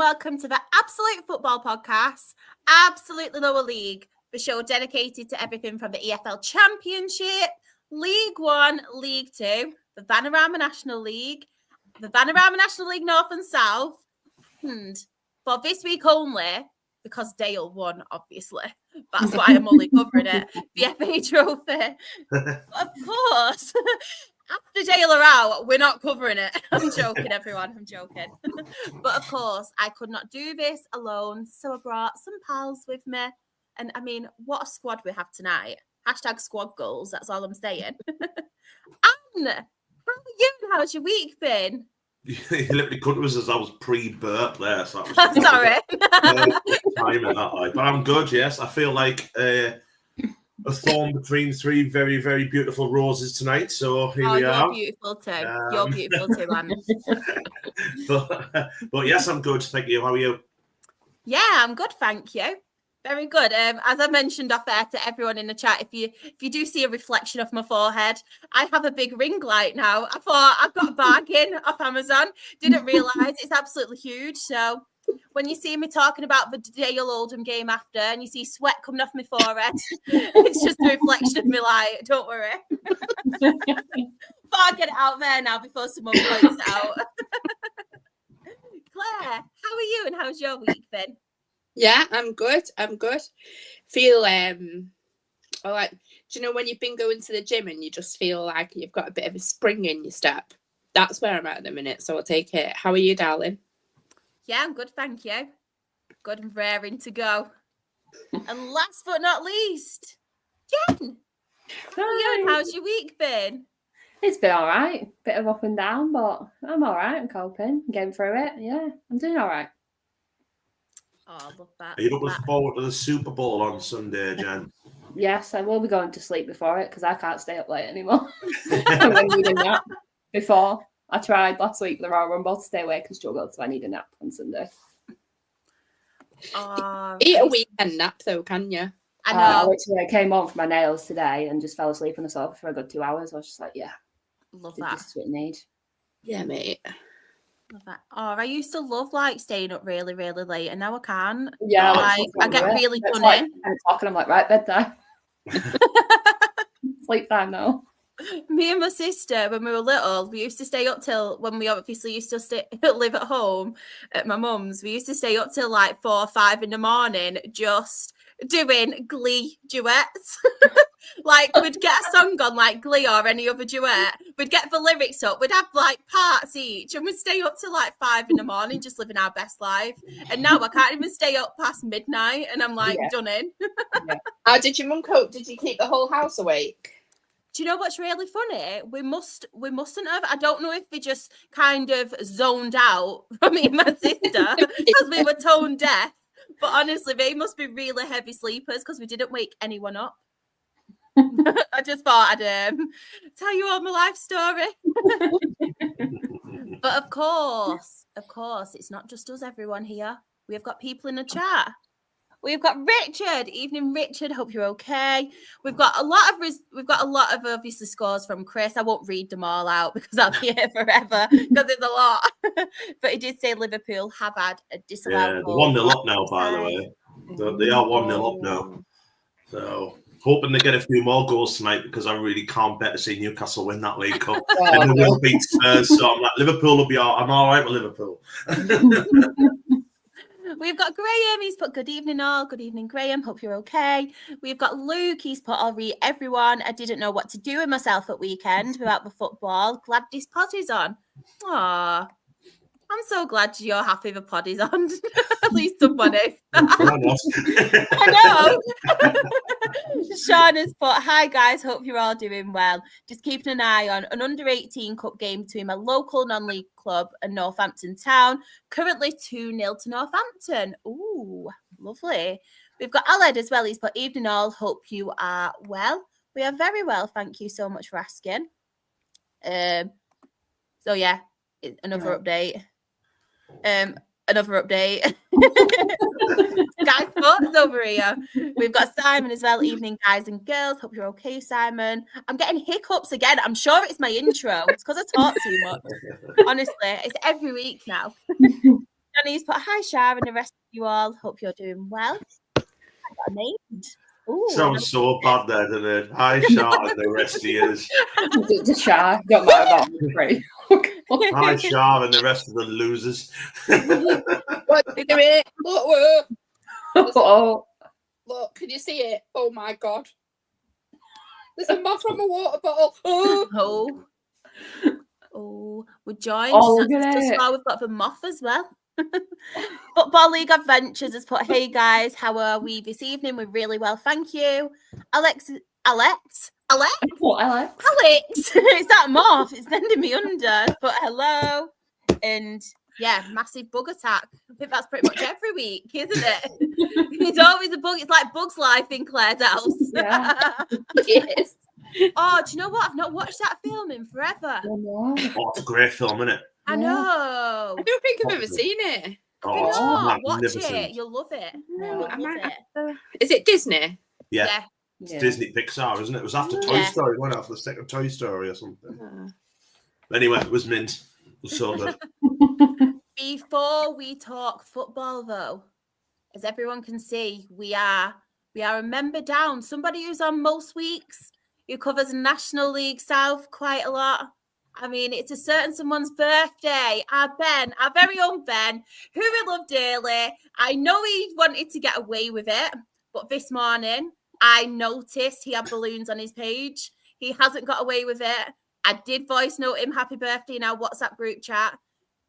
welcome to the Absolute Football Podcast, Absolutely Lower League, the show dedicated to everything from the EFL Championship, League One, League Two, the Vanarama National League, the Vanarama National League North and South, and for this week only, because Dale won, obviously. That's why I'm only covering it. The FA Trophy. But of course, after Dale are out, we're not covering it. I'm joking, everyone. I'm joking. But of course, I could not do this alone. So I brought some pals with me. And I mean, what a squad we have tonight. Hashtag squad goals. That's all I'm saying. Anne, how are you? How's your week been? You literally cut us as I was pre-burp there. So that was Sorry. But I'm good, yes. I feel like a thorn between three very, very beautiful roses tonight. So here we are. You're beautiful too. You're beautiful too, Anne. but yes, I'm good. Thank you. How are you? Yeah, I'm good. Thank you. Very good. As I mentioned off air to everyone in the chat, if you do see a reflection of my forehead, I have a big ring light now. I thought I've got a bargain off Amazon. Didn't realise it's absolutely huge. So when you see me talking about the Dale Oldham game after and you see sweat coming off my forehead, it's just a reflection of my light. Don't worry. Thought I'd get it out there now before someone points it out. Claire, how are you and how's your week been? Yeah, I'm good. Feel like, do you know when you've been going to the gym and you just feel like you've got a bit of a spring in your step? That's where I'm at the minute, so I'll take it. How are you, darling? Yeah, I'm good, thank you. Good and raring to go. And last but not least, Jen. How are you and how's your week been? It's been all right. Bit of up and down, but I'm all right. I'm coping. I'm getting through it. Yeah, I'm doing all right. Oh, I love that. Are you looking forward to the Super Bowl on Sunday, Jen? Yes, I will be going to sleep before it because I can't stay up late anymore. I need a nap before. I tried last week, the Royal Rumble, to stay awake and struggled, so I need a nap on Sunday. Eat a weekend nap, though, can you? I know. I came on for my nails today and just fell asleep on the sofa for a good 2 hours. I was just like, yeah. Love that. This is what you need. Yeah, mate. Love that. Oh, I used to love staying up really, really late, and now I can't. Yeah, I get really done like in. 10 o'clock and I'm like, right, bedtime. Sleep time now. Me and my sister, when we were little, we used to stay up till, when we obviously used to live at home at my mum's, we used to stay up till 4 or 5 in the morning just doing Glee duets. We'd get a song on Glee or any other duet, we'd get the lyrics up, we'd have parts each, and we'd stay up till 5 in the morning just living our best life. And now I can't even stay up past midnight, and I'm done in. Yeah. How did your mum cope? Did you keep the whole house awake? Do you know what's really funny? We mustn't have. I don't know if they just kind of zoned out from me and my sister because we were tone deaf. But honestly, they must be really heavy sleepers because we didn't wake anyone up. I just thought I'd tell you all my life story. But of course, it's not just us, everyone here. We have got people in the chat. We've got Richard. Evening, Richard. Hope you're okay. We've got a lot of obviously scores from Chris. I won't read them all out because I'll be here forever because there's a lot. But he did say Liverpool have had a disallowed goal. They're 1-0 up now, by the way. They are 1-0 up now. So hoping to get a few more goals tonight because I really can't bet to see Newcastle win that League Cup. And they will beat Spurs. So I'm like, Liverpool will be all. I'm all right with Liverpool. We've got Graham. He's put good evening all. Good evening, Graham. Hope you're okay. We've got Luke. He's put, I'll read everyone. I didn't know what to do with myself at weekend without the football. Glad this pod is on. Aww. I'm so glad you're happy the pod is on. At least someone is. I know. Sean has put, hi guys, hope you're all doing well. Just keeping an eye on an under-18 cup game between my local non-league club and Northampton Town. Currently 2-0 to Northampton. Ooh, lovely. We've got Aled as well. He's put, evening all, hope you are well. We are very well, thank you so much for asking. So yeah, another update. Guys, photos over here. We've got Simon as well. Evening, guys and girls. Hope you're okay, Simon. I'm getting hiccups again. I'm sure it's my intro. It's because I talk too much. Honestly, it's every week now. Johnny's put hi, Shar, and the rest of you all. Hope you're doing well. I got a named. Sounds so bad there, doesn't it? Hi, Shar, and the rest of you. The Shar, don't matter about me, right? Hi, Shar, and the rest of the losers. What did you do? Look, Oh, look, can you see it? Oh my god. There's a moth from a water bottle. Oh, We're joined. Oh, look at Just it. while we've got the moth as well. Football League Adventures has put, hey guys, how are we this evening? We're really well, thank you. Alex, what Alex? it's that moth. It's sending me under. But hello, and yeah, massive bug attack. I think that's pretty much every week, isn't it? It's always a bug. It's like Bug's Life in Claire's house. Yeah. yes. Oh, do you know what? I've not watched that film in forever. Oh, it's a great film, isn't it? I know. I don't think I've ever seen it. Oh, it's Watch magnificent. it. You'll love it. You'll I love might it. have to- Is it Disney? Yeah. It's Disney Pixar, isn't it? It was after Toy Story, wasn't it? After the second Toy Story or something. Anyway, it was mint. It was so good. Before we talk football, though, as everyone can see, we are a member down. Somebody who's on most weeks, who covers National League South quite a lot. I mean, it's a certain someone's birthday. Our Ben, our very own Ben, who we love dearly. I know he wanted to get away with it, but this morning I noticed he had balloons on his page. He hasn't got away with it. I did voice note him happy birthday in our WhatsApp group chat,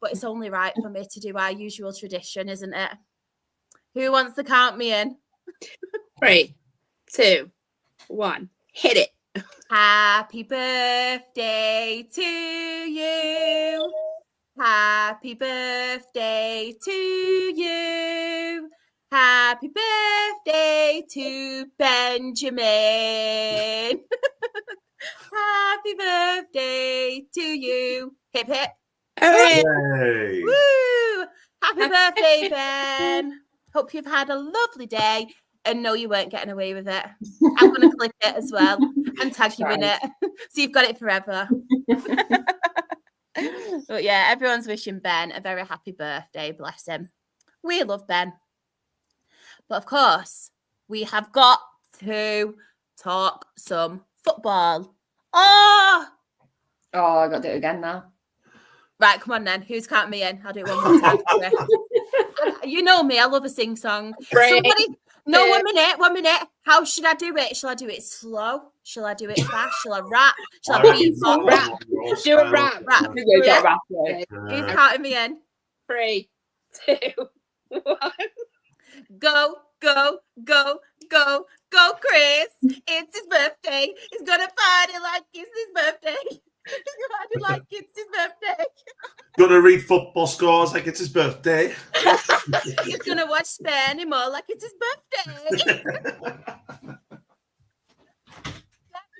but it's only right for me to do our usual tradition, isn't it? Who wants to count me in? 3, 2, 1. Hit it. Happy birthday to you. Happy birthday to you. Happy birthday to Benjamin. Happy birthday to you. Hip hip. Hooray. Yay. Woo! Happy birthday, Ben. Hope you've had a lovely day. And no, you weren't getting away with it. I'm going to clip it as well and tag you in it. So you've got it forever. But yeah, everyone's wishing Ben a very happy birthday. Bless him. We love Ben. But of course, we have got to talk some football. Oh, I got to do it again now. right, come on then. Who's counting me in? I'll do it one more time. You know me, I love a sing song. Somebody, no, 1 minute. How should I do it? Shall I do it slow? Shall I do it fast? Shall I rap? Shall I beatbox? Rap. Do a rap. Yeah. Who's counting me in? 3, 2, 1. Go, Chris. It's his birthday. He's gonna party like it's his birthday. He's gonna party like it's his birthday. Gonna read football scores like it's his birthday. He's gonna watch Spare anymore like it's his birthday.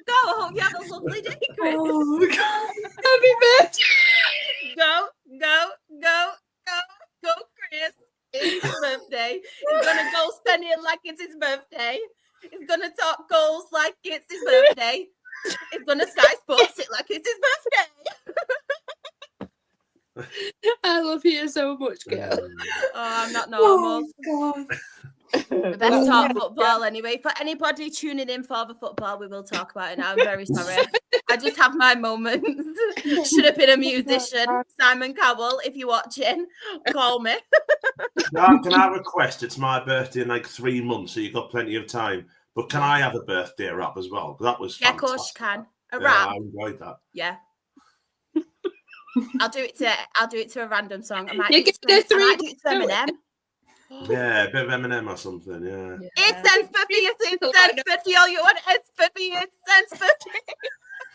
Go, I hope you have a lovely day, Chris. Happy birthday. Go, Chris. It's his birthday. He's gonna go spend it like it's his birthday. He's gonna talk goals like it's his birthday. He's gonna Sky Sports it like it's his birthday. I love you so much, girl. Oh, I'm not normal. Oh, God. Let's talk football anyway. For anybody tuning in for the football, we will talk about it now. I'm very sorry. I just have my moments. Should have been a musician. Simon Cowell, if you're watching, call me. Now, can I request? It's my birthday in like 3 months, so you've got plenty of time. But can I have a birthday rap as well? That was Yeah, of fantastic. course you can. A Yeah, rap. I enjoyed that. Yeah. I'll do it to a random song. I might You do it get to the Eminem. Yeah, a bit of Eminem or something, yeah. It's sense 50, it's sense 50, all you want is 50, it's sense 50.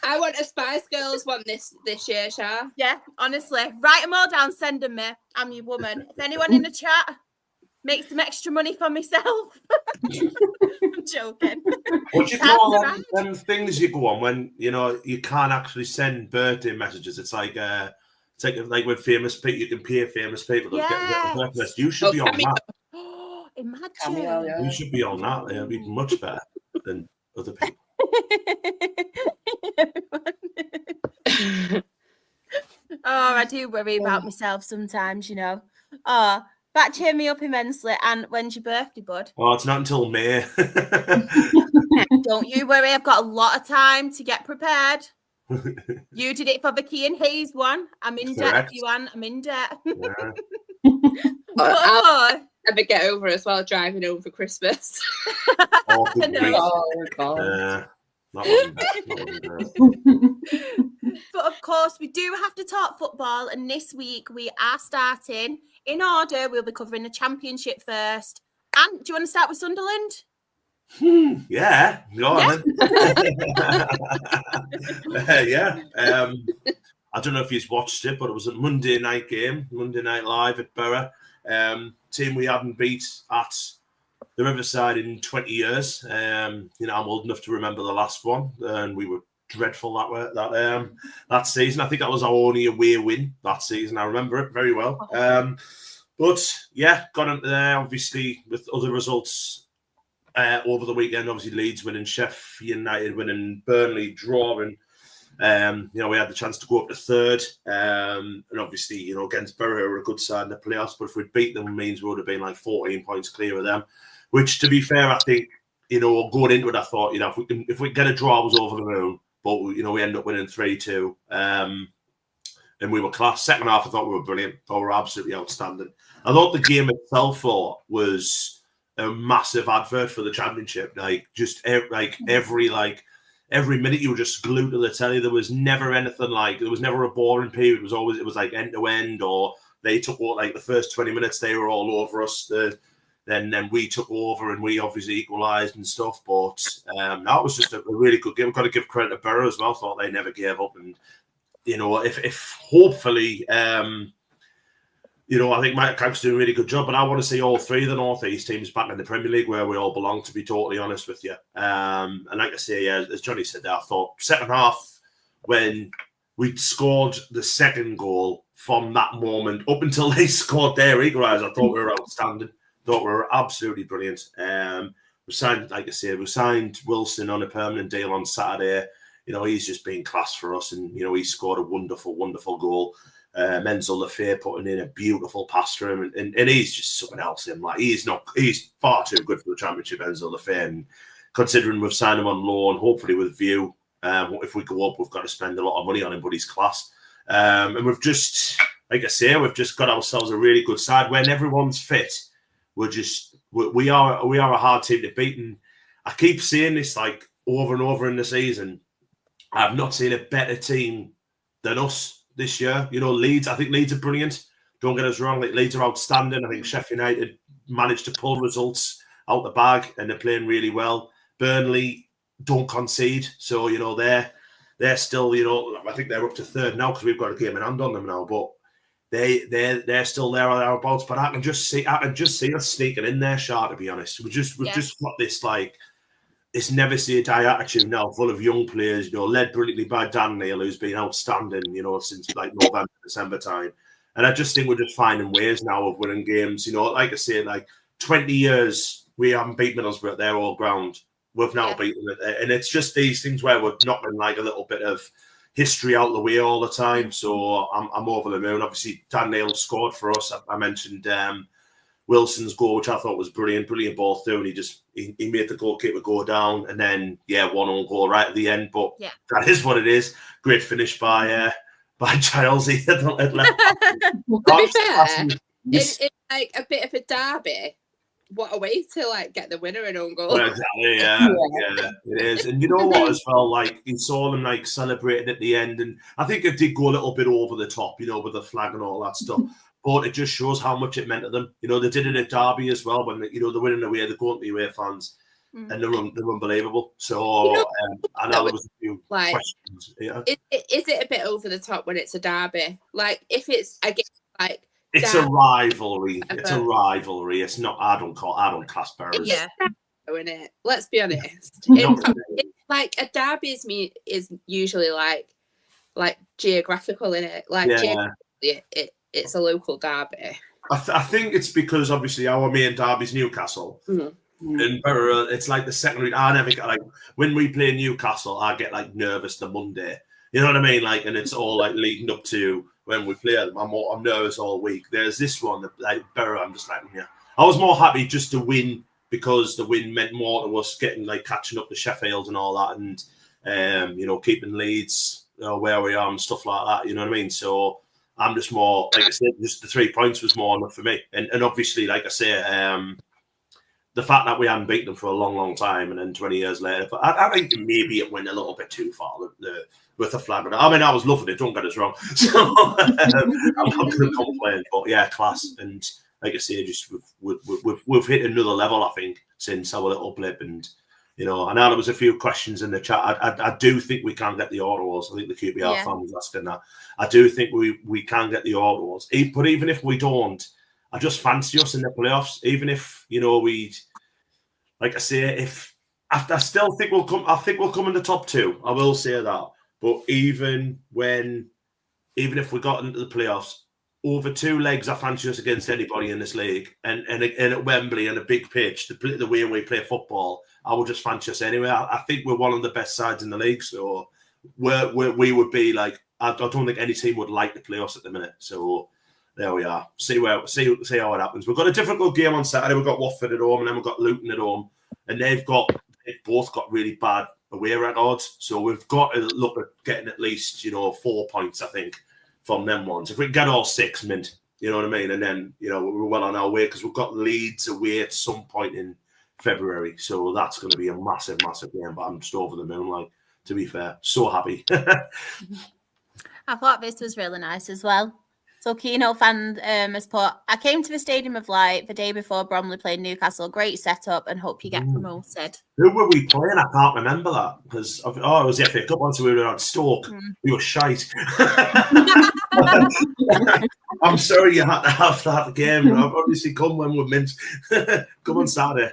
I want a Spice Girls one this year, Shah. Yeah, honestly. Write them all down, send them me. I'm your woman. If anyone in the chat makes some extra money for myself. I'm joking. What do you call them things you go on when, you know, you can't actually send birthday messages? It's like with famous people, you can pay famous people to get a birthday message. You should be on that. Imagine. You should be on that. It'll be much better than other people. Oh, I do worry about myself sometimes, you know. Oh, that cheered me up immensely. And when's your birthday, bud? Oh, it's not until May. Don't you worry, I've got a lot of time to get prepared. You did it for the Key and Hayes one. I'm in debt if you want. I'm in debt. Yeah. I'll never get over as well driving home for Christmas. Oh, good No. grief. Oh, God. That wasn't But of course, we do have to talk football. And this week we are starting in order. We'll be covering the Championship first. And do you want to start with Sunderland? Yeah, go on then. Yeah. I don't know if you've watched it, but it was a Monday night game, Monday Night Live at Borough. Team we hadn't beat at the Riverside in 20 years. I'm old enough to remember the last one, and we were dreadful that season. I think that was our only away win that season. I remember it very well. But yeah, got into there obviously with other results. Over the weekend, obviously Leeds winning, Sheffield United winning, Burnley drawing. We had the chance to go up to third. And obviously, against Borough, who were a good side in the playoffs. But if we'd beat them, it means we would have been like 14 points clear of them. Which, to be fair, I think, going into it, I thought, if we get a draw, I was over the moon. But, we ended up winning 3-2. And we were class. Second half, I thought we were brilliant. I thought we were absolutely outstanding. I thought the game itself was a massive advert for the Championship. Every minute you were just glued to the telly. There was never anything there was never a boring period. It was like end to end, or they took the first 20 minutes they were all over us. Then we took over and we obviously equalised and stuff. But that was just a really good game. I've got to give credit to Borough as well. Thought they never gave up, and if hopefully. I think Mike Cook's doing a really good job, but I want to see all three of the North East teams back in the Premier League where we all belong, to be totally honest with you. And like I say, as Johnny said there, I thought second half, when we scored the second goal from that moment up until they scored their equaliser, I thought we were outstanding. Thought we were absolutely brilliant. We signed Wilson on a permanent deal on Saturday. He's just been class for us, and he scored a wonderful, wonderful goal. Menzel Lefebvre putting in a beautiful pass to him, and he's just something else. He's far too good for the Championship, Menzel Lefebvre. And considering we've signed him on loan, hopefully with view, if we go up, we've got to spend a lot of money on him, but he's class. And we've just, like I say, we've just got ourselves a really good side. When everyone's fit, we are a hard team to beat. And I keep saying this over and over in the season. I've not seen a better team than us this year. Leeds, I think Leeds are brilliant. Don't get us wrong, Leeds are outstanding. I think Sheffield United managed to pull results out the bag and they're playing really well. Burnley don't concede. So, they're still, I think they're up to third now because we've got a game in hand on them now, but they're still there or thereabouts. But I can just see us sneaking in there, Shah, to be honest. We've just got this it's never say die attitude now, full of young players, led brilliantly by Dan Neil, who's been outstanding, since November, December time. And I just think we're just finding ways now of winning games. Like I say, 20 years we haven't beat Middlesbrough at their old ground. We've now beaten it. And it's just these things where we're knocking a little bit of history out the way all the time. So I'm over the moon. Obviously, Dan Neil scored for us. I mentioned Wilson's goal, which I thought was brilliant ball through, and he made the goalkeeper go down, and then one own goal right at the end. But that is what it is. Great finish by Giles at left. To be fair, it's like a bit of a derby. What a way to get the winner in own goal. Well, exactly, yeah, it is. And you know what as well, you saw them celebrating at the end, and I think it did go a little bit over the top, with the flag and all that stuff. But it just shows how much it meant to them. They did it at Derby as well when they're winning away, they're going to the away fans, and they're unbelievable. So I know there was a few questions. Yeah. Is it a bit over the top when it's a derby? If it's against it's a rivalry. It's a rivalry. It's not. I don't class Borough. Yeah, isn't it? Let's be honest. It's a derby is usually geographical, in it. Geographically, it's a local derby. I think it's because obviously our main derby's Newcastle. Mm-hmm. And Borough, it's the secondary. I never get when we play Newcastle, I get nervous the Monday. You know what I mean? And it's all leading up to when we play them. I'm nervous all week. There's this one that like Borough. I'm just like, yeah. I was more happy just to win because the win meant more to us getting like catching up to Sheffield and all that, and keeping Leeds where we are and stuff like that. You know what I mean? So I'm just more, like I said, just the 3 points was more enough for me. And obviously, like I say, the fact that we hadn't beaten them for a long, long time and then 20 years later, but I think maybe it went a little bit too far with the flag. I mean, I was loving it, don't get us wrong. So I'm not going to complain, but yeah, class. And like I say, just we've hit another level, I think, since our little blip. And I know there was a few questions in the chat. I do think we can get the autos. I think the QPR fan was asking that. I do think we can get the autos. But even if we don't, I just fancy us in the playoffs. Even if we, like I say, I still think we'll come. I think we'll come in the top 2. I will say that. But even if we got into the playoffs, over 2 legs, I fancy us against anybody in this league, and at Wembley and a big pitch, the way we play football, I would just fancy us anyway. I think we're one of the best sides in the league, so we would be like. I don't think any team would like to play us at the minute. So there we are. See how it happens. We've got a difficult game on Saturday. We've got Watford at home, and then we've got Luton at home, and they've both got really bad away records. So we've got to look at getting at least 4 points, I think, from them ones. If we can get all 6, mint, you know what I mean? And then, we're well on our way because we've got Leeds away at some point in February. So that's going to be a massive, massive game. But I'm just over the moon, like, to be fair. So happy. I thought this was really nice as well. So Keno fan has put, I came to the Stadium of Light the day before Bromley played Newcastle. Great setup and hope you get promoted. Who were we playing? I can't remember that. Because, it was the FA Cup once we were on Stoke. We were shite. I'm sorry you had to have that game. I've obviously come when we're mint. Come on Saturday.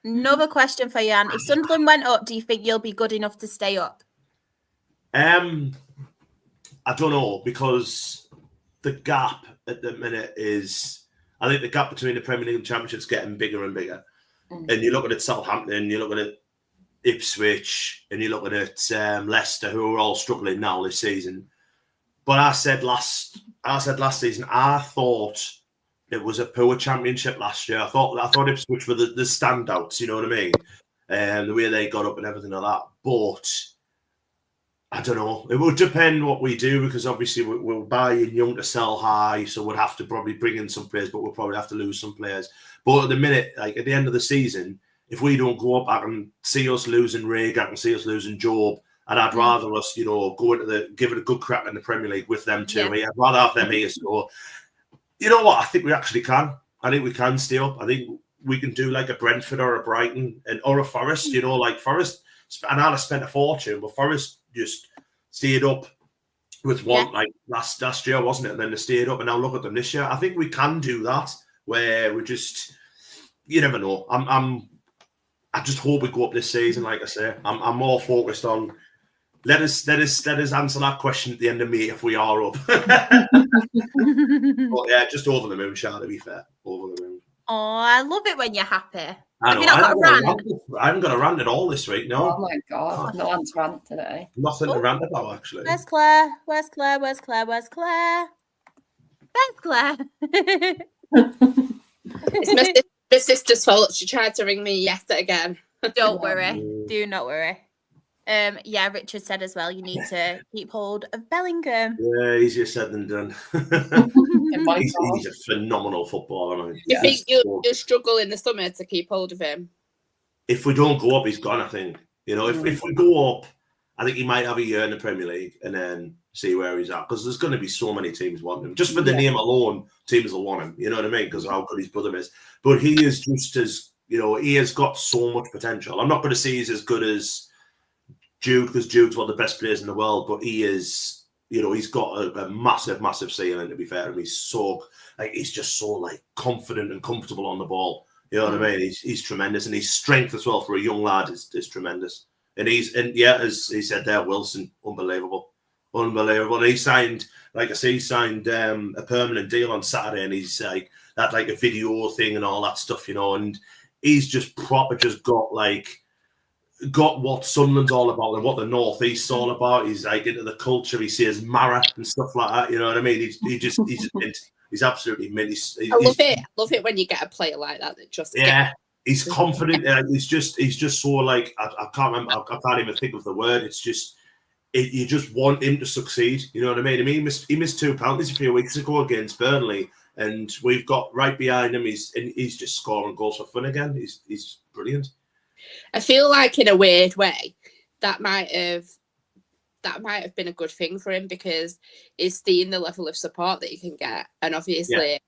Another question for you, Anne. If Sunderland went up, do you think you'll be good enough to stay up? I don't know, because the gap at the minute is, I think the gap between the Premier League and Championship is getting bigger and bigger. And you're looking at Southampton, you're looking at Ipswich, and you're looking at Leicester, who are all struggling now this season. But I said last season, I thought it was a poor Championship last year. I thought Ipswich were the standouts, you know what I mean? The way they got up and everything like that. But I don't know. It would depend what we do, because obviously we're buying young to sell high, so we'd have to probably bring in some players, but we'll probably have to lose some players. But at the minute, like at the end of the season, if we don't go up, I can see us losing Rig, I can see us losing Job, and I'd rather us, go into give it a good crack in the Premier League with them too. Yeah. I'd rather have them here. So, you know what? I think we actually can. I think we can stay up. I think we can do like a Brentford or a Brighton or a Forest. Like Forest, and I'd have spent a fortune, but Forest just stayed up with one like last year, wasn't it? And then they stayed up, and now look at them this year. I think we can do that, where we just, you never know. I just hope we go up this season. Like I say, I'm more focused on let us answer that question at the end of May if we are up. But yeah, just over the moon, Charlotte, to be fair, over the moon. Oh, I love it when you're happy. I know. I haven't got a rant at all this week, no. Oh my God, no one's rant today. Nothing to rant about, actually. Where's Claire? Where's Claire? Where's Claire? Where's Claire? Thanks, Claire. It's my sister's fault. She tried to ring me yet again. Don't worry. Do not worry. Yeah, Richard said as well, you need to keep hold of Bellingham. Yeah, easier said than done. He's a phenomenal footballer. I mean, you think you'll struggle in the summer to keep hold of him? If we don't go up, he's gone, I think. If we go up, I think he might have a year in the Premier League and then see where he's at. Because there's going to be so many teams wanting him. Just for the name alone, teams will want him. You know what I mean? Because of how good his brother is. But he is just as, he has got so much potential. I'm not going to say he's as good as Jude, because Jude's one of the best players in the world, but he is, he's got a massive, massive ceiling, to be fair. And he's just so confident and comfortable on the ball. You know what I mean? He's tremendous, and his strength as well for a young lad is tremendous. And as he said there, Wilson, unbelievable. And he signed, like I say, a permanent deal on Saturday, and he's that a video thing and all that stuff, and he's just proper just got got what Sunderland's all about and what the North East's all about. He's like into the culture. He sees Mara and stuff like that. You know what I mean? He's mint. He's absolutely mint. I love it when you get a player like that just he's confident. He's just so like I can't remember. I can't even think of the word. It's just you just want him to succeed. You know what I mean? He missed 2 penalties a few weeks ago against Burnley, and we've got right behind him. He's just scoring goals for fun again. He's brilliant. I feel like in a weird way that might have been a good thing for him because he's seeing the level of support that he can get, and obviously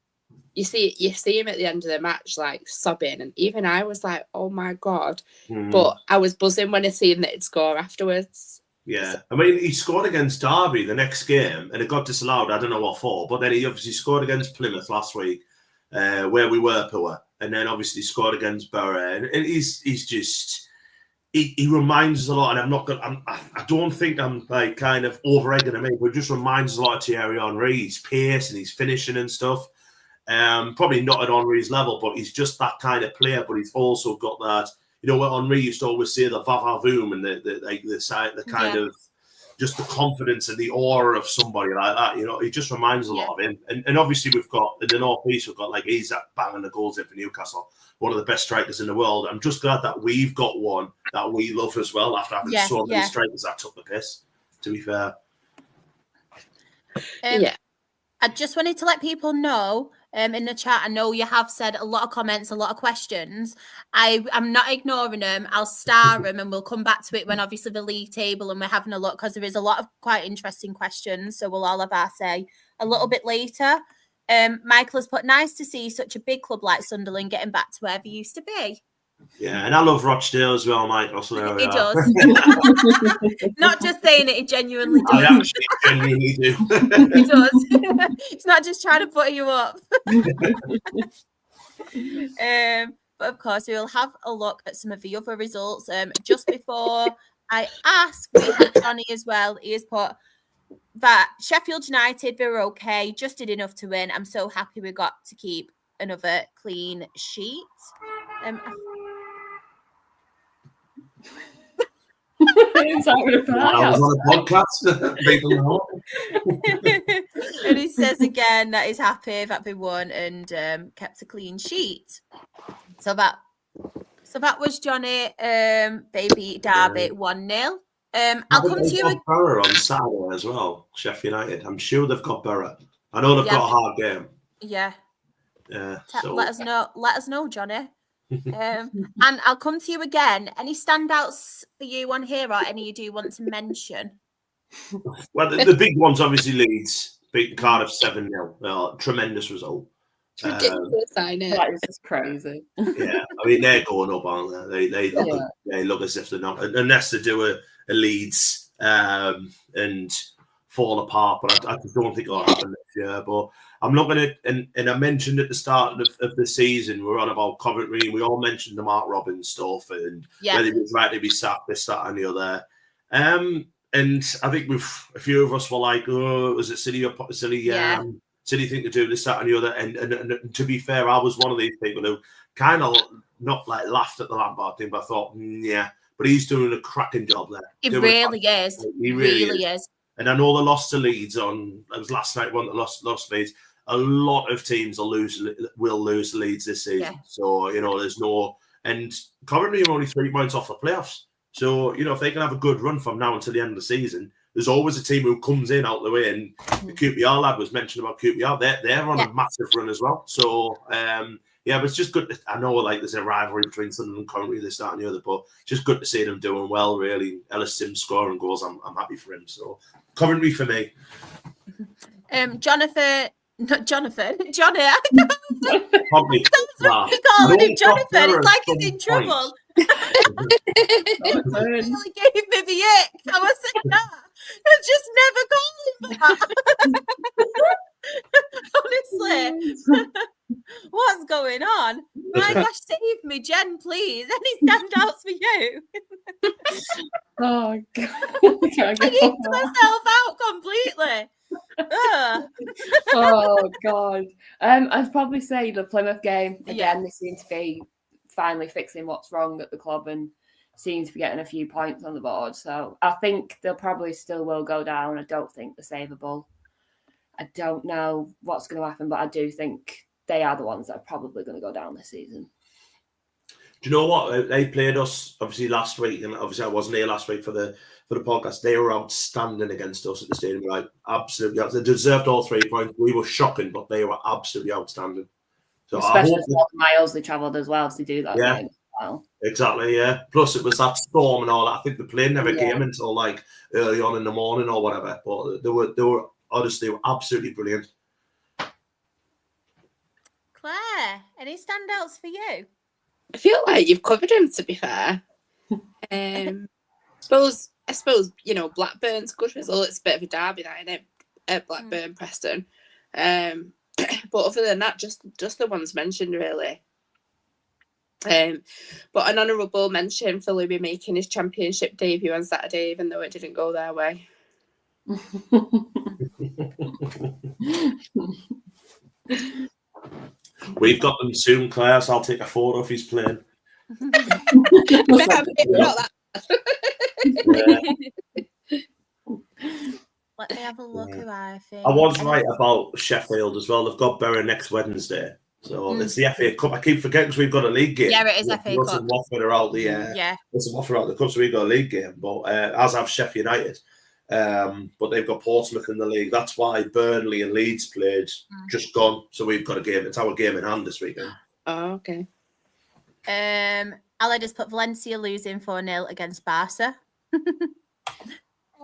you see him at the end of the match like sobbing, and even I was like, oh my god, but I was buzzing when I seen that he'd score afterwards. Yeah, I mean, he scored against Derby the next game, and it got disallowed. I don't know what for, but then he obviously scored against Plymouth last week, where we were poor, and then obviously scored against Borough. And he's just he reminds us a lot. And I don't think I'm like kind of over egging him, but it just reminds us a lot of Thierry Henry. His pace and his finishing and stuff. Probably not at Henry's level, but he's just that kind of player. But he's also got that. You know what Henry used to always say, the va-va-voom and the kind of just the confidence and the aura of somebody like that. You know, he just reminds a lot of him. And obviously we've got in the North East, we've got like Isak banging the goals in for Newcastle, one of the best strikers in the world. I'm just glad that we've got one that we love as well after having so many strikers that took the piss, to be fair. I just wanted to let people know in the chat, I know you have said a lot of comments, a lot of questions. I'm not ignoring them. I'll star them and we'll come back to it when obviously the league table and we're having a look because there is a lot of quite interesting questions. So we'll all have our say a little bit later. Michael has put, nice to see such a big club like Sunderland getting back to where they used to be. Yeah, and I love Rochdale as well, Michael. So he does. Not just saying it, he genuinely does. I actually genuinely do. He does. It's not just trying to put you up. But of course, we will have a look at some of the other results. Just before I ask, we have Johnny as well. He has put that Sheffield United, they were okay, just did enough to win. I'm so happy we got to keep another clean sheet. I was on a podcast. People know. And he says again that he's happy that they won and kept a clean sheet. So that was Johnny. Baby Derby 1-0. I'll come to you. Borough on Saturday as well. Sheffield United. I'm sure they've got Borough. I know they've got a hard game. Yeah. Yeah. Let us know. Let us know, Johnny. And I'll come to you again. Any standouts for you on here, or any you do want to mention? Well, the big ones, obviously, Leeds beat Cardiff 7-0. Tremendous result. It's ridiculous, I know. That is just crazy. Yeah, I mean they're going up, aren't they? They look as if they're not, unless they do a Leeds and fall apart. But I just don't think it'll happen next year. But I'm not going to. And I mentioned at the start of the season, we're on about Coventry, and we all mentioned the Mark Robbins stuff and whether it was right to be sacked, this, that, and the other. And I think a few of us were like, "Oh, was it silly or silly thing to do this, that, and the other?" And to be fair, I was one of these people who kind of not like laughed at the Lampard thing, but I thought, yeah, but he's doing a cracking job there. He really is. He really is. And I know they lost to Leeds it was last night when they lost Leeds. A lot of teams will lose to Leeds this season. Yeah. So, there's no... And Coventry are only 3 points off the playoffs. So, if they can have a good run from now until the end of the season, there's always a team who comes in out the way. And the QPR lad was mentioned about QPR. They're on a massive run as well. So, but it's just good. I know there's a rivalry between Sunderland and Coventry, this, that, and the other, but it's just good to see them doing well, really. Ellis Sims scoring goals. I'm happy for him. So, Coventry for me. Johnny. Probably. Calling him Jonathan. It's like he's in trouble. He gave me the ick. I was saying that. I just never called him that. Honestly. What's going on? My gosh, save me, Jen, please. Any standouts for you? Oh, God. I eat myself out completely. Oh, God. I'd probably say the Plymouth game. Again, they seem to be finally fixing what's wrong at the club and seem to be getting a few points on the board. So I think they'll probably still will go down. I don't think they're savable. I don't know what's going to happen, but I do think they are the ones that are probably going to go down this season. Do you know what? They played us obviously last week, and obviously I wasn't here last week for the podcast. They were outstanding against us at the stadium. Like absolutely, they deserved all 3 points. We were shocking, but they were absolutely outstanding. So especially all the miles they travelled as well to do that. Yeah, game as well. Exactly. Yeah. Plus, it was that storm and all that. I think the plane never came until like early on in the morning or whatever. But they were honestly absolutely brilliant. Claire, any standouts for you? I feel like you've covered him, to be fair. I suppose Blackburn's good result. It's a bit of a derby, that, isn't it? At Blackburn, Preston. But other than that, just the ones mentioned, really. But an honourable mention for Louis making his Championship debut on Saturday, even though it didn't go their way. We've got them soon, Claire, so I'll take a photo if he's playing. Let me have a look who I think. I was right about Sheffield as well. They've got Bury next Wednesday. So it's the FA Cup. I keep forgetting because we've got a league game. Yeah, it is FA Cup. And Watford are out the Watford are out the cup, so we've got a league game. But as have Sheffield United. But they've got Portsmouth in the league. That's why Burnley and Leeds played just gone. So we've got a game. It's our game in hand this weekend. Oh, okay. Ali just put Valencia losing 4-0 against Barca.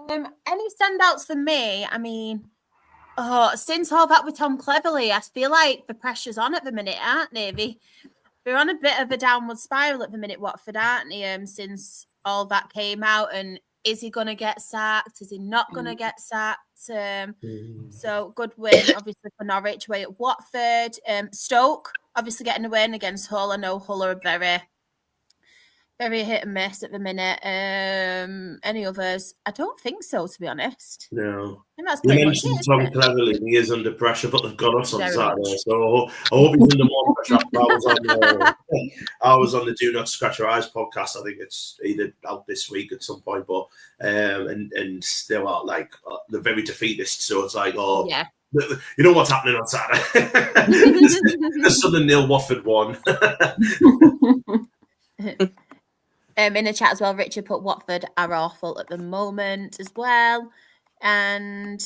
Any standouts for me? I mean, since all that with Tom Cleverley, I feel like the pressure's on at the minute, aren't they? They're on a bit of a downward spiral at the minute, Watford, aren't they? Since all that came out, and is he going to get sacked? Is he not going to get sacked? So good win, obviously, for Norwich away at Watford. Stoke, obviously getting a win against Hull. I know Hull are very, very hit and miss at the minute. Any others? I don't think so, to be honest. No. That's you mentioned Tom Cleverley. He is under pressure, but they've got us on Saturday. So I hope he's under more pressure. I was on the Do Not Scratch Your Eyes podcast. I think it's either out this week at some point, but and still are like the very defeatist. So it's like, you know what's happening on Saturday? The Southern 0, Watford 1. In the chat as well, Richard put Watford are awful at the moment as well. And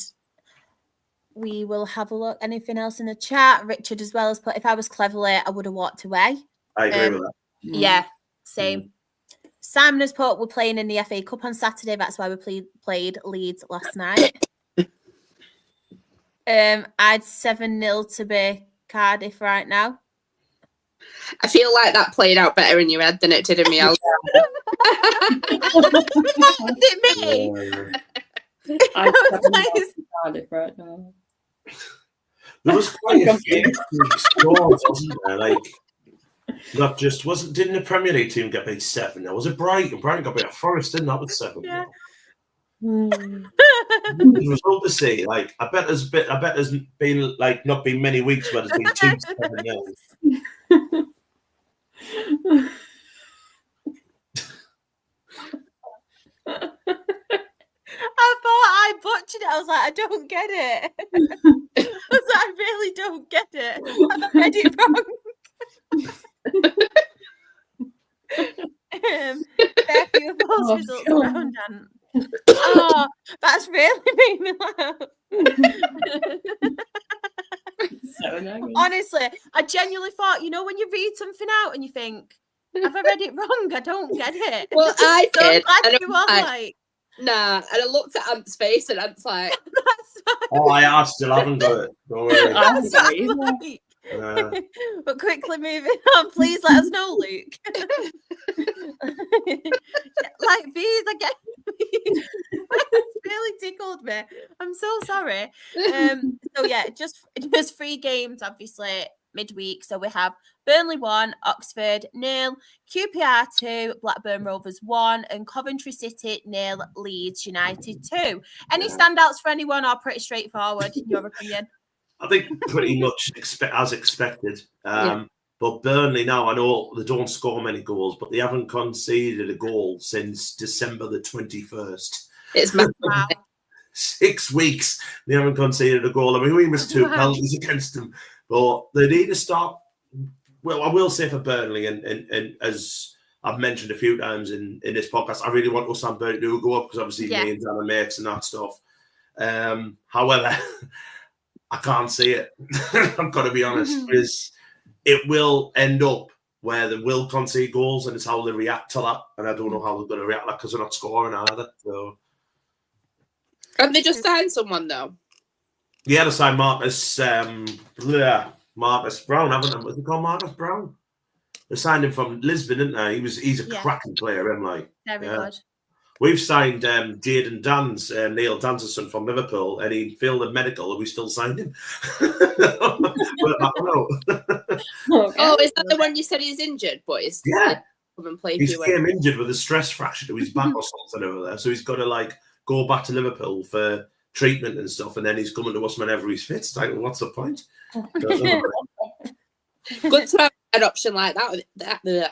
we will have a look. Anything else in the chat? Richard as well has put, if I was Cleverley, I would have walked away. I agree with that. Yeah, same. Simon has put, we're playing in the FA Cup on Saturday. That's why we played Leeds last night. I'd 7-0 to be Cardiff right now. I feel like that played out better in your head than it did in me. Is it me? I'm Cardiff right now. There was quite a few scores, wasn't there? Like, not just didn't the Premier League team get beat 7? Was it Brighton? Brighton got beat at Forest, didn't that with 7? Yeah. It was good to see. Like, I bet there's been like not been many weeks where there's been 2 7-0. I thought I butchered it. I was like, I don't get it. I really don't get it. Have I read it wrong? Fairview of those results around and oh, that's really made me laugh. Honestly, I genuinely thought, when you read something out and you think, have I read it wrong? I don't get it. Well, I did. And you are like, nah, and I looked at Ant's face and Ant's like, I still haven't got it. Don't worry. But quickly moving on, please let us know, Luke. Like bees again. It's really tickled me. I'm so sorry. So yeah, just 3 games, obviously midweek. So we have Burnley 1, Oxford 0, QPR 2, Blackburn Rovers 1, and Coventry City 0, Leeds United 2. Any standouts for anyone, or pretty straightforward in your opinion? I think pretty much as expected. But But Burnley now, I know they don't score many goals, but they haven't conceded a goal since December the 21st. It's massive. Wow. 6 weeks, they haven't conceded a goal. I mean, we missed 2 penalties against them, but they need to start. Well, I will say for Burnley, and as I've mentioned a few times in this podcast, I really want Usain Burnley to go up because obviously me and Dan are mates and that stuff. However, I can't see it. I've got to be honest, because it will end up where they will concede goals, and it's how they react to that. And I don't know how they're going to react to that because they're not scoring either. So. Have they just signed someone though? Yeah, they signed Marcus Brown, haven't they? What's he called, Marcus Brown? They signed him from Lisbon, didn't they? He's a cracking player, isn't he? Very good. We've signed Jaden Dan's, Neil Dan's son from Liverpool, and he failed the medical, and we still signed him. Oh, is that the one you said he's injured, but he's come and play? He's came injured with a stress fracture to his back or something over there, so he's got to go back to Liverpool for treatment and stuff, and then he's coming to us whenever he's fit. It's like, what's the point? Good to have an option like that in the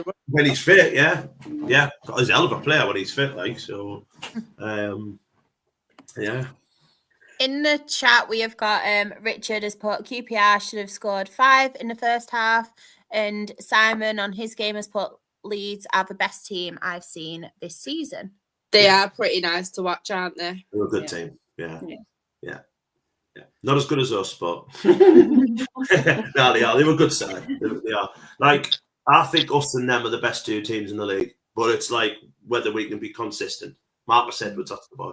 run. When he's fit, yeah. He's a hell of a player when he's fit, so yeah. In the chat, we have got Richard has put QPR should have scored 5 in the first half, and Simon on his game has put Leeds are the best team I've seen this season. They are pretty nice to watch, aren't they? They're a good team. Yeah. Not as good as us, but no, they are. They're a good side. They are. I think us and them are the best 2 teams in the league, but it's whether we can be consistent. Marcus Edwards, that's the boy.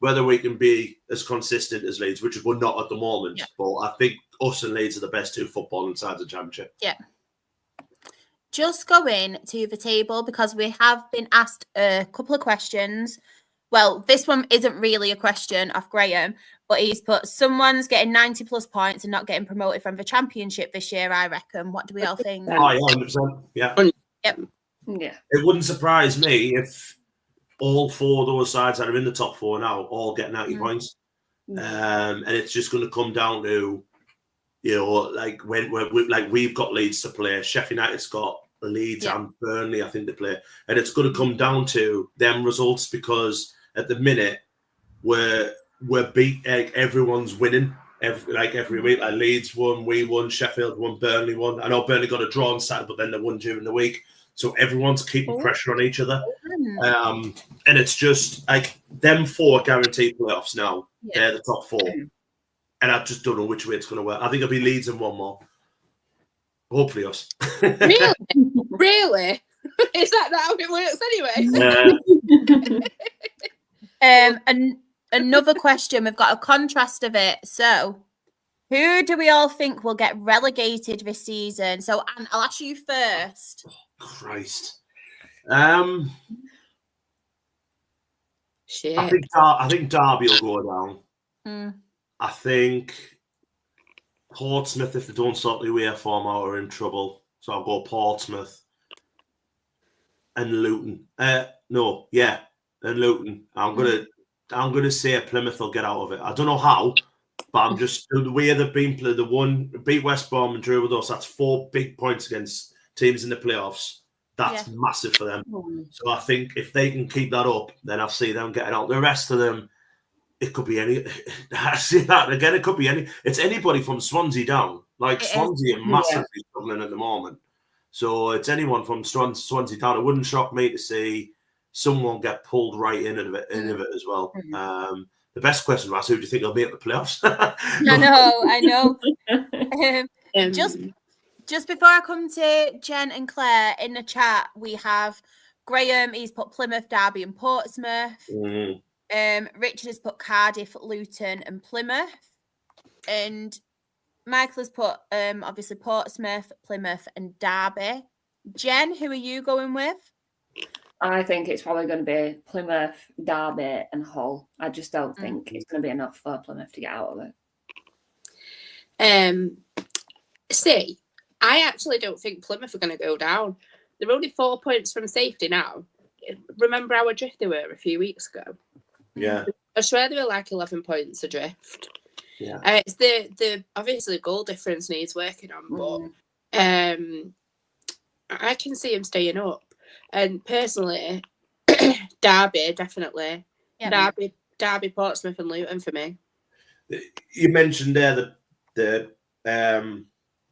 Whether we can be as consistent as Leeds, which we're not at the moment, but I think us and Leeds are the best 2 footballing sides of the Championship. Yeah. Just going to the table because we have been asked a couple of questions. Well, this one isn't really a question off Graham, but he's put someone's getting 90 plus points and not getting promoted from the Championship this year, I reckon. What do we all think? Oh, yeah, 100%. Yeah. Yep. Yeah. It wouldn't surprise me if all 4 of those sides that are in the top 4 now all get 90 points. And it's just going to come down to, when we've got Leeds to play, Sheffield United's got Leeds and Burnley, I think they play, and it's going to come down to them results because at the minute we're beat, everyone's winning every week. Leeds won, we won, Sheffield won, Burnley won. I know Burnley got a draw on Saturday, but then they won during the week, so everyone's keeping pressure on each other. And it's just them 4 guaranteed playoffs now. They're the top 4. And I just don't know which way it's going to work. I think it'll be Leeds and 1 more. Hopefully us. Really? Really? Is that how it works anyway? And another question, we've got a contrast of it. So, who do we all think will get relegated this season? So, Anne, I'll ask you first. Oh, Christ. Shit. I think Derby will go down. I think Portsmouth, if they don't sort the away form out, are in trouble. So I'll go Portsmouth and Luton. And Luton. I'm gonna say Plymouth will get out of it. I don't know how, but I'm just the way they've been played. The one beat West Brom and drew with us. That's 4 big points against teams in the playoffs. That's massive for them. So I think if they can keep that up, then I'll see them getting out. The rest of them, it could be any. I see that again. It could be any. It's anybody from Swansea down. Swansea are massively struggling at the moment. So it's anyone from Swansea down. It wouldn't shock me to see someone get pulled right in of it as well. The best question was, who do you think will make the playoffs? I know. Just before I come to Jen and Claire, in the chat, we have Graham. He's put Plymouth, Derby and Portsmouth. Richard has put Cardiff, Luton and Plymouth. And Michael has put, obviously, Portsmouth, Plymouth and Derby. Jen, who are you going with? I think it's probably going to be Plymouth, Derby and Hull. I just don't think it's going to be enough for Plymouth to get out of it. See, I actually don't think Plymouth are going to go down. They're only 4 points from safety now. Remember how adrift they were a few weeks ago? Yeah. I swear they were 11 points adrift. Yeah. It's the obviously goal difference needs working on, but I can see him staying up. And personally, Derby, definitely. Yeah. Derby, Portsmouth and Luton for me. You mentioned there the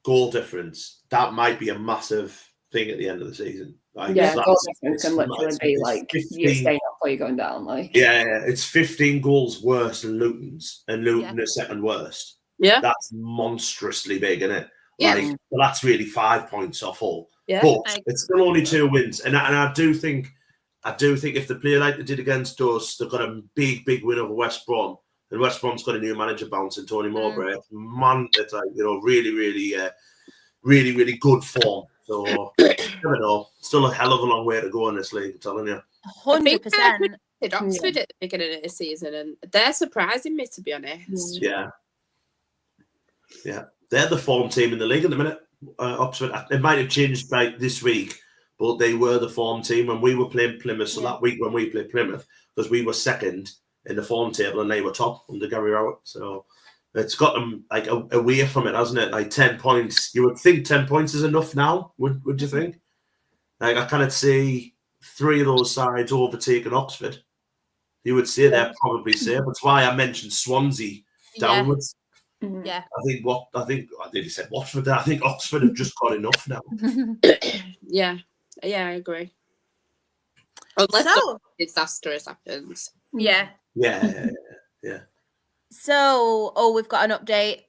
goal difference. That might be a massive thing at the end of the season. Like, goal difference can literally be like 15, you're staying up or you're going down. Like, it's 15 goals worse than Luton's, and Luton is second worst. Yeah, that's monstrously big, isn't it? Yeah. Like, well, that's really 5 points off all. Yeah. But it's still only 2 wins, and I do think if they play like they did against us, they've got a big win over West Brom, and West Brom's got a new manager bouncing, Tony Mowbray. Man, it's like, really good form. So I don't know, still a hell of a long way to go in this league, I'm telling you. 100%. Oxford at the beginning of the season, and they're surprising me, to be honest. Yeah, they're the form team in the league at the minute. Oxford, it might have changed by this week, but they were the form team when we were playing Plymouth. So that week when we played Plymouth, because we were second in the form table and they were top under Gary Rowett. So it's got them like away from it, hasn't it? Like 10 points. You would think 10 points is enough now, would you think? Like, I kind of see 3 of those sides overtaking Oxford. You would say they're probably safe. That's why I mentioned Swansea downwards. Yeah. I think I nearly said Watford. I think Oxford have just got enough now. Yeah, I agree. Unless something disastrous happens. Yeah. So, we've got an update.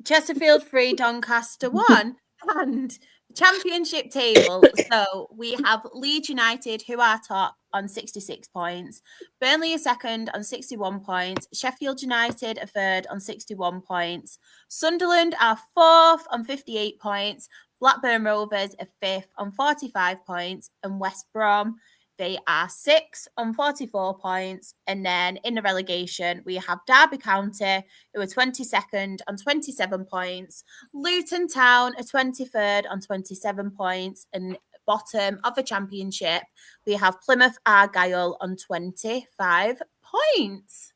Chesterfield 3, Doncaster 1, and Championship table. So we have Leeds United, who are top on 66 points. Burnley are second on 61 points. Sheffield United are third on 61 points. Sunderland are fourth on 58 points. Blackburn Rovers are fifth on 45 points. And West Brom, they are sixth on 44 points. And then in the relegation, we have Derby County, who are 22nd on 27 points. Luton Town are 23rd on 27 points. And bottom of the Championship, we have Plymouth Argyle on 25 points.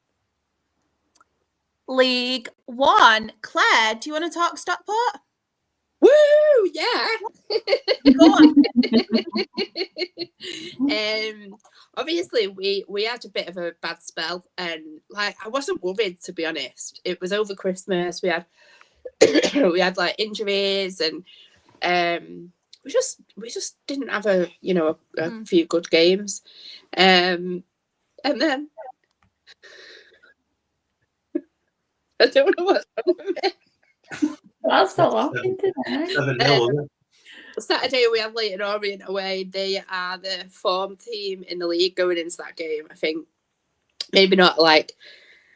League One. Claire, do you want to talk Stockport? Woo! Yeah. Go on. Obviously, we had a bit of a bad spell, and like I wasn't worried, to be honest. It was over Christmas. We had like injuries, and we just didn't have a few good games, and then I don't know what's wrong with me. I'll start laughing today. Saturday we have Leighton Orient away. They are the form team in the league going into that game. I think maybe not like,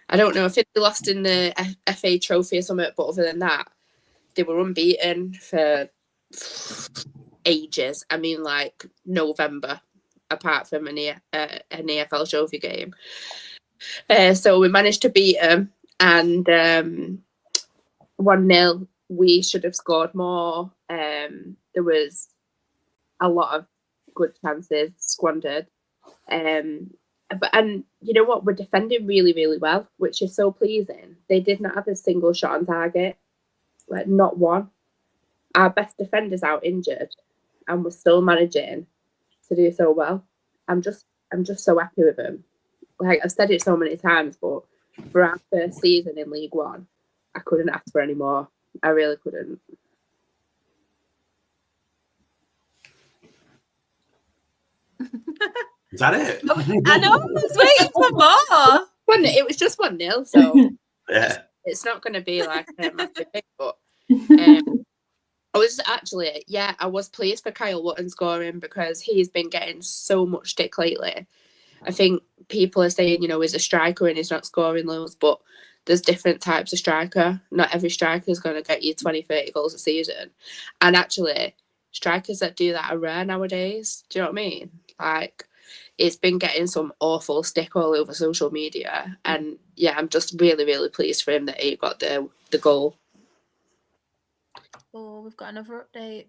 I don't know if they lost in the FA Trophy or something, but other than that, they were unbeaten for ages. I mean, like November, apart from an EFL Trophy game. So we managed to beat them, and 1-0. We should have scored more. There was a lot of good chances squandered. And you know what? We're defending really, really well, which is so pleasing. They did not have a single shot on target, like not one. Our best defender's out injured, and we're still managing to do so well. I'm just so happy with them. Like I've said it so many times, but for our first season in League One, I couldn't ask for any more. I really couldn't. Is that it? I know, I was waiting for more. It was just 1-0, so yeah, it's not going to be like a massive thing. But I was pleased for Kyle Wootton scoring, because he's been getting so much stick lately. I think people are saying, he's a striker and he's not scoring loads, but there's different types of striker. Not every striker is going to get you 20, 30 goals a season. And actually, strikers that do that are rare nowadays. Do you know what I mean? Like, it's been getting some awful stick all over social media. And yeah, I'm just really, really pleased for him that he got the goal. Oh, we've got another update.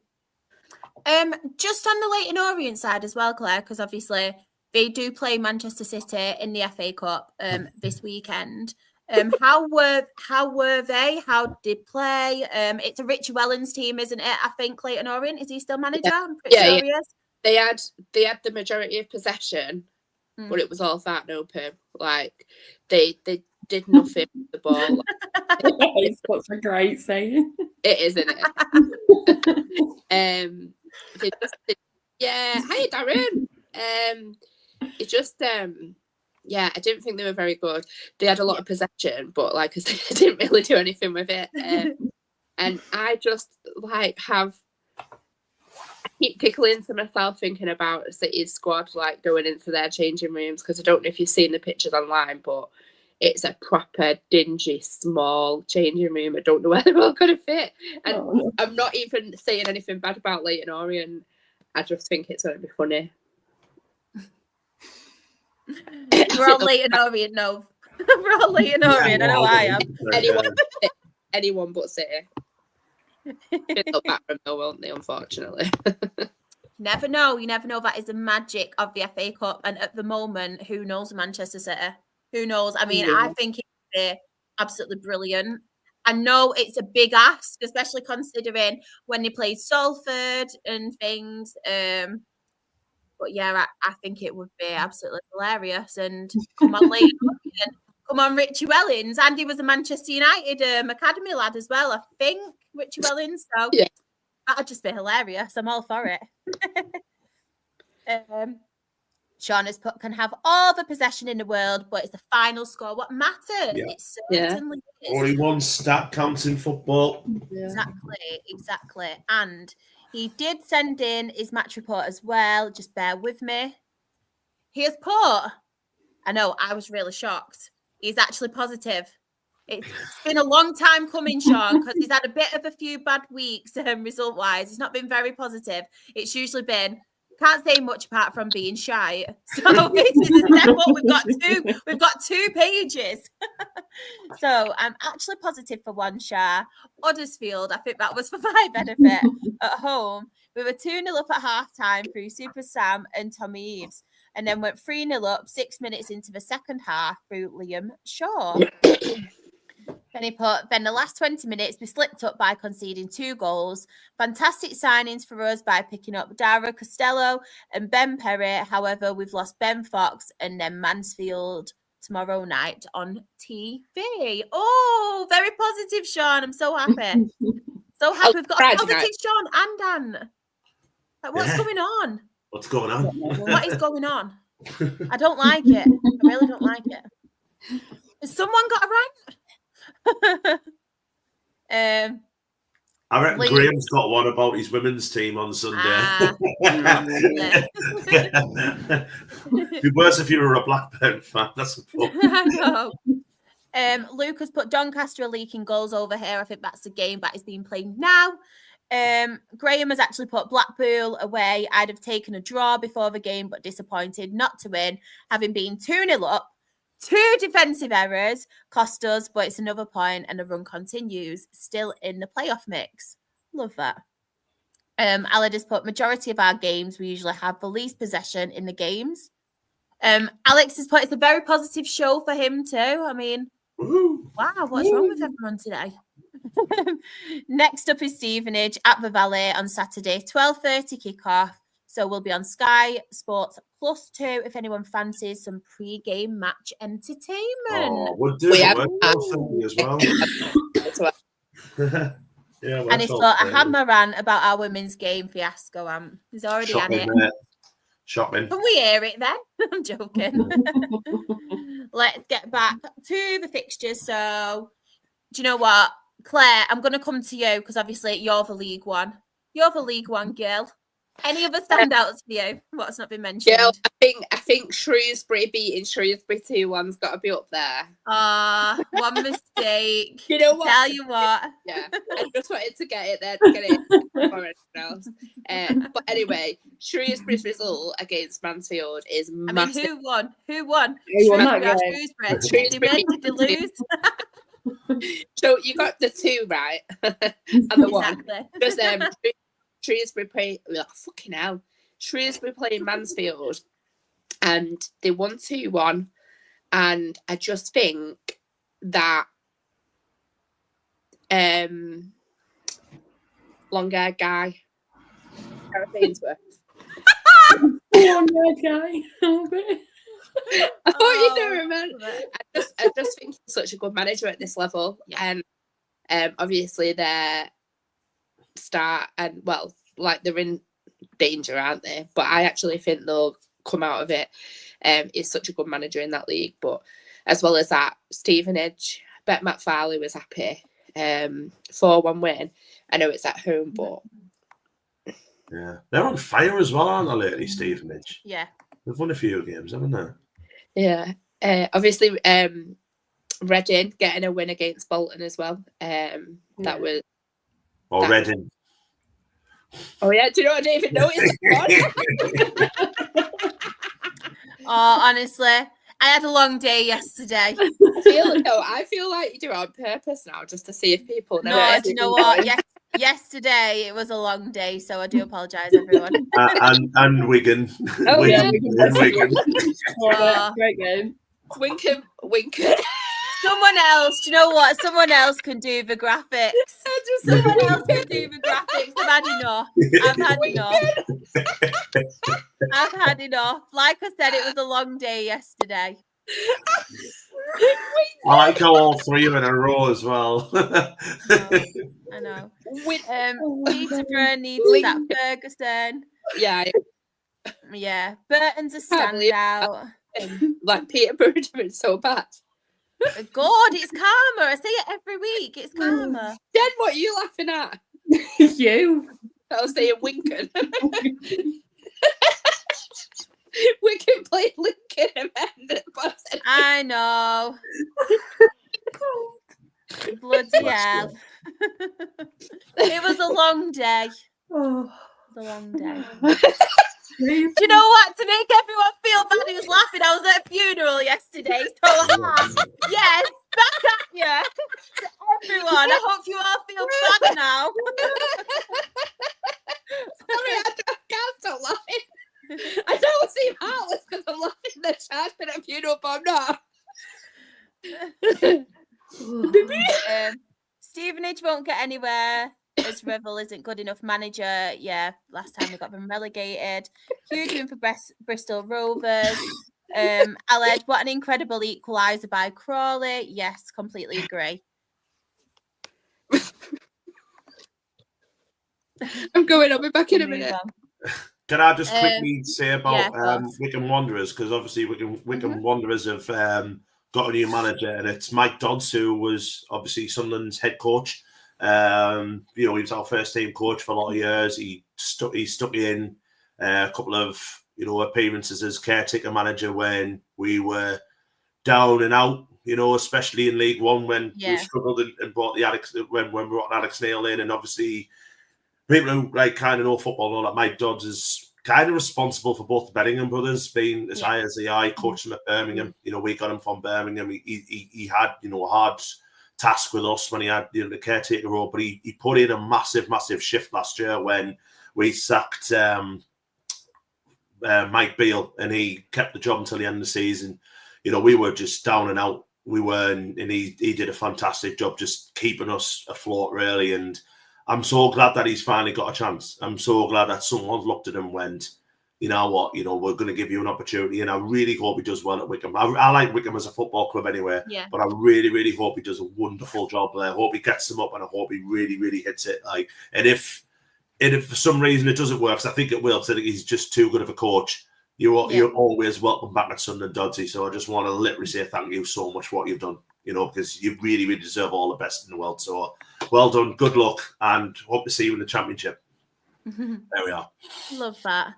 Just on the Leighton Orient side as well, Claire, because obviously they do play Manchester City in the FA Cup this weekend. How were they? How did they play? It's a Richie Wellens team, isn't it? I think Clayton Orient, is he still manager? I'm pretty sure he is. They had the majority of possession, but it was all fat and open. Like they did nothing with the ball. It's such a great saying. It is, isn't it? They just hi Darren. It just I didn't think they were very good. They had a lot of possession, but like I said, I didn't really do anything with it. And I just I keep giggling to myself thinking about City's squad like going into their changing rooms, because I don't know if you've seen the pictures online, but it's a proper dingy, small changing room. I don't know where they're all going to fit. And I'm not even saying anything bad about Leyton Orient. I just think it's going to be funny. We're all Leyton Orient, no. We're all Leyton Orient, I know I am. Anyone but City. They'll back from though, won't they, unfortunately? Never know. You never know. That is the magic of the FA Cup. And at the moment, who knows Manchester City? Who knows? I mean, I think it's absolutely brilliant. I know it's a big ask, especially considering when they played Salford and things. But yeah, I think it would be absolutely hilarious. And come on, Leighton, come on, Richie Wellens. Andy was a Manchester United academy lad as well, I think, Richie Wellens. So that'd just be hilarious. I'm all for it. Sean has put, can have all the possession in the world, but it's the final score what matters. Yeah. It certainly is. Only one stat counts in football. Exactly. And he did send in his match report as well. Just bear with me. He has put, I know, I was really shocked. He's actually positive. It's been a long time coming, Sean, because he's had a bit of a few bad weeks result-wise. He's not been very positive. It's usually been, can't say much apart from being shy. So this is a step up. We've got two pages. So I'm actually positive for one, Shah. Huddersfield, I think that was for my benefit at home. We were 2-0 up at half-time through Super Sam and Tommy Eves, and then went 3-0 up 6 minutes into the second half through Liam Shaw. Then the last 20 minutes, we slipped up by conceding 2 goals. Fantastic signings for us by picking up Dara Costello and Ben Perry. However, we've lost Ben Fox and then Mansfield tomorrow night on TV. Oh, very positive, Sean. I'm so happy. So happy. We've got a positive Sean and Dan. Like, what's going on? What's going on? What is going on? I don't like it. I really don't like it. Has someone got a rant? I reckon Graham's got one about his women's team on Sunday. It'd be worse if you were a Blackburn fan. That's a problem. I know. Luke has put Doncaster are leaking goals over here. I think that's the game that is being played now. Graham has actually put Blackpool away. I'd have taken a draw before the game, but disappointed not to win, having been 2-0 up. 2 defensive errors cost us, but it's another point and the run continues. Still in the playoff mix. Love that. Alad has put majority of our games, we usually have the least possession in the games. Alex has put it's a very positive show for him too. I mean, wow, what's wrong with everyone today? Next up is Stevenage at the Valley on Saturday, 12:30 kickoff. So we'll be on Sky Sports +2 if anyone fancies some pre-game match entertainment. Oh, we'll do it as well. Yeah, and it's I had my rant about our women's game fiasco. He's already on it. Shopping. Can we hear it then? I'm joking. Let's get back to the fixtures. So, do you know what, Claire? I'm going to come to you because obviously you're the League One. You're the League One girl. Any other standouts for you? What's not been mentioned? Yeah, I think Shrewsbury beating Shrewsbury 2-1's got to be up there. One mistake. You know what? Tell you what. Yeah, I just wanted to get it there to get it before anyone else. But anyway, Shrewsbury's result against Mansfield is massive. Who won? Shrewsbury. Did they lose? So you got the 2 right, and the 1. Just Shrewsbury playing Mansfield, and they won 2-1, and I just think that long-haired guy, Gareth Ainsworth. Long-haired guy. I thought you didn't remember. I just think he's such a good manager at this level, and obviously their start and they're in danger, aren't they? But I actually think they'll come out of it. He's such a good manager in that league. But as well as that, Stevenage, I bet Matt Farley was happy. 4-1 win. I know it's at home, but yeah, they're on fire as well, aren't they, lately, Stevenage? Yeah, they've won a few games, haven't they? Yeah. Obviously, Reading getting a win against Bolton as well. That was. Or Reading. Oh yeah, do you know what I didn't even notice? Oh, honestly, I had a long day yesterday. I feel like you do it on purpose now, just to see if people know. No, do you know what? Yesterday it was a long day, so I do apologise, everyone. And Wigan. Oh, Wigan. yeah. Great game. Winken. Someone else, do you know what? Someone else can do the graphics. Someone else can do the graphics. I've had enough. Like I said, it was a long day yesterday. I like how all three are in a row as well. I know. Peterborough needs that Ferguson. Yeah. Burton's a standout. Like Peterborough doing so bad. God, it's karma. I say it every week. It's karma. Jen, what are you laughing at? You. I was saying Winken. Wigan played Lincoln and I know. Bloody hell. It was a long day. It was a long day. Do you know what? To make everyone feel bad who's laughing, I was at a funeral yesterday. So, yes, back at you. To everyone, I hope you all feel bad now. Sorry, I can't stop laughing. I don't seem heartless because I'm laughing at the chance at a funeral, but I'm not. Stevenage won't get anywhere as Revel isn't good enough manager. Yeah, last time we got them relegated. Huge win for Bristol Rovers. Aled, what an incredible equaliser by Crawley. Yes, completely agree. I'm going. I'll be back in a minute. Can I just quickly say about Wycombe Wanderers, because obviously Wycombe Wanderers have got a new manager, and it's Mike Dodds, who was obviously Sunderland's head coach. He was our first team coach for a lot of years. He stuck in a couple of appearances as caretaker manager when we were down and out. Especially in League One when we struggled and brought the Alex when we brought Alex Neil in, and obviously people who kind of know football know that Mike Dodds is kind of responsible for both the Bellingham brothers being as high as they are. He coached them at Birmingham. We got him from Birmingham. He had a hard task with us when he had the caretaker role, but he put in a massive shift last year when we sacked Mike Beale, and he kept the job until the end of the season. We were just down and out. We were, and he did a fantastic job just keeping us afloat, really. And I'm so glad that he's finally got a chance. I'm so glad that someone looked at him and went, you know what, we're going to give you an opportunity. And I really hope he does well at Wycombe. I like Wycombe as a football club anyway, but I really hope he does a wonderful job there. I hope he gets them up, and I hope he really hits it. And if for some reason it doesn't work, 'cause I think it will, because I think he's just too good of a coach, you're always welcome back at Sunderland, Doddsy. So I just want to literally say thank you so much for what you've done, because you really deserve all the best in the world. So well done, good luck, and hope to see you in the Championship. There we are. Love that.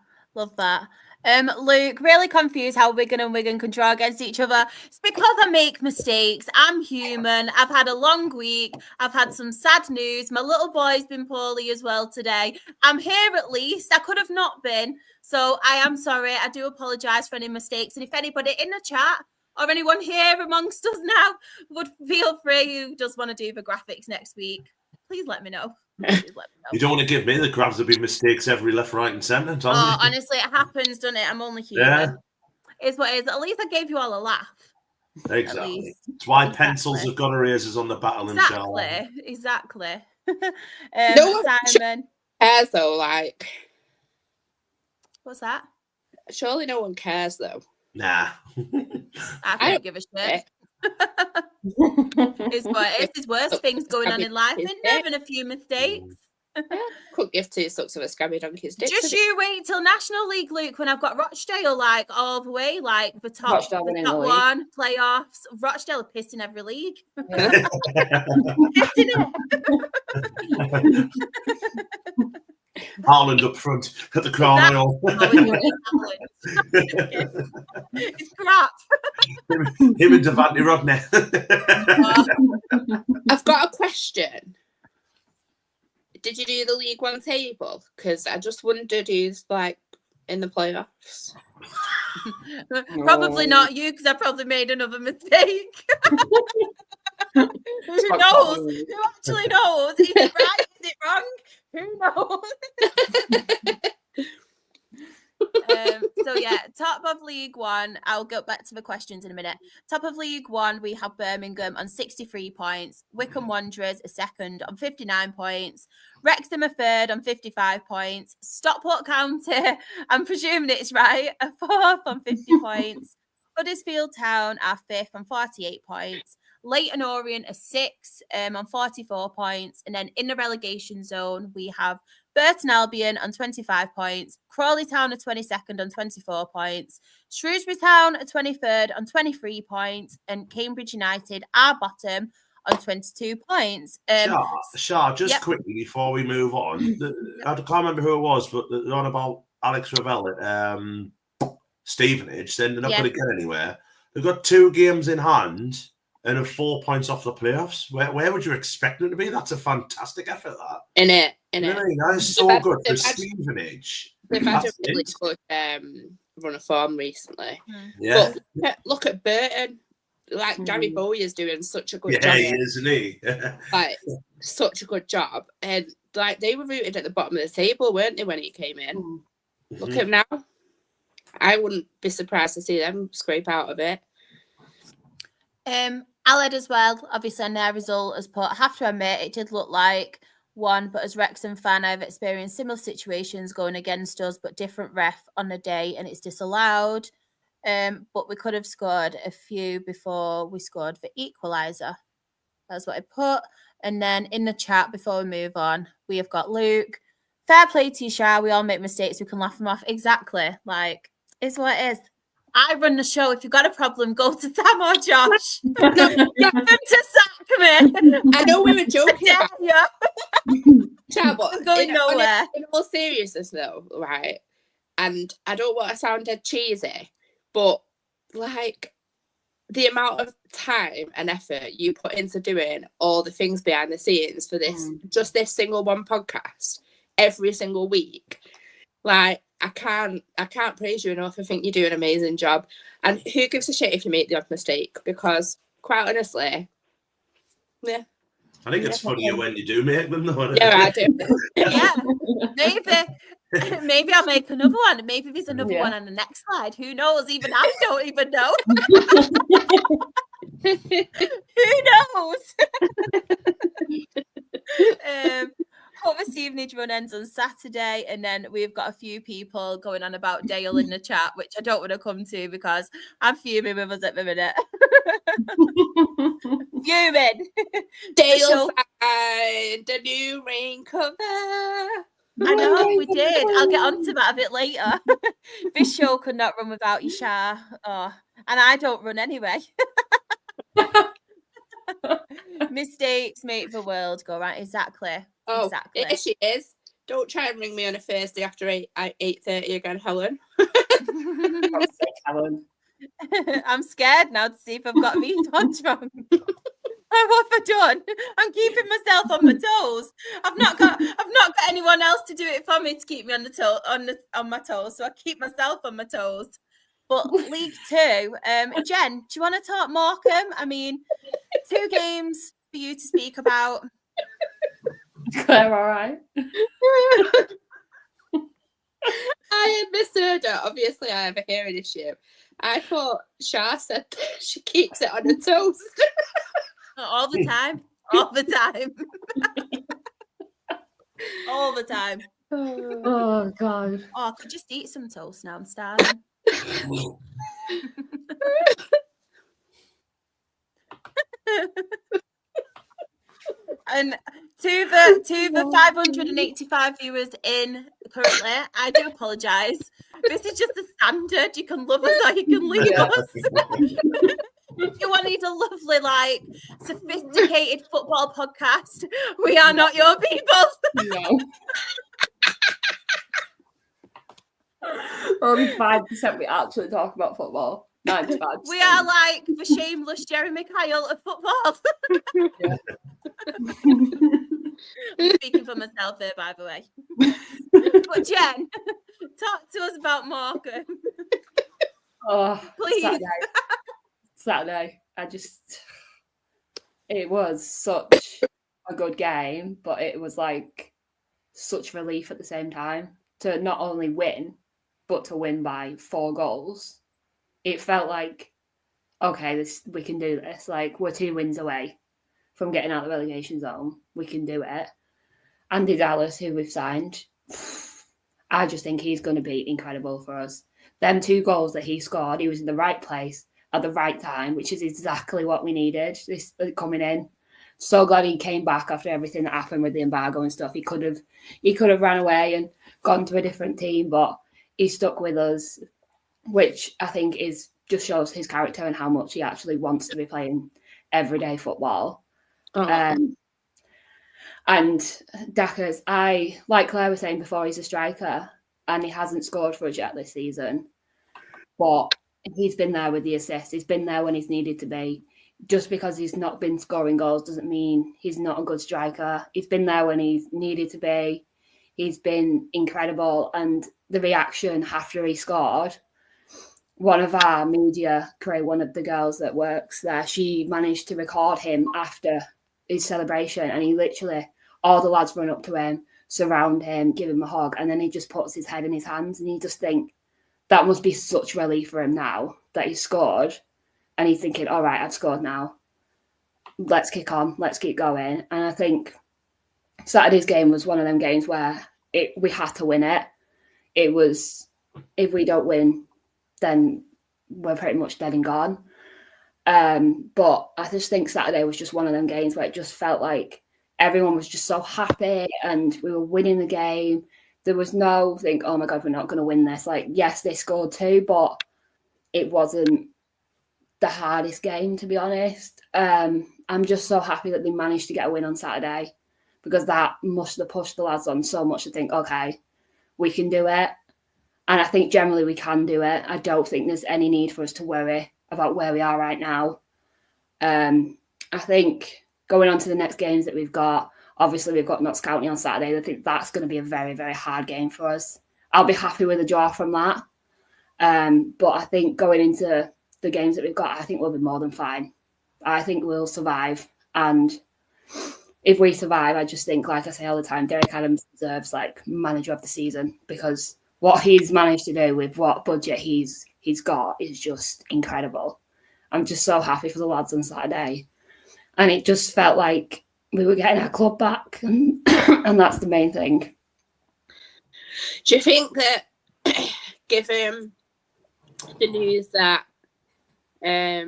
Luke, really confused how Wigan and Wigan can draw against each other. It's because I make mistakes. I'm human. I've had a long week. I've had some sad news. My little boy's been poorly as well today. I'm here at least. I could have not been. So I am sorry. I do apologise for any mistakes. And if anybody in the chat or anyone here amongst us now would feel free who does want to do the graphics next week, please let me know. You don't want to give me the crabs. There'll be mistakes every left, right, and centre. Honestly, it happens, doesn't it? I'm only human. It's what it is. At least I gave you all a laugh. Exactly. It's why pencils have got erasers on the battle in Charlotte. Exactly. No one Simon. cares though, like. What's that? Surely no one cares though. Nah. I don't give a shit. It's there's worse things going on in life, isn't there, than a few mistakes. Couldn't give 2 sucks of a scabby donkey's dick. Just you wait till National League, Luke, when I've got Rochdale like all the way, like the top one playoffs. Rochdale are pissed in every league. Yeah. Pissed in it. Haaland up front at the Crown Royal. It's crap. Him and Devante Rodney. I've got a question. Did you do the League One table? Because I just wondered who's like in the playoffs. Probably not you, because I probably made another mistake. Who knows? Who actually knows? Is it right? Is it wrong? Who knows? So yeah, top of League One. I'll go back to the questions in a minute. Top of League One, we have Birmingham on 63 points. Wycombe Wanderers are second on 59 points. Wrexham are third on 55 points. Stockport County, I'm presuming it's right, are fourth on 50 points. Huddersfield Town are fifth on 48 points. Leyton Orient are sixth on 44 points. And then in the relegation zone, we have Burton Albion on 25 points. Crawley Town are 22nd on 24 points. Shrewsbury Town are 23rd on 23 points. And Cambridge United are bottom on 22 points. Shah, just quickly before we move on, I can't remember who it was, but they're on about Alex Ravel at Stevenage, saying they're not going to get anywhere. They've got 2 games in hand and are 4 points off the playoffs. Where would you expect them to be? That's a fantastic effort, that. In it. That is so good for Stevenage. They've had a really good run of form recently. Yeah. But look at Burton. Like, Gary Bowyer is doing such a good job. Yeah, he is, isn't he? Like, such a good job. And, like, they were rooted at the bottom of the table, weren't they, when he came in? Mm-hmm. Look at him now. I wouldn't be surprised to see them scrape out of it. Aled as well, obviously, on their result as put. I have to admit, it did look like one, but as Wrexham fan, I've experienced similar situations going against us, but different ref on the day, and it's disallowed. But we could have scored a few before we scored the equaliser. That's what I put. And then in the chat, before we move on, we have got Luke. Fair play to you, Shah. We all make mistakes. We can laugh them off. Exactly. Like, it's what it is. I run the show. If you've got a problem, go to Sam or Josh. Get them to sack me. I know we were joking about Shah, but going nowhere. In all seriousness, though, right? And I don't want to sound dead cheesy, but like the amount of time and effort you put into doing all the things behind the scenes for this, just this single one podcast every single week, like I can't praise you enough. I think you do an amazing job. And who gives a shit if you make the odd mistake? Because quite honestly, yeah. I think it's funnier when you do make them, though. Yeah, I do. Yeah, maybe I'll make another one. Maybe there's another one on the next slide. Who knows? Even I don't even know. Who knows? Hope the Stevenage run ends on Saturday, and then we've got a few people going on about Dale in the chat, which I don't want to come to because I'm fuming with us at the minute. Fuming. Dale signed the new rain cover. I know, we did. I'll get onto that a bit later. This show could not run without you, Shah. Oh, and I don't run anyway. Mistakes make the world go right. Exactly. Oh, exactly. Yes, she is. Don't try and ring me on a Thursday after 8:30 again, Helen. Helen. I'm scared now to see if I've got these ones wrong. What have I done? I'm keeping myself on my toes. I've not got anyone else to do it for me to keep me on my toes. So I keep myself on my toes. But League Two, Jen, do you want to talk Morecambe? I mean, 2 games for you to speak about. Claire, all right? I misheard her. Obviously, I have a hearing issue. I thought Shah said that she keeps it on a toast. All the time. All the time. All the time. Oh, God. Oh, I could just eat some toast now. I'm starving. And to the 585 viewers in currently, I do apologise. This is just the standard. You can love us or you can leave us. If you need a lovely, like, sophisticated football podcast, we are not your people. No. Only 5% we actually talk about football. 95%. We are like the shameless Jeremy Kyle of football. I'm speaking for myself here, by the way. But Jen, talk to us about Morecambe. Oh, Please. Saturday. It was such a good game, but it was like such relief at the same time to not only win, but to win by 4 goals. It felt like, okay, we can do this. Like, we're 2 wins away from getting out of the relegation zone. We can do it. Andy Dallas, who we've signed, I just think he's going to be incredible for us. Them 2 goals that he scored, he was in the right place at the right time, which is exactly what we needed this coming in. So glad he came back after everything that happened with the embargo and stuff. He could have ran away and gone to a different team, but he stuck with us, which I think just shows his character and how much he actually wants to be playing everyday football. And Daka's, like Claire was saying before, he's a striker and he hasn't scored for us yet this season. But he's been there with the assists. He's been there when he's needed to be. Just because he's not been scoring goals doesn't mean he's not a good striker. He's been there when he's needed to be. He's been incredible. And the reaction after he scored, one of our media crew, one of the girls that works there, she managed to record him after his celebration, and he literally, all the lads run up to him, surround him, give him a hug, and then he just puts his head in his hands, and you just think that must be such relief for him now that he scored, and he's thinking, all right, I've scored now, let's kick on, let's keep going. And I think Saturday's game was one of them games where we had to win it. It was, if we don't win, then we're pretty much dead and gone. But I just think Saturday was just one of them games where it just felt like everyone was just so happy and we were winning the game. There was no think, oh my God, we're not going to win this. Like, yes, they scored 2, but it wasn't the hardest game, to be honest. I'm just so happy that they managed to get a win on Saturday, because that must have pushed the lads on so much to think, okay, we can do it. And I think generally we can do it. I don't think there's any need for us to worry about where we are right now. I think going on to the next games that we've got, obviously we've got Notts County on Saturday. I think that's going to be a very, very hard game for us. I'll be happy with a draw from that. But I think going into the games that we've got, I think we'll be more than fine. I think we'll survive. And if we survive, I just think, like I say all the time, Derek Adams deserves like manager of the season, because what he's managed to do with what budget he's got is just incredible. I'm just so happy for the lads on Saturday. And it just felt like we were getting our club back, and that's the main thing. Do you think that, given the news that they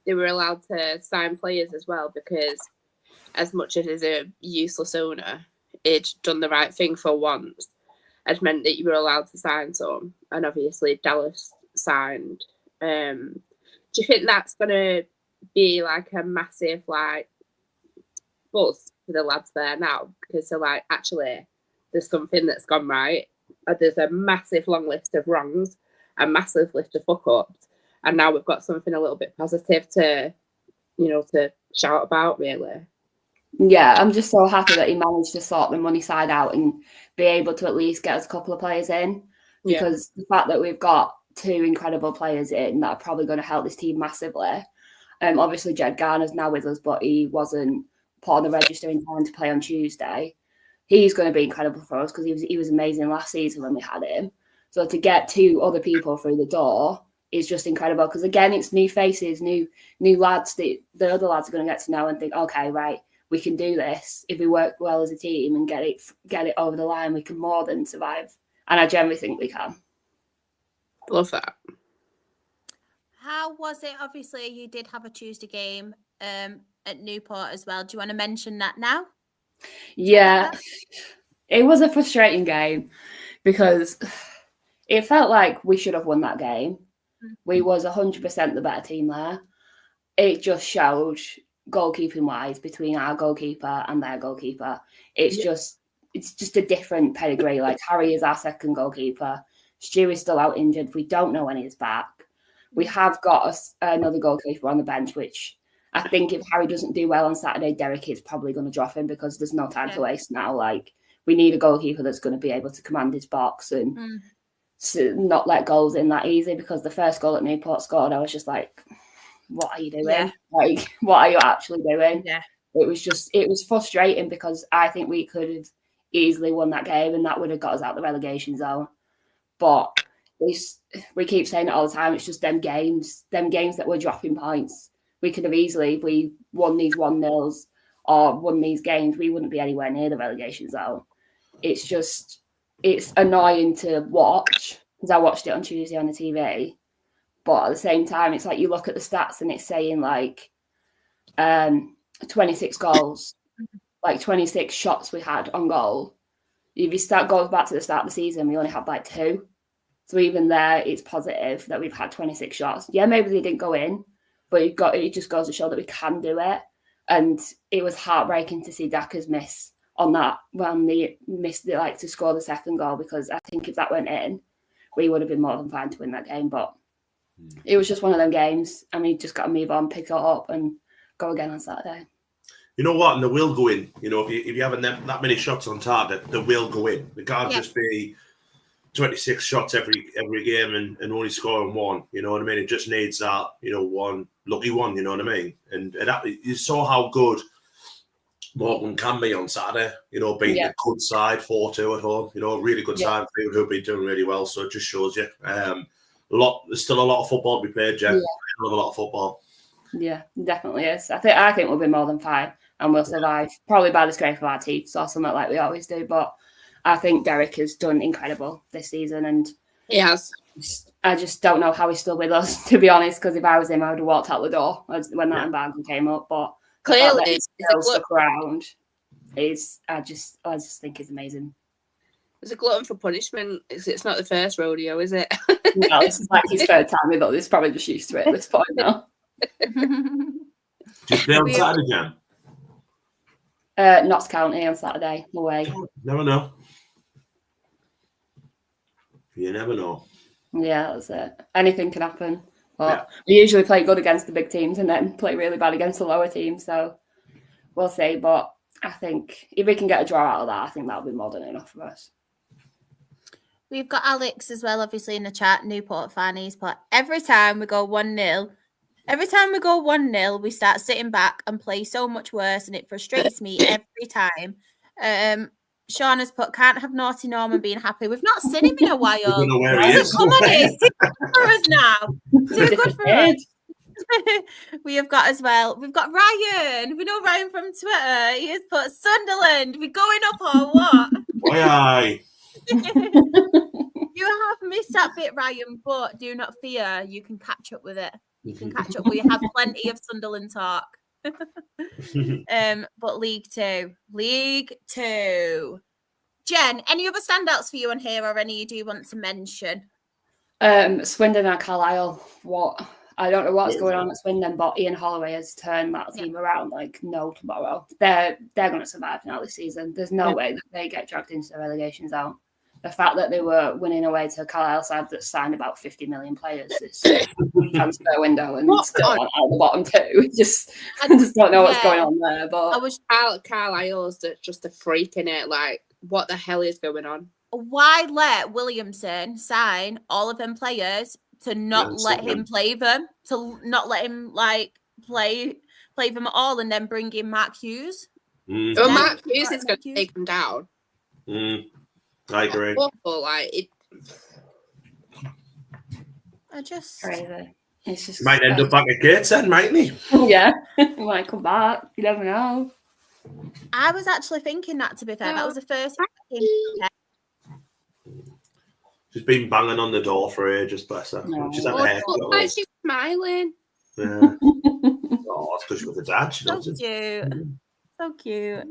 were allowed to sign players as well, because as much as he's a useless owner, he'd done the right thing for once, had meant that you were allowed to sign some, and obviously Dallas signed. Do you think that's going to be like a massive like buzz for the lads there now, because they're like, actually there's something that's gone right, there's a massive long list of wrongs, a massive list of fuck ups, and now we've got something a little bit positive to shout about, really? Yeah, I'm just so happy that he managed to sort the money side out and be able to at least get us a couple of players in, because the fact that we've got 2 incredible players in that are probably going to help this team massively. Obviously, Jed Garner's now with us, but he wasn't put on the register in time to play on Tuesday. he's going to be incredible for us because he was amazing last season when we had him. So to get 2 other people through the door is just incredible because, again, it's new faces, new lads that the other lads are going to get to know and think, okay, right, we can do this. If we work well as a team and get it over the line, we can more than survive. And I generally think we can. Love that. How was it? Obviously, you did have a Tuesday game at Newport as well. Do you want to mention that now? Yeah, it was a frustrating game because it felt like we should have won that game. We was 100% the better team there. It just showed goalkeeping wise between our goalkeeper and their goalkeeper. It's just a different pedigree. Like Harry is our second goalkeeper. Stu is still out injured. We don't know when he's back. We have got another goalkeeper on the bench, which I think if Harry doesn't do well on Saturday, Derek is probably going to drop him because there's no time to waste now. Like we need a goalkeeper that's going to be able to command his box and not let goals in that easy, because the first goal that Newport scored, I was just like, what are you doing? Yeah. Like, what are you actually doing? Yeah. It was frustrating because I think we could have easily won that game and that would have got us out the relegation zone. But we keep saying it all the time, it's just them games that we're dropping points. We could have easily, if we won these 1-0s or won these games, we wouldn't be anywhere near the relegation zone. It's annoying to watch because I watched it on Tuesday on the TV. But at the same time, it's like you look at the stats and it's saying like 26 goals, like 26 shots we had on goal. If you goes back to the start of the season, we only had like 2. So even there, it's positive that we've had 26 shots. Yeah, maybe they didn't go in, but it just goes to show that we can do it. And it was heartbreaking to see Daka's miss on that when they missed it, like to score the second goal, because I think if that went in, we would have been more than fine to win that game. But it was just one of them games, and we just got to move on, pick it up, and go again on Saturday. You know what? And they will go in. You know, if you haven't that many shots on target, they will go in. They can't just be 26 shots every game and only scoring 1. You know what I mean? It just needs that, one lucky one. You know what I mean? And you saw how good Morgan can be on Saturday. Being a good side, 4-2 at home. A really good side. People who've been doing really well. So it just shows you. There's still a lot of football to be played, Jen. A lot of football. Yeah, definitely is. I think we'll be more than fine and we'll survive, probably by the scrape of our teeth or something like we always do. But I think Derek has done incredible this season, and he has. I just don't know how he's still with us, to be honest, because if I was him, I would have walked out the door when that embargo came up. But clearly, he's still stuck around. I just think he's amazing. It's a glutton for punishment. It's not the first rodeo, is it? No, this is like his third time with us. He's probably just used to it at this point now. Do you play on Saturday again? Notts County on Saturday, away. Never know. You never know. Yeah, that's it. Anything can happen. But we usually play good against the big teams and then play really bad against the lower teams. So we'll see. But I think if we can get a draw out of that, I think that'll be more than enough for us. We've got Alex as well, obviously, in the chat, Newport fannies. But every time we go 1-0, we start sitting back and play so much worse, and it frustrates me every time. Sean has put, can't have Naughty Norman being happy. We've not seen him in a while. I don't know where he is. Come on, he's too good for us now. Too good for us. We have got as well, we've got Ryan. We know Ryan from Twitter. He has put Sunderland. We're going up or what? Aye. You have missed that bit, Ryan, but do not fear. You can catch up with it. You can catch up. We have plenty of Sunderland talk. But League Two. Jen, any other standouts for you on here, or any you do want to mention? Swindon and Carlisle. I don't know what's going on at Swindon, but Ian Holloway has turned that team around like no tomorrow. They're going to survive now this season. There's no way that they get dragged into the relegation zone. The fact that they were winning away to Carlisle side that signed about 50 million players this transfer window and still on out the bottom two. I just don't know what's going on there. But Carlisle's just a freak in it. Like, what the hell is going on? Why let Williamson sign all of them players to not let him play them, to not let him play them at all, and then bring in Mark Hughes? Well, Mark Hughes is going to take them down. I agree. Awful, like it. I just Crazy. It's just Might end up back at Gateshead, mightn't he? Yeah, he might come back. You never know. I was actually thinking that, to be fair. That was the first thing that came to my head. She's been banging on the door for ages, bless her. No. She's had Oh, a haircut. look like she's smiling. Yeah. Oh, that's because she was a dad. She So does it. cute. So cute.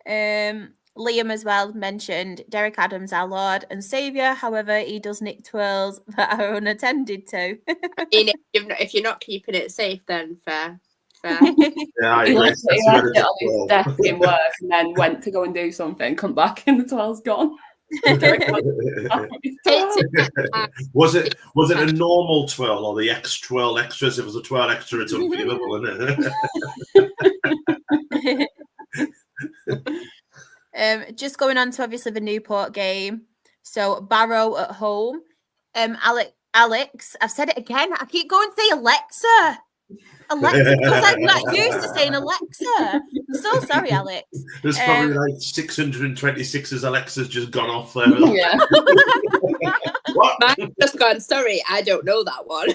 Liam as well mentioned Derek Adams, our Lord and Saviour. However, he does nick twirls that are unattended to. I mean, if you're not keeping it safe, then fair. Yeah, I He agree. left it on his desk in work and then went to go and do something, come back and the twirl's gone. Was it a normal twirl or the twirl extras? If it was a twirl extra, it's unbelievable, isn't it? Just going on to obviously the Newport game. So Barrow at home. Alex, I've said it again. I keep going to say Alexa, because I'm not used to saying Alexa. I'm so sorry, Alex. There's probably like 626 as Alexa's just gone off there. Yeah. What? Mine's just gone, sorry, I don't know that one.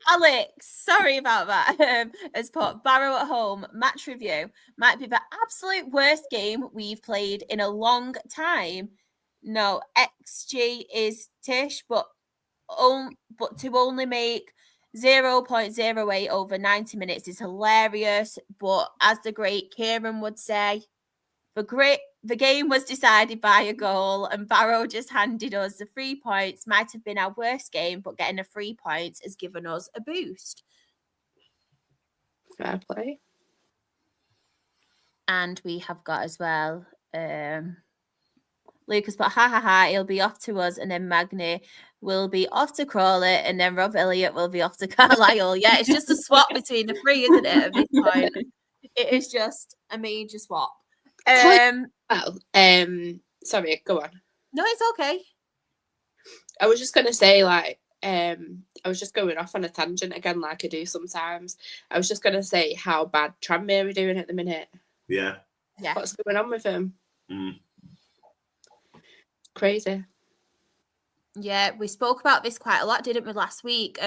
Alex, sorry about that. As put Barrow at home, match review might be the absolute worst game we've played in a long time. No, XG is Tish, but to only make 0.08 over 90 minutes is hilarious. But as the great Kieran would say, the game was decided by a goal and Barrow just handed us the 3 points. Might have been our worst game, but getting the 3 points has given us a boost. Fair play. And we have got as well, Lucas put, ha, he'll be off to us, and then Magni will be off to Crawley, and then Rob Elliott will be off to Carlisle. Yeah, it's just a swap between the three, isn't it, at this point? It is just a major swap. Sorry, go on. No, it's okay. I was just going to say, like, I was just going off on a tangent again, like I do sometimes. I was just going to say how bad Tranmere are doing at the minute. Yeah. What's going on with them? Mm. Crazy. Yeah, we spoke about this quite a lot, didn't we, last week?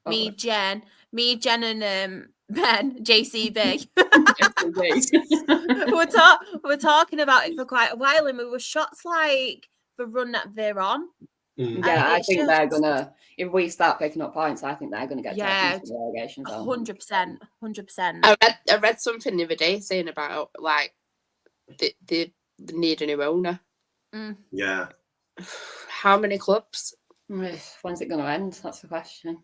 Me, Jen, and Ben, JCB. we're talking about it for quite a while, and we were shots like the run that they're on. Yeah, I think they're gonna. If we start picking up points, I think they're gonna get taken to the relegation zone. 100%. I read something the other day saying about like they need a new owner. Yeah. How many clubs? When's it going to end? That's the question.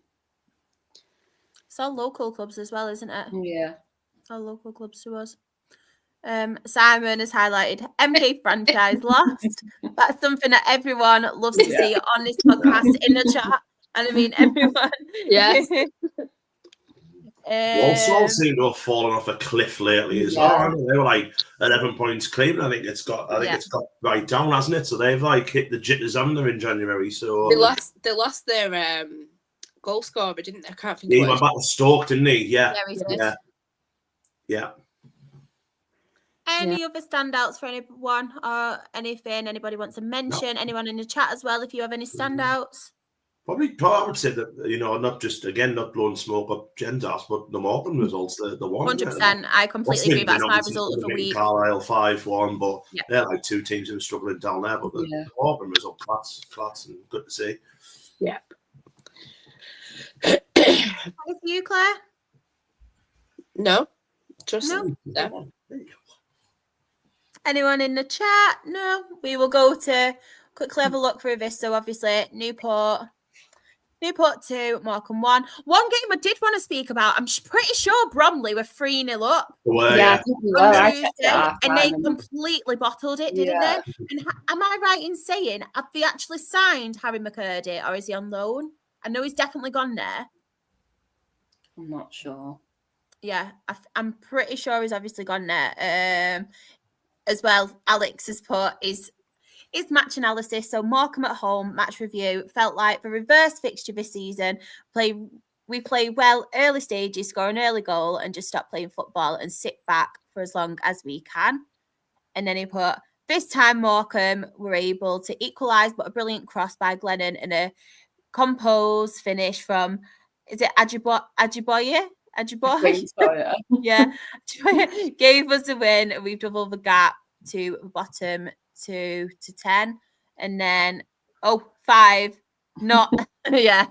It's all local clubs as well, isn't it? Yeah. It's all local clubs to us. Simon has highlighted MK franchise lost. That's something that everyone loves to see on this podcast in the chat. And I mean, everyone. Yes. Walsall seem to have fallen off a cliff lately as well. I mean, they were like 11 points clean. I think it's got right down, hasn't it? So they've like hit the jitters on them in January. So they lost their goal scorer, didn't they? I can't think. He went back to Stoke, didn't he? Yeah. Any other standouts for anyone or anything anybody wants to mention? Anyone in the chat as well, if you have any standouts? Probably, I would say that, not just, again, not blowing smoke up Jen's ass, but the Morecambe results, the one. 100%. I completely agree. That's my result of the week. Carlisle 5-1, but they're like two teams who are struggling down there. But the Morecambe result, class, and good to see. Yeah. For you, Claire? No. Just no. No. Anyone in the chat? No. We will go to quickly have a look through this. So obviously, Newport 2, Morecambe 1. One game I did want to speak about, I'm pretty sure Bromley were 3-0 up. I think we were. And they completely bottled it, didn't they? And am I right in saying, have they actually signed Harry McCurdy, or is he on loan? I know he's definitely gone there. I'm not sure. Yeah, I'm pretty sure he's obviously gone there. As well, Alex has put his match analysis. So Morecambe at home, match review, felt like the reverse fixture this season. Play we play well early stages, score an early goal, and just stop playing football and sit back for as long as we can. And then he put, this time Morecambe were able to equalise, but a brilliant cross by Glennon and a composed finish from, is it Ajiboye? Yeah. Gave us a win, and we've doubled the gap to bottom to 10. And then, 5, not, yeah.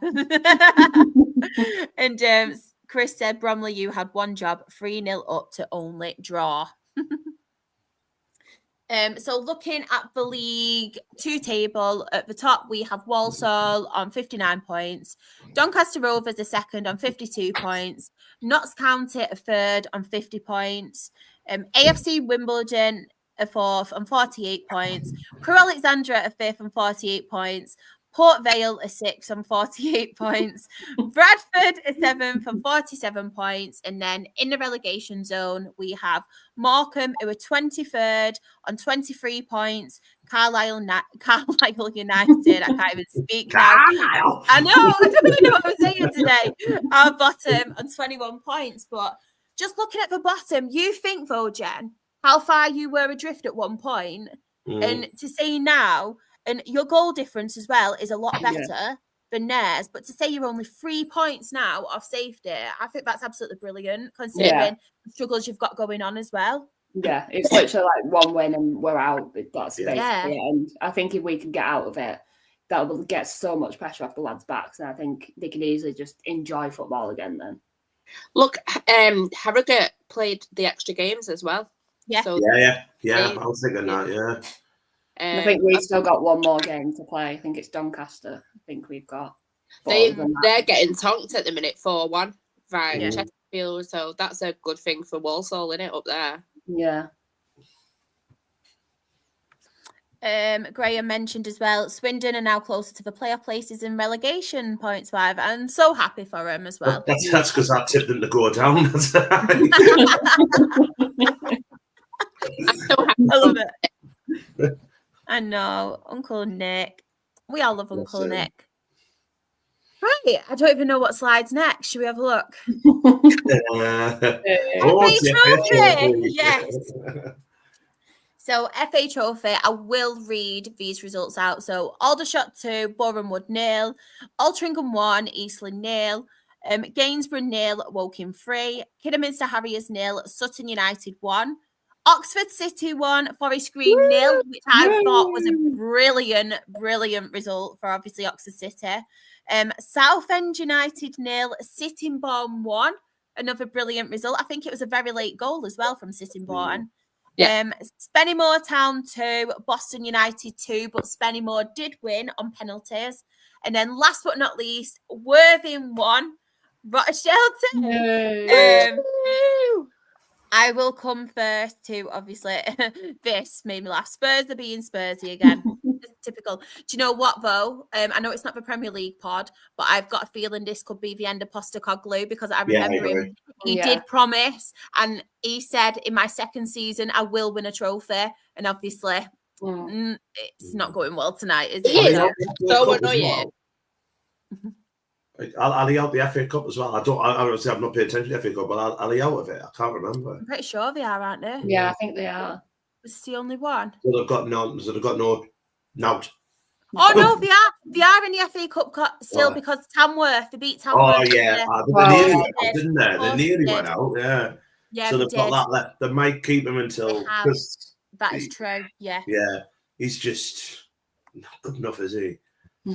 And Chris said, Bromley, you had one job, 3-0 up to only draw. So looking at the League 2 table, at the top we have Walsall on 59 points, Doncaster Rovers a second on 52 points, Notts County a third on 50 points, AFC Wimbledon a fourth on 48 points, Crewe Alexandra a fifth on 48 points, Port Vale a sixth on 48 points, Bradford a seventh on 47 points, and then in the relegation zone we have Morecambe who are 23rd on 23 points, Carlisle United, I can't even speak now. I know, I don't even know what I'm saying today. Our bottom on 21 points, but just looking at the bottom, you think though, Jen, how far you were adrift at one point, and to say now, and your goal difference as well is a lot better than theirs. But to say you're only 3 points now off safety, I think that's absolutely brilliant considering the struggles you've got going on as well. Yeah, it's literally like one win and we're out. That's basically Yeah. it. And I think if we can get out of it, that will get so much pressure off the lads' backs. And I think they can easily just enjoy football again then. Look, Harrogate played the extra games as well. Yeah. So Yeah. I was thinking that, yeah. I think we've still got one more game to play. I think it's Doncaster. I think we've got. They're getting tonked at the minute 4-1 by Chesterfield, so that's a good thing for Walsall, isn't it, up there? Yeah. Graham mentioned as well, Swindon are now closer to the playoff places in relegation points 5. I'm so happy for him as well. That's because I tipped them to go down. I'm so happy. I love it. I know, Uncle Nick. We all love Uncle Nick. Right, I don't even know what slide's next. Should we have a look? FA Trophy, yes. So FA Trophy, I will read these results out. So Aldershot 2, Boreham Wood 0, Altrincham 1, Eastland 0, Gainsborough 0, Woking 3, Kidderminster Harriers 0, Sutton United 1, Oxford City 1, Forest Green 0, which I thought was a brilliant result for obviously Oxford City. Southend United 0, Sittingbourne 1, another brilliant result. I think it was a very late goal as well from Sittingbourne. Spennymoor Town 2, Boston United 2, but Spennymoor did win on penalties. And then last but not least, Worthing 1, Rochdale 2. I will come first to, obviously, this made me laugh. Spurs are being Spursy again. Typical. Do you know what, though? I know it's not the Premier League pod, but I've got a feeling this could be the end of Postecoglou because I remember him. He did promise, and he said, in my second season, I will win a trophy. And obviously, it's not going well tonight, is it? So annoying. Are they out the FA Cup as well? I've not paid attention to the FA Cup, but are they out of it? I can't remember. I'm pretty sure they are, aren't they? Yeah, I think they are. It's the only one. So they've got no. Oh no, they are in the FA Cup still because Tamworth, they beat Tamworth. Oh yeah, they nearly went out, didn't they? They nearly went out, Yeah, so they've got that left. They might keep him until. That is true. Yeah. Yeah, he's just not good enough, is he?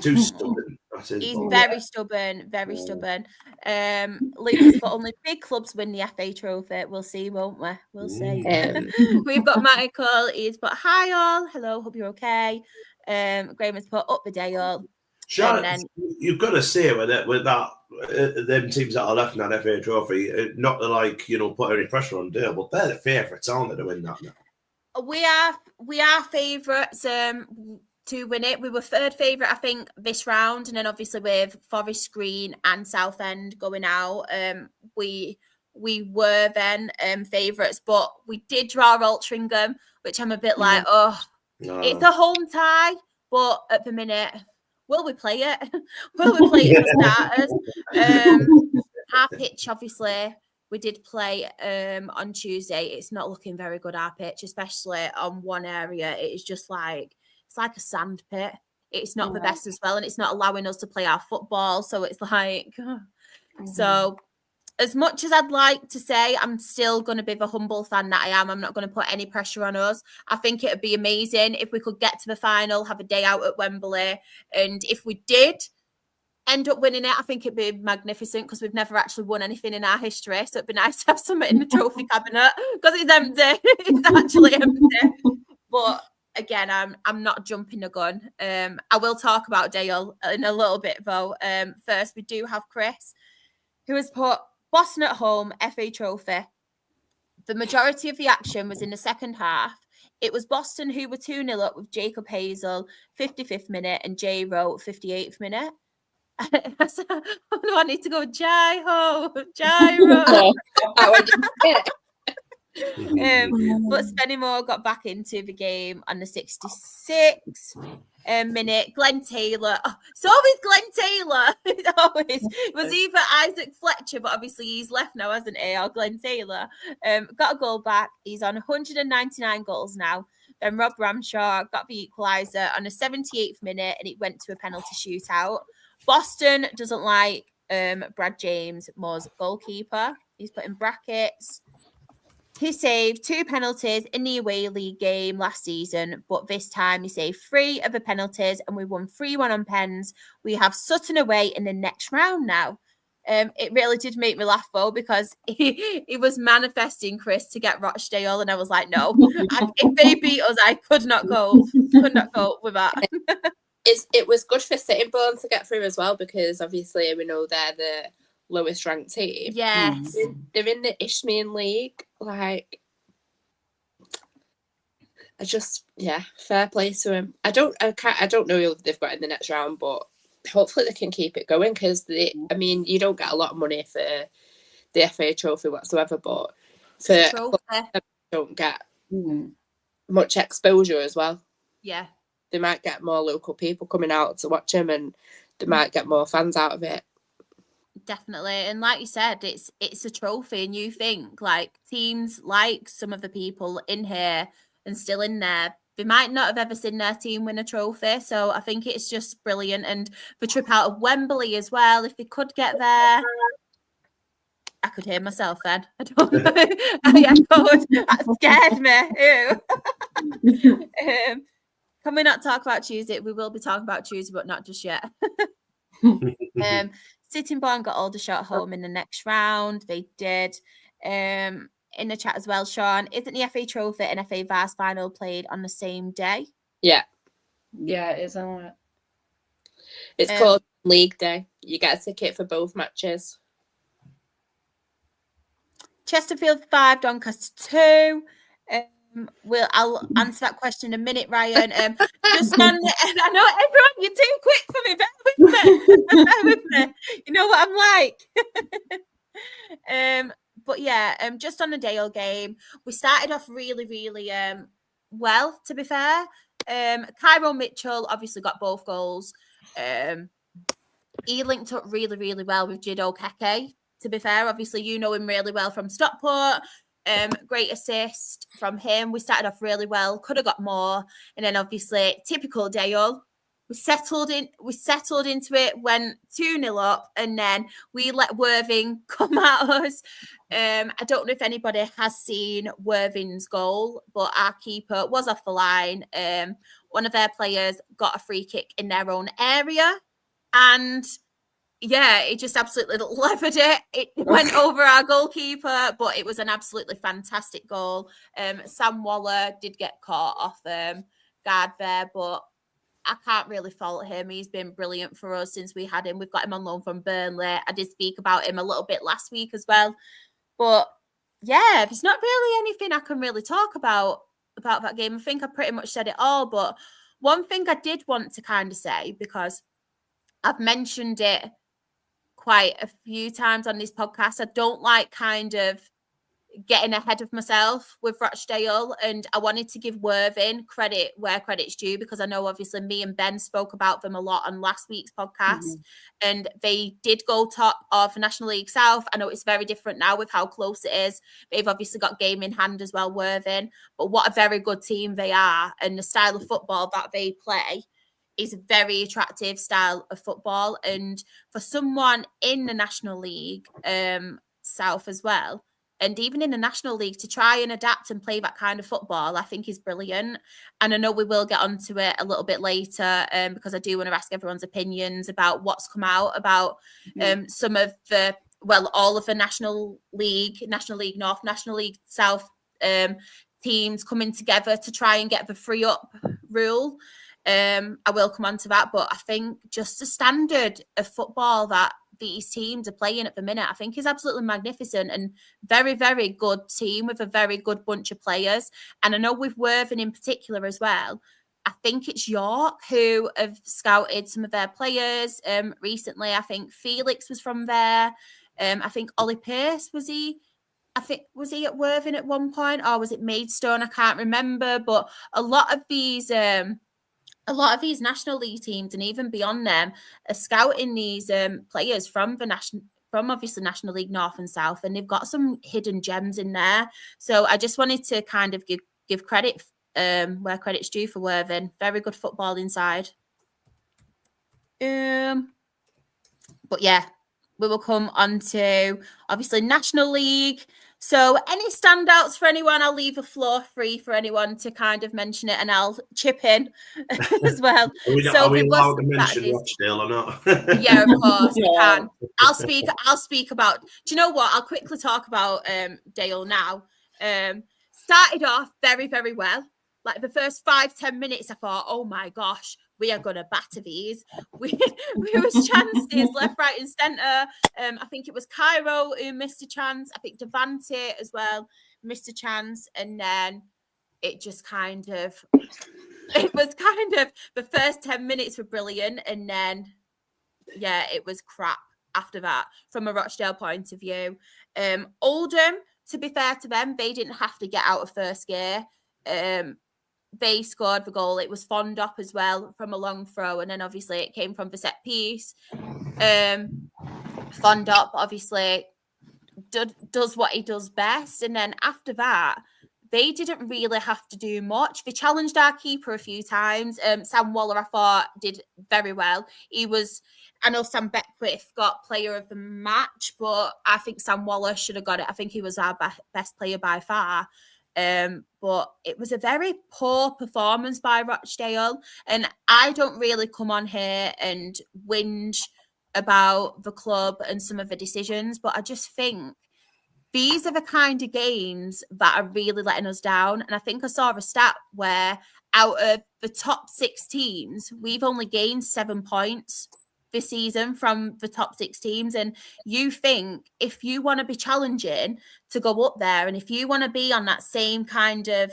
Too stubborn. He's very stubborn, very stubborn. Leeds, but only big clubs win the FA Trophy. We'll see, won't we? We'll see. We've got Michael. He's put, hi all. Hello, hope you're okay. Graham has put, up the day all. Sure, you've got to say with that, them teams that are left in that FA Trophy, not to put any pressure on Dale, but they're the favourites, aren't they, to win that now? We are favourites to win it. We were third favourite, I think, this round, and then obviously with Forest Green and Southend going out, we were then favourites, but we did draw Altrincham, which I'm a bit like, it's a home tie, but at the minute will we play it? Will we play it for starters? Our pitch, obviously, we did play on Tuesday. It's not looking very good, our pitch, especially on one area. It is just like, it's like a sand pit. It's not the best as well, and it's not allowing us to play our football. So it's like, so as much as I'd like to say, I'm still going to be the humble fan that I am. I'm not going to put any pressure on us. I think it would be amazing if we could get to the final, have a day out at Wembley. And if we did end up winning it, I think it'd be magnificent because we've never actually won anything in our history. So it'd be nice to have something in the trophy cabinet because it's empty. It's actually empty. But again, I'm not jumping the gun. I will talk about Dale in a little bit, though. First, we do have Chris, who has put Boston at home, FA Trophy. The majority of the action was in the second half. It was Boston who were 2-0 up with Jacob Hazel, 55th minute, and Jay Rowe, 58th minute. I need to go, Jai Ho, Jai Rowe. But Spennymoor got back into the game on the 66th minute. Glenn Taylor. Oh, it's always Glenn Taylor. It was either Isaac Fletcher, but obviously he's left now, hasn't he? Or Glenn Taylor. Got a goal back. He's on 199 goals now. Then Rob Ramshaw got the equaliser on the 78th minute, and it went to a penalty shootout. Boston doesn't like Brad James, Moore's goalkeeper. He's put in brackets. He saved 2 penalties in the away league game last season, but this time he saved 3 of the penalties and we won 3-1 on pens. We have Sutton away in the next round now. It really did make me laugh, though, because he was manifesting Chris to get Rochdale, and I was like, no. And if they beat us, I could not go with that. It was good for Sittingbourne to get through as well, because obviously we know they're the lowest ranked team. Yes. They're in the Isthmian League. Like, fair play to them. I don't know who they've got in the next round, but hopefully they can keep it going, because you don't get a lot of money for the FA Trophy whatsoever, but for don't get much exposure as well. Yeah. They might get more local people coming out to watch them, and they might get more fans out of it. Definitely. And like you said, it's a trophy, and you think like teams like some of the people in here and still in there, they might not have ever seen their team win a trophy. So I think it's just brilliant. And the trip out of Wembley as well, if they could get there. I could hear myself then. I don't know. That scared me. Ew. Can we not talk about Tuesday? We will be talking about Tuesday, but not just yet. Sittingbourne got Aldershot home in the next round. They did. In the chat as well, Sean, isn't the FA Trophy and FA Vars final played on the same day? Yeah. Yeah, it is, isn't it? It's called League Day. You get a ticket for both matches. Chesterfield 5, Doncaster 2. I'll answer that question in a minute, Ryan. Just on, I know everyone, you're too quick for me. Bear with me. You know what I'm like. But yeah, just on the Dale game, we started off really, really well, to be fair. Cairo Mitchell obviously got both goals. He linked up really, really well with Jido Keke, to be fair. Obviously, you know him really well from Stockport. Great assist from him. We started off really well, could have got more. And then obviously, typical Dale. We settled into it, went 2-0 up, and then we let Worthing come at us. I don't know if anybody has seen Worthing's goal, but our keeper was off the line. One of their players got a free kick in their own area, and yeah, it just absolutely levered it. It went over our goalkeeper, but it was an absolutely fantastic goal. Sam Waller did get caught off guard there, but I can't really fault him. He's been brilliant for us since we had him. We've got him on loan from Burnley. I did speak about him a little bit last week as well. But yeah, there's not really anything I can really talk about that game. I think I pretty much said it all. But one thing I did want to kind of say, because I've mentioned it quite a few times on this podcast, I don't like kind of getting ahead of myself with Rochdale, and I wanted to give Worthing credit where credit's due, because I know obviously me and Ben spoke about them a lot on last week's podcast, and they did go top of National League South. I know it's very different now with how close it is. They've obviously got game in hand as well, Worthing, but what a very good team they are, and the style of football that they play is a very attractive style of football. And for someone in the National League South as well, and even in the National League, to try and adapt and play that kind of football, I think is brilliant. And I know we will get onto it a little bit later, because I do want to ask everyone's opinions about what's come out about some of the, well, all of the National League North, National League South teams coming together to try and get the free up rule. I will come on to that, but I think just the standard of football that these teams are playing at the minute, I think is absolutely magnificent, and very, very good team with a very good bunch of players. And I know with Worthing in particular as well, I think it's York who have scouted some of their players recently. I think Felix was from there. I think Ollie Pearce, was he at Worthing at one point, or was it Maidstone? I can't remember. But a lot of these National League teams, and even beyond them, are scouting these players from obviously National League North and South, and they've got some hidden gems in there. So I just wanted to kind of give credit where credit's due for Worthing. Very good football inside. But yeah, we will come on to obviously National League. So any standouts for anyone? I'll leave the floor free for anyone to kind of mention it, and I'll chip in as well. Are we allowed to mention Rochdale or not? Yeah, of course we can. I'll speak about, do you know what? I'll quickly talk about Dale now. Started off very, very well. Like the first 5-10 minutes, I thought, oh my gosh, we are going to batter these. We was chances left, right and centre. I think it was Cairo who missed a chance. I think Devante as well missed a chance. And then it was kind of, the first 10 minutes were brilliant. And then, yeah, it was crap after that from a Rochdale point of view. Oldham, to be fair to them, they didn't have to get out of first gear. They scored the goal. It was Fondop as well from a long throw, and then obviously it came from the set piece. Fondop obviously does what he does best, and then after that, they didn't really have to do much. They challenged our keeper a few times. Sam Waller, I thought, did very well. I know Sam Beckwith got player of the match, but I think Sam Waller should have got it. I think he was our best player by far. But it was a very poor performance by Rochdale, and I don't really come on here and whinge about the club and some of the decisions, but I just think these are the kind of games that are really letting us down. And I think I saw a stat where out of the top 6 teams, we've only gained 7 points this season from the top 6 teams. And you think if you want to be challenging to go up there, and if you want to be on that same kind of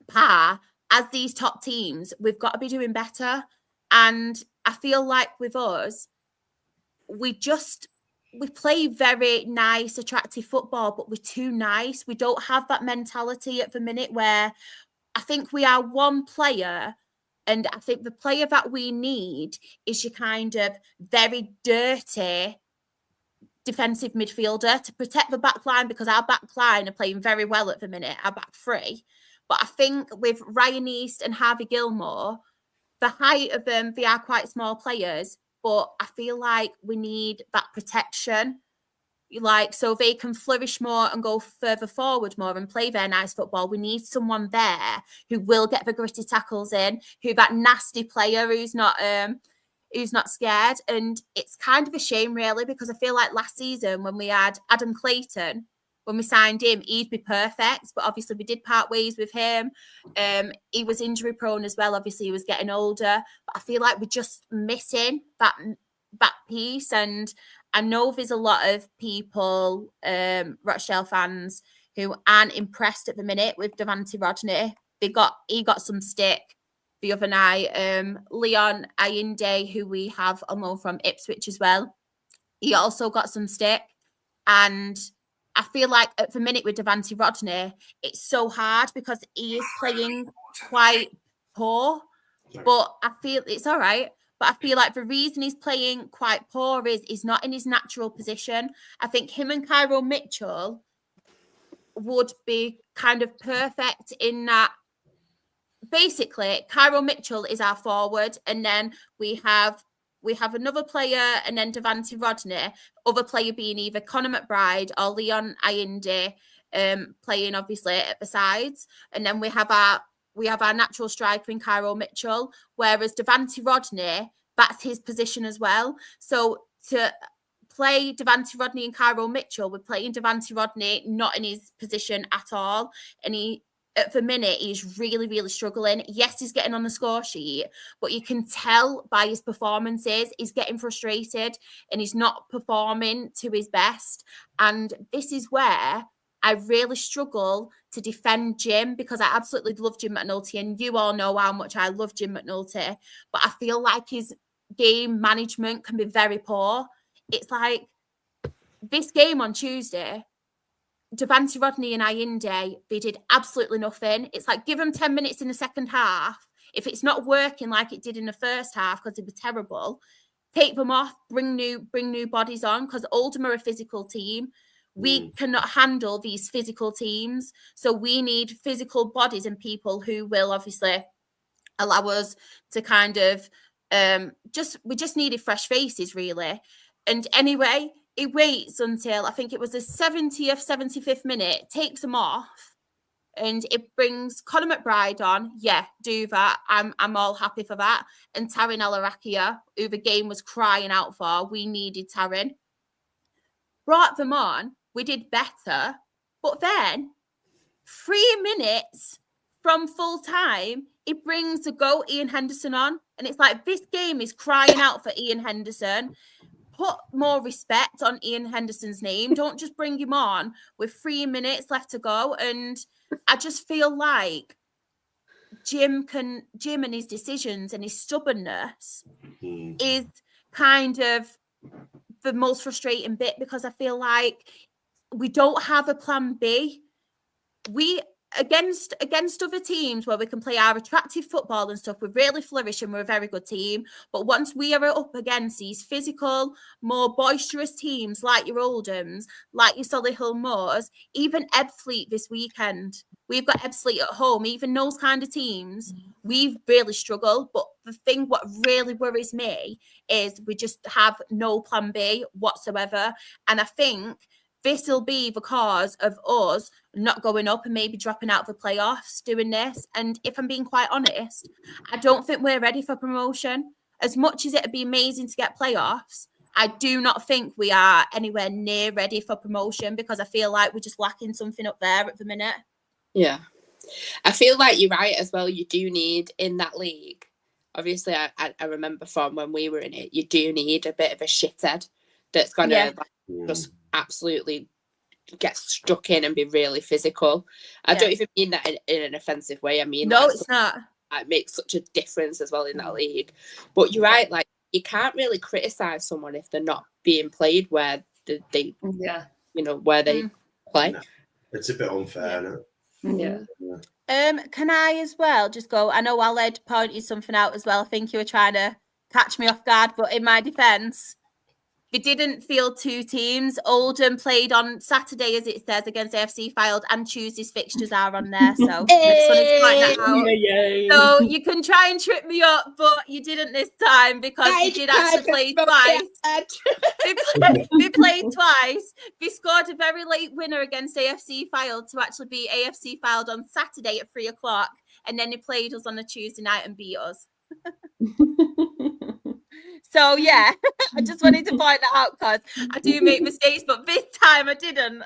par as these top teams, we've got to be doing better. And I feel like with us, we play very nice, attractive football, but we're too nice. We don't have that mentality at the minute where I think we are one player. And I think the player that we need is your kind of very dirty defensive midfielder to protect the back line, because our back line are playing very well at the minute, our back three. But I think with Ryan East and Harvey Gilmore, the height of them, they are quite small players, but I feel like we need that protection. Like, so they can flourish more and go further forward more and play their nice football. We need someone there who will get the gritty tackles in, who that nasty player who's not scared. And it's kind of a shame, really, because I feel like last season when we had Adam Clayton, when we signed him, he'd be perfect. But obviously we did part ways with him. He was injury prone as well. Obviously he was getting older. But I feel like we're just missing that piece. And I know there's a lot of people, Rochdale fans, who aren't impressed at the minute with Devante Rodney. He got some stick the other night. Leon Ayinde, who we have on loan from Ipswich as well, he also got some stick. And I feel like at the minute with Devante Rodney, it's so hard because he is playing quite poor. But I feel it's all right. But I feel like the reason he's playing quite poor is he's not in his natural position. I think him and Cairo Mitchell would be kind of perfect in that. Basically, Cairo Mitchell is our forward, and then we have another player, and then Devante Rodney, other player being either Conor McBride or Leon Ayinde, playing obviously at the sides, and then we have our natural striker in Cairo Mitchell, whereas Devante Rodney, that's his position as well. So to play Devante Rodney and Cairo Mitchell, we're playing Devante Rodney not in his position at all, and at the minute, he's really, really struggling. Yes, he's getting on the score sheet, but you can tell by his performances, he's getting frustrated and he's not performing to his best. And this is where I really struggle to defend Jim, because I absolutely love Jim McNulty, and you all know how much I love Jim McNulty, but I feel like his game management can be very poor. It's like this game on Tuesday, Devante Rodney and Ayinde, they did absolutely nothing. It's like, give them 10 minutes in the second half. If it's not working like it did in the first half because it was terrible, take them off, bring new bodies on, because Oldham are a physical team. We cannot handle these physical teams. So we need physical bodies and people who will obviously allow us to kind of we just needed fresh faces, really. And anyway, it waits until I think it was the 70th, 75th minute, takes him off, and it brings Conor McBride on. Yeah, do that. I'm all happy for that. And Taryn Alarakia, who the game was crying out for. We needed Taryn. Brought them on. We did better. But then, 3 minutes from full time, it brings the GOAT Ian Henderson on. And it's like, this game is crying out for Ian Henderson. Put more respect on Ian Henderson's name. Don't just bring him on with 3 minutes left to go. And I just feel like Jim and his decisions and his stubbornness is kind of the most frustrating bit, because I feel like we don't have a plan B. We against other teams where we can play our attractive football and stuff, we really flourish and we're a very good team. But once we are up against these physical, more boisterous teams like your Oldhams, like your Solihull Moors, even Ebbsfleet this weekend, we've got Ebbsfleet at home, even those kind of teams, we've really struggled. But the thing what really worries me is we just have no plan B whatsoever. And I think this will be the cause of us not going up and maybe dropping out of the playoffs doing this. And if I'm being quite honest, I don't think we're ready for promotion. As much as it would be amazing to get playoffs, I do not think we are anywhere near ready for promotion, because I feel like we're just lacking something up there at the minute. Yeah. I feel like you're right as well. You do need in that league. Obviously, I remember from when we were in it, you do need a bit of a shithead that's going to just absolutely get stuck in and be really physical. I don't even mean that in an offensive way. I mean, no, it's not. It makes such a difference as well in that league. But you're right, like, you can't really criticize someone if they're not being played where they where they play. No, it's a bit unfair, isn't it? Yeah. Can I as well just go? I know Aled pointed something out as well. I think you were trying to catch me off guard, but in my defence, they didn't field two teams. Oldham played on Saturday, as it says, against AFC Fylde, and Tuesday's fixtures are on there. So I just wanted to point that out. So you can try and trip me up, but you didn't this time, because they did actually play twice. They played twice. They scored a very late winner against AFC Fylde to actually beat AFC Fylde on Saturday at 3:00, and then they played us on a Tuesday night and beat us. So yeah, I just wanted to point that out, because I do make mistakes, but this time I didn't.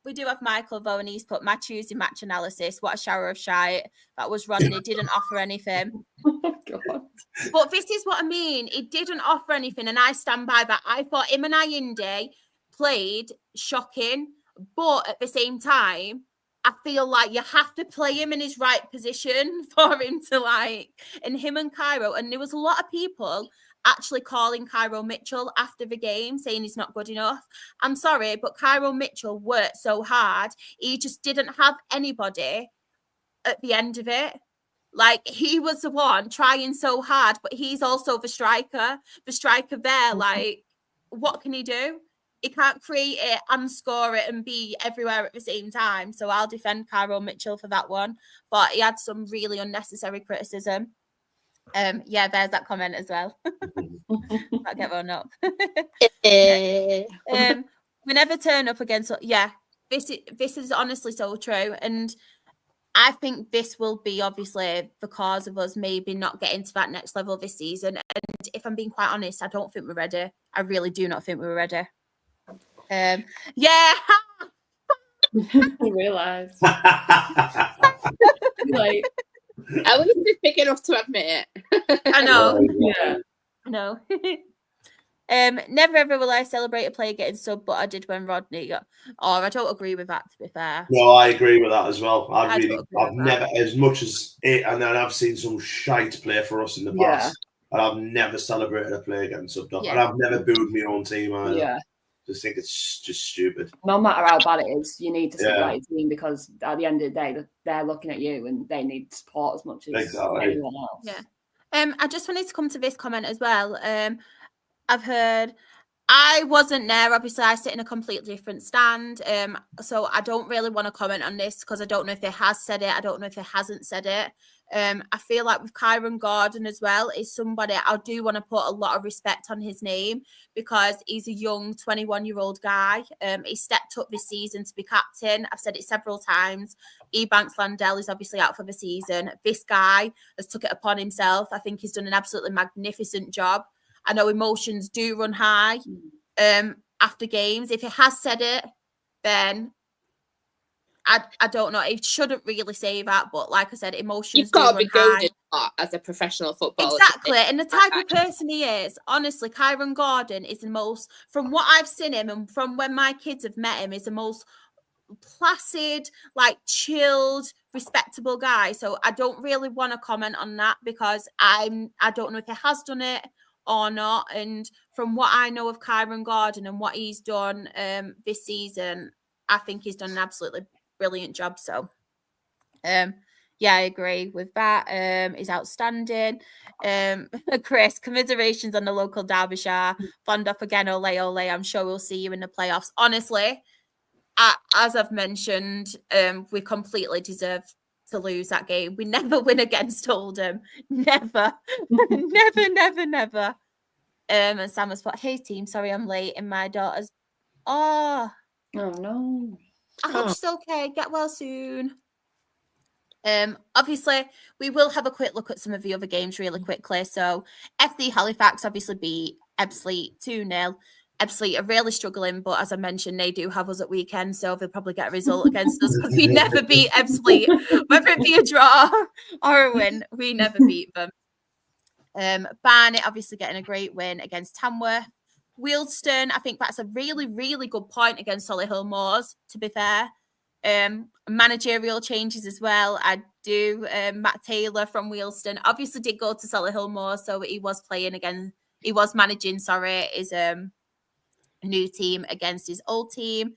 We do have Michael though, and he's put my Tuesday match analysis. What a shower of shite. That was Rodney, didn't offer anything. Oh, God. But this is what I mean. He didn't offer anything, and I stand by that. I thought him and Ayinde played shocking, but at the same time, I feel like you have to play him in his right position for him to and him and Cairo. And there was a lot of people actually calling Cairo Mitchell after the game, saying he's not good enough. I'm sorry, but Cairo Mitchell worked so hard. He just didn't have anybody at the end of it. Like, he was the one trying so hard, but he's also the striker there. Like, what can he do? He can't create it and score it and be everywhere at the same time. So I'll defend Cairo Mitchell for that one. But he had some really unnecessary criticism. Yeah, there's that comment as well. Might get one up. We never turn up against. Yeah, this is honestly so true, and I think this will be obviously the cause of us maybe not getting to that next level this season. And if I'm being quite honest, I don't think we're ready. I really do not think we're ready. Yeah. I realise. Like, At least he's big enough to admit it. I know. yeah. I know. Never ever will I celebrate a player getting subbed, but I did when Rodney got. Oh, I don't agree with that, to be fair. No, I agree with that as well. I've don't agree with never, as much as it, and then I've seen some shite play for us in the past, and I've never celebrated a player getting subbed off, and I've never booed my own team either. Yeah. Just think it's just stupid. No matter how bad it is, you need to support your team, because at the end of the day, they're looking at you and they need support as much as anyone else. Yeah. I just wanted to come to this comment as well. I've heard, I wasn't there. Obviously, I sit in a completely different stand. So I don't really want to comment on this because I don't know if he has said it. I don't know if he hasn't said it. I feel like with Kyron Gordon as well is somebody I do want to put a lot of respect on his name, because he's a young 21-year-old guy. He stepped up this season to be captain. I've said it several times. Ebanks Landell is obviously out for the season. This guy has took it upon himself. I think he's done an absolutely magnificent job. I know emotions do run high after games. If he has said it, then I don't know. He shouldn't really say that, but like I said, emotions You've got to be high. goaded as a professional footballer. Exactly, and the type of person he is, honestly, Kyron Gordon is the most, from what I've seen him and from when my kids have met him, is the most placid, like chilled, respectable guy. So I don't really want to comment on that because I don't know if he has done it or not. And from what I know of Kyron Gordon and what he's done this season, I think he's done an absolutely brilliant job. So yeah, I agree with that. He's outstanding. Chris, commiserations on the local Derbyshire. Fond up again, ole ole. I'm sure we'll see you in the playoffs. Honestly, as I've mentioned, we completely deserve to lose that game. We never win against Oldham. Never. never. And Sam has put, hey team, sorry I'm late. And my daughter's Oh no. I hope she's okay. Get well soon. Obviously, we will have a quick look at some of the other games really quickly. So, FC Halifax obviously beat Ebbsfleet 2-0. Ebbsfleet are really struggling, but as I mentioned, they do have us at weekend, so they'll probably get a result against us because we never beat Ebbsfleet. Whether it be a draw or a win, we never beat them. Barnet obviously getting a great win against Tamworth. Wealdstone, I think that's a really, really good point against Solihull Moors, to be fair. Managerial changes as well. I do. Matt Taylor from Wealdstone obviously did go to Solihull Moors, so he was playing again. He was managing, his new team against his old team.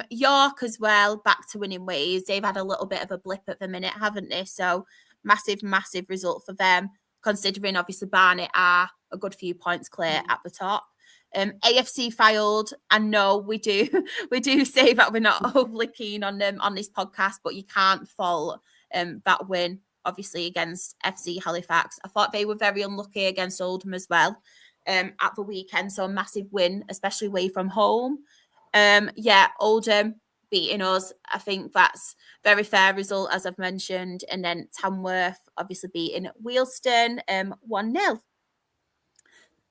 York as well, back to winning ways. They've had a little bit of a blip at the minute, haven't they? So massive result for them, considering obviously Barnet are a good few points clear at the top. AFC Fylde, I know we do say that we're not overly keen on them on this podcast, but you can't fault that win obviously against FC Halifax. I thought they were very unlucky against Oldham as well at the weekend, so a massive win, especially away from home. Oldham beating us, I think that's very fair result, as I've mentioned. And then Tamworth obviously beating Wealdstone 1-0.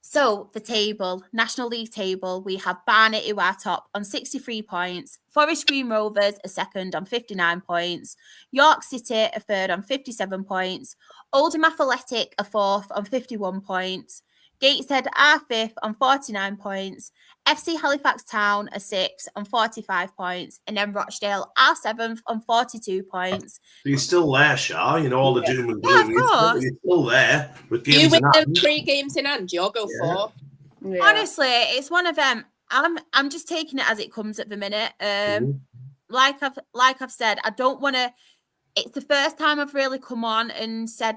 So the table, National League table, we have Barnet who are top on 63 points, Forest Green Rovers a second on 59 points, York City a third on 57 points, Oldham Athletic a fourth on 51 points, Gateshead are 5th on 49 points. FC Halifax Town are 6th on 45 points. And then Rochdale are 7th on 42 points. You're still there, Shah. You know, all the doom and Yeah, gloom. of course. You're still there with You games win in them hand. 3 games in hand, you'll go 4. Yeah. Honestly, it's one of them. I'm just taking it as it comes at the minute. Like I've said, I don't want to. It's the first time I've really come on and said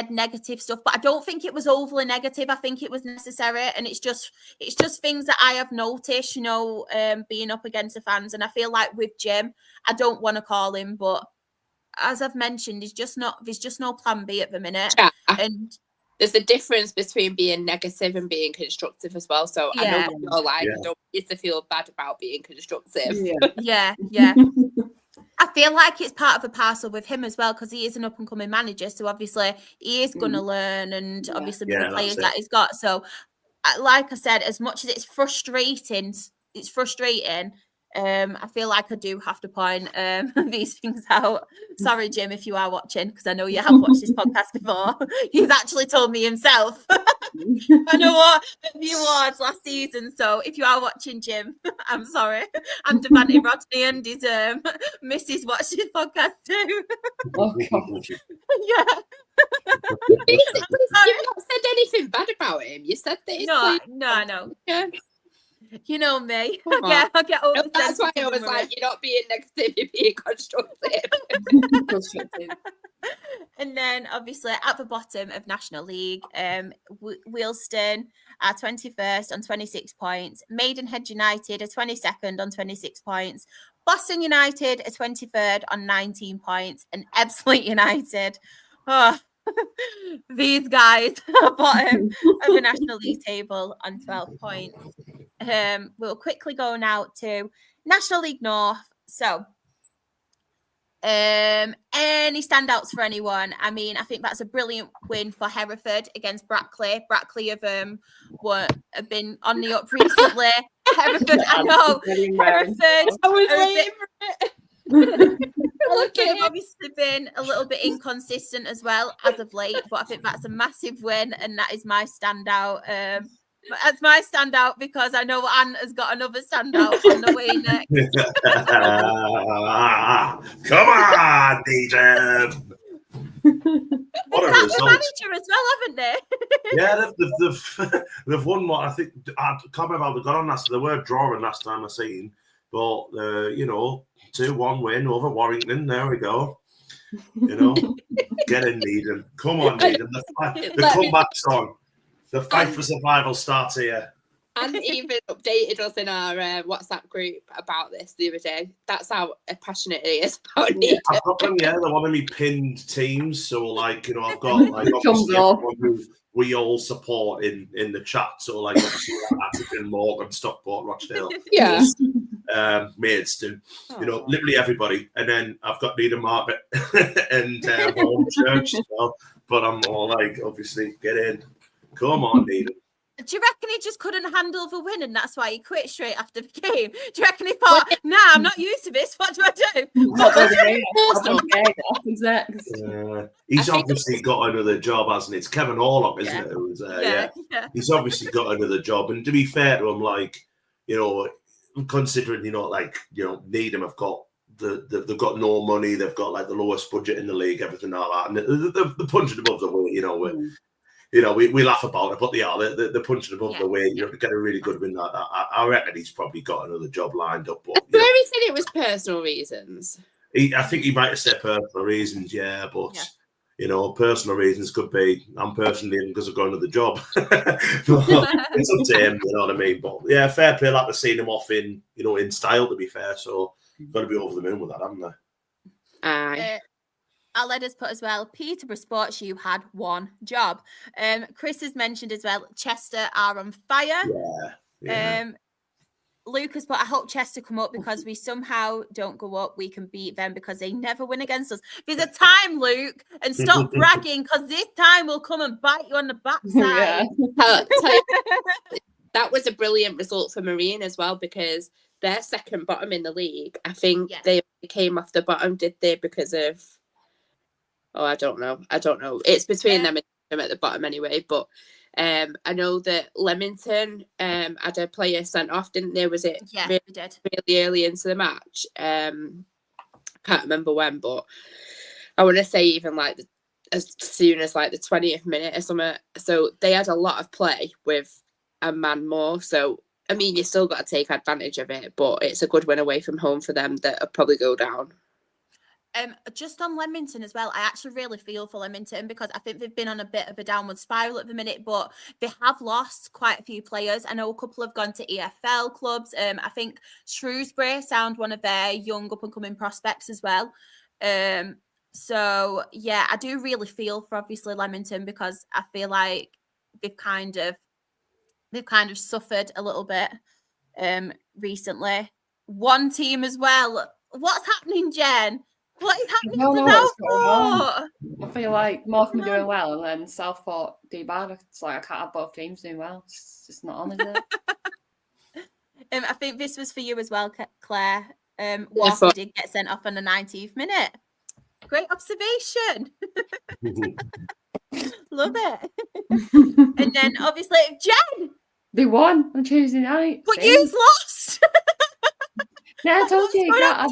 negative stuff, but I don't think it was overly negative. I think it was necessary, and it's just things that I have noticed, you know, being up against the fans. And I feel like with Jim, I don't want to call him, but as I've mentioned, there's just no plan B at the minute. Yeah. And there's a difference between being negative and being constructive as well. So I know what you're like. I don't need to feel bad about being constructive. Yeah. I feel like it's part of the parcel with him as well, because he is an up-and-coming manager. So obviously he is going to learn, and obviously with the players that he's got. So like I said, as much as it's frustrating, I feel like I do have to point these things out. Sorry, Jim, if you are watching, because I know you have watched this podcast before. He's actually told me himself. I know what the awards last season. So if you are watching, Jim, I'm sorry. And Devante Rodney and his missus watched this podcast too. Oh, God. Yeah. You've not said anything bad about him. You said that. No. Yeah. You know me. I get over. No, that's why I was like, you're not being negative, you're being constructive. And then obviously at the bottom of National League, Wealdstone are 21st on 26 points. Maidenhead United are 22nd on 26 points. Boston United are 23rd on 19 points. And Ebbsfleet United, these guys are bottom of the National League table on 12 points. We'll quickly go now to National League North. So, any standouts for anyone? I mean, I think that's a brilliant win for Hereford against Brackley. Brackley have been on the up recently. Hereford, I know. Hereford. I was waiting for it. They've obviously been a little bit inconsistent as well as of late, but I think that's a massive win, and that is my standout. That's my standout because I know Anne has got another standout on the way next. Come on, DJ. What a result! Manager as well, haven't they? Yeah, they've won what I think. I can't remember how they got on last. They were drawing last time I seen, but 2-1 win over Warrington. There we go. You know, get in, Needham. Come on, Needham. The comeback's on. The fight for survival starts here. And even updated us in our WhatsApp group about this the other day. That's how passionate he is about it. I've got them, they're one of me pinned teams. So, I've got obviously everyone who we all support in the chat. So, obviously, African, Morgan, Stockport, Rochdale. Yeah. Maidstone, literally everybody. And then I've got Needham Market and Home Church as well. But I'm all obviously, get in. Come on, Needham. Do you reckon he just couldn't handle the win and that's why he quit straight after the game? Do you reckon he thought, I'm not used to this, what do I do? He's obviously got another job, hasn't he? It's Kevin Horlock, isn't it? Who's, He's obviously got another job. And to be fair to him, considering, Needham have got they've got no money, they've got the lowest budget in the league, everything like that. And they're punching above the weight, we laugh about it, but they're punching above the weight. You get a really good win like that. I reckon he's probably got another job lined up. But where he said it was personal reasons. I think he might have said personal reasons, but personal reasons could be I'm personally in because I've got another job. It's up to him, you know what I mean? But yeah, fair play. Like to see him off in style. To be fair, so got to be over the moon with that, haven't they? Aye. I'll let us put as well, Peterborough Sports, you had one job. Chris has mentioned as well, Chester are on fire. Yeah. Lucas put, I hope Chester come up because we somehow don't go up. We can beat them because they never win against us. There's a time, Luke, and stop bragging because this time will come and bite you on the backside. That was a brilliant result for Marine as well because they're second bottom in the league. I think they came off the bottom, did they, because of... Oh, I don't know. It's between them and them at the bottom anyway. But I know that Leamington had a player sent off, didn't they? Was it Yeah, really, we did. really early into the match? Can't remember when, but I want to say even like as soon as like the 20th minute or something. So they had a lot of play with a man more. So, I mean, you still got to take advantage of it, but it's a good win away from home for them that'll probably go down. Just on Leamington as well, I actually really feel for Leamington because I think they've been on a bit of a downward spiral at the minute, but they have lost quite a few players. I know a couple have gone to EFL clubs. I think Shrewsbury sound one of their young up and coming prospects as well. So yeah, I do really feel for obviously Leamington because I feel like they've kind of suffered a little bit recently. One team as well. What's happening, Jen? What is happening to Southport? I feel like Morecambe are doing well and then Southport do bad. It's like I can't have both teams doing well. It's just not on, is it? I think this was for you as well, Claire. Walker did get sent off on the 19th minute. Great observation. Love it. And then obviously Jen. They won on Tuesday night. But you've lost. Yeah, I told you.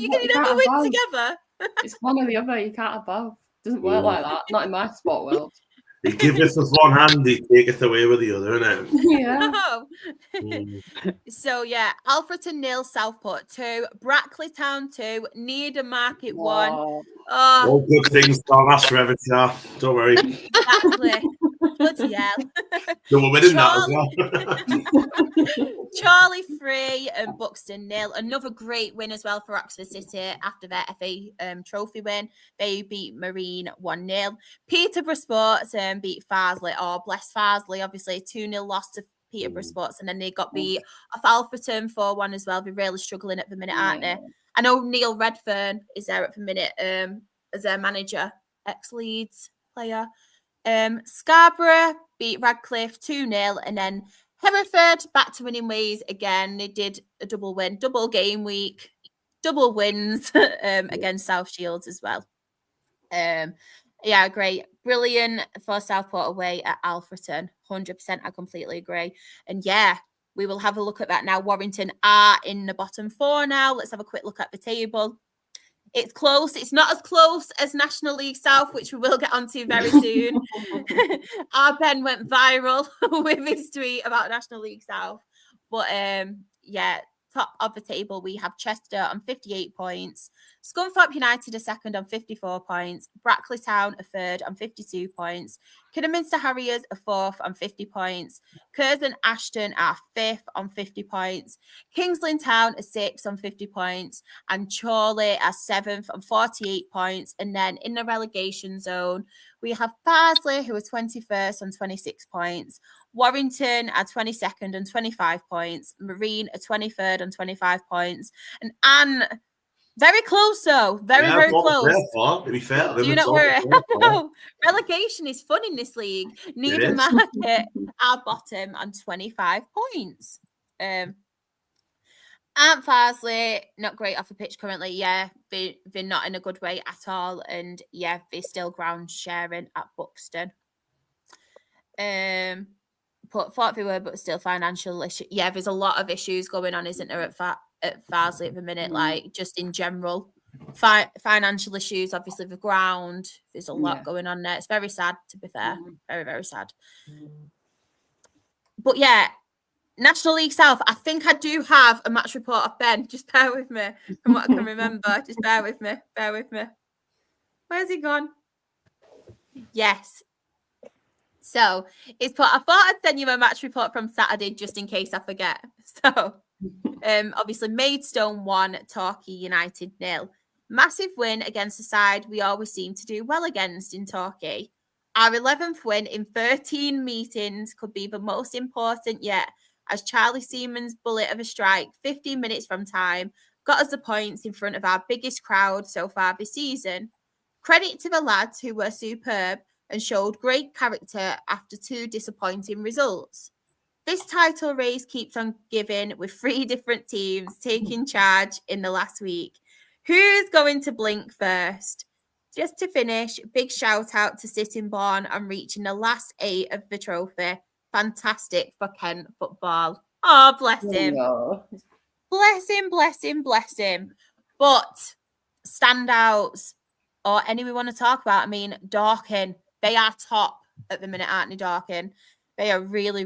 You can never win together. It's one or the other. You can't have both. It doesn't work like that. Not in my sport world. He giveth with one hand, he taketh away with the other, innit? Yeah. So yeah, Alfreton 0, Southport 2, Brackley Town 2, Needham Market 1. Wow. All good things don't last forever, Char. Don't worry. Exactly. Bloody hell. No, we're winning that as well. Charlie 3 and Buxton 0. Another great win as well for Oxford City after their FA Trophy win. They beat Marine 1-0. Peterborough Sports beat Farsley, bless Farsley, obviously 2-0 loss to Peterborough Sports, and then they got beat off Alfreton 4-1 as well. They're really struggling at the minute, aren't they? I know Neil Redfern is there at the minute as their manager, ex-Leeds player. Scarborough beat Radcliffe 2-0, and then Hereford back to winning ways again. They did a double win, double game week, double wins against South Shields as well. Yeah, great. Brilliant for Southport away at Alfreton. 100%, I completely agree. And yeah, we will have a look at that now. Warrington are in the bottom 4 now. Let's have a quick look at the table. It's close. It's not as close as National League South, which we will get onto very soon. Our Ben went viral with his tweet about National League South. But yeah, top of the table, we have Chester on 58 points. Scunthorpe United are second on 54 points. Brackley Town are third on 52 points. Kidderminster Harriers are fourth on 50 points. Curzon Ashton are fifth on 50 points. Kingsland Town are sixth on 50 points. And Chorley are seventh on 48 points. And then in the relegation zone, we have Farsley, who are 21st on 26 points. Warrington are 22nd on 25 points. Marine are 23rd on 25 points. And Anne, very close though. Very close. To be fair, do not worry. No, relegation is fun in this league. Needham Market are bottom on 25 points. Aunt Farsley, not great off the pitch currently. Yeah, they're not in a good way at all. And yeah, they're still ground sharing at Buxton. Thought they were, but still financial issue. Yeah, there's a lot of issues going on, isn't there, at Farsley at the minute? Like just in general, financial issues. Obviously, the ground. There's a lot going on there. It's very sad, to be fair. Very, very sad. But yeah, National League South. I think I do have a match report of Ben. Just bear with me from what I can remember. Just bear with me. Bear with me. Where's he gone? Yes. So I thought I'd send you a match report from Saturday just in case I forget. So obviously Maidstone 1, Torquay United 0. Massive win against the side we always seem to do well against in Torquay. Our 11th win in 13 meetings could be the most important yet, as Charlie Seaman's bullet of a strike 15 minutes from time got us the points in front of our biggest crowd so far this season. Credit to the lads who were superb and showed great character after 2 disappointing results. This title race keeps on giving with 3 different teams taking charge in the last week. Who's going to blink first? Just to finish, big shout out to Sittingbourne on reaching the last 8 of the trophy. fantastic for Kent football. Oh, bless him. No. Bless him. But standouts or any we want to talk about, I mean, Dorking, they are top at the minute, aren't they, Dorking? They are really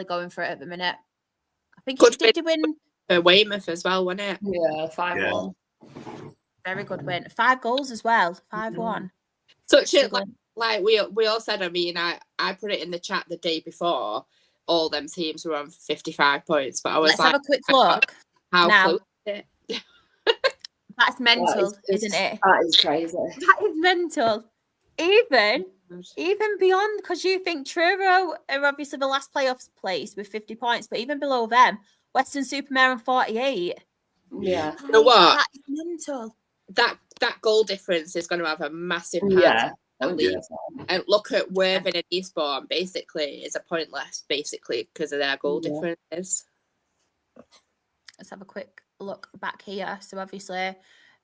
going for it at the minute. I think did they win? Weymouth as well, wasn't it? Yeah, 5-1. Very good win. 5 goals as well. 5-1. Such a like we all said. I mean, I put it in the chat the day before. All them teams were on 55 points, but I was Let's have a quick look. How now. close is it? That's mental, isn't it? That is crazy. That is mental. Even beyond, because you think Truro are obviously the last playoffs place with 50 points, but even below them, Western-super-Mare on 48. Yeah. You know what? That is mental. That goal difference is going to have a massive part. Yeah. And look at Worthing and Eastbourne, basically, is a point less, basically, because of their goal differences. Let's have a quick look back here. So obviously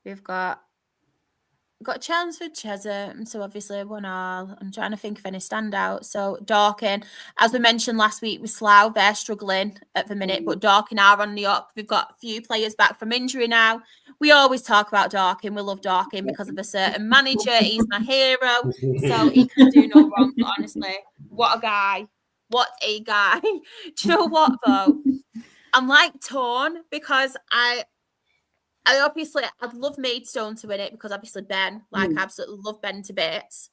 we've got Chelmsford, Chesham, so obviously 1-1. I'm trying to think of any standouts. So Dorking, as we mentioned last week with Slough, they're struggling at the minute, but Dorking are on the up. We've got a few players back from injury now. We always talk about Dorking. We love Dorking because of a certain manager. He's my hero, so he can do no wrong. But honestly, what a guy. What a guy. Do you know what, though? I'm like torn because I'd love Maidstone to win it because obviously Ben, I absolutely love Ben to bits.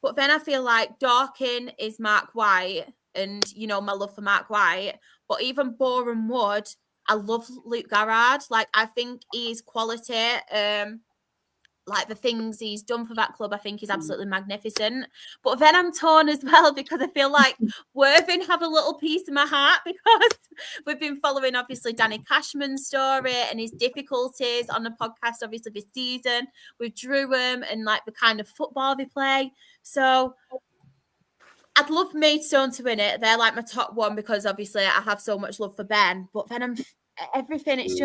But then I feel like Dorking is Mark White and, you know, my love for Mark White. But even Boreham Wood, I love Luke Garrard. Like, I think he's quality. Like, the things he's done for that club, I think he's absolutely magnificent. But then I'm torn as well because I feel like Worthing have a little piece of my heart because we've been following, obviously, Danny Cashman's story and his difficulties on the podcast, obviously, this season with Drewham and, like, the kind of football they play. So I'd love Maidstone to win it. They're, like, my top one because, obviously, I have so much love for Ben. But then everything, it's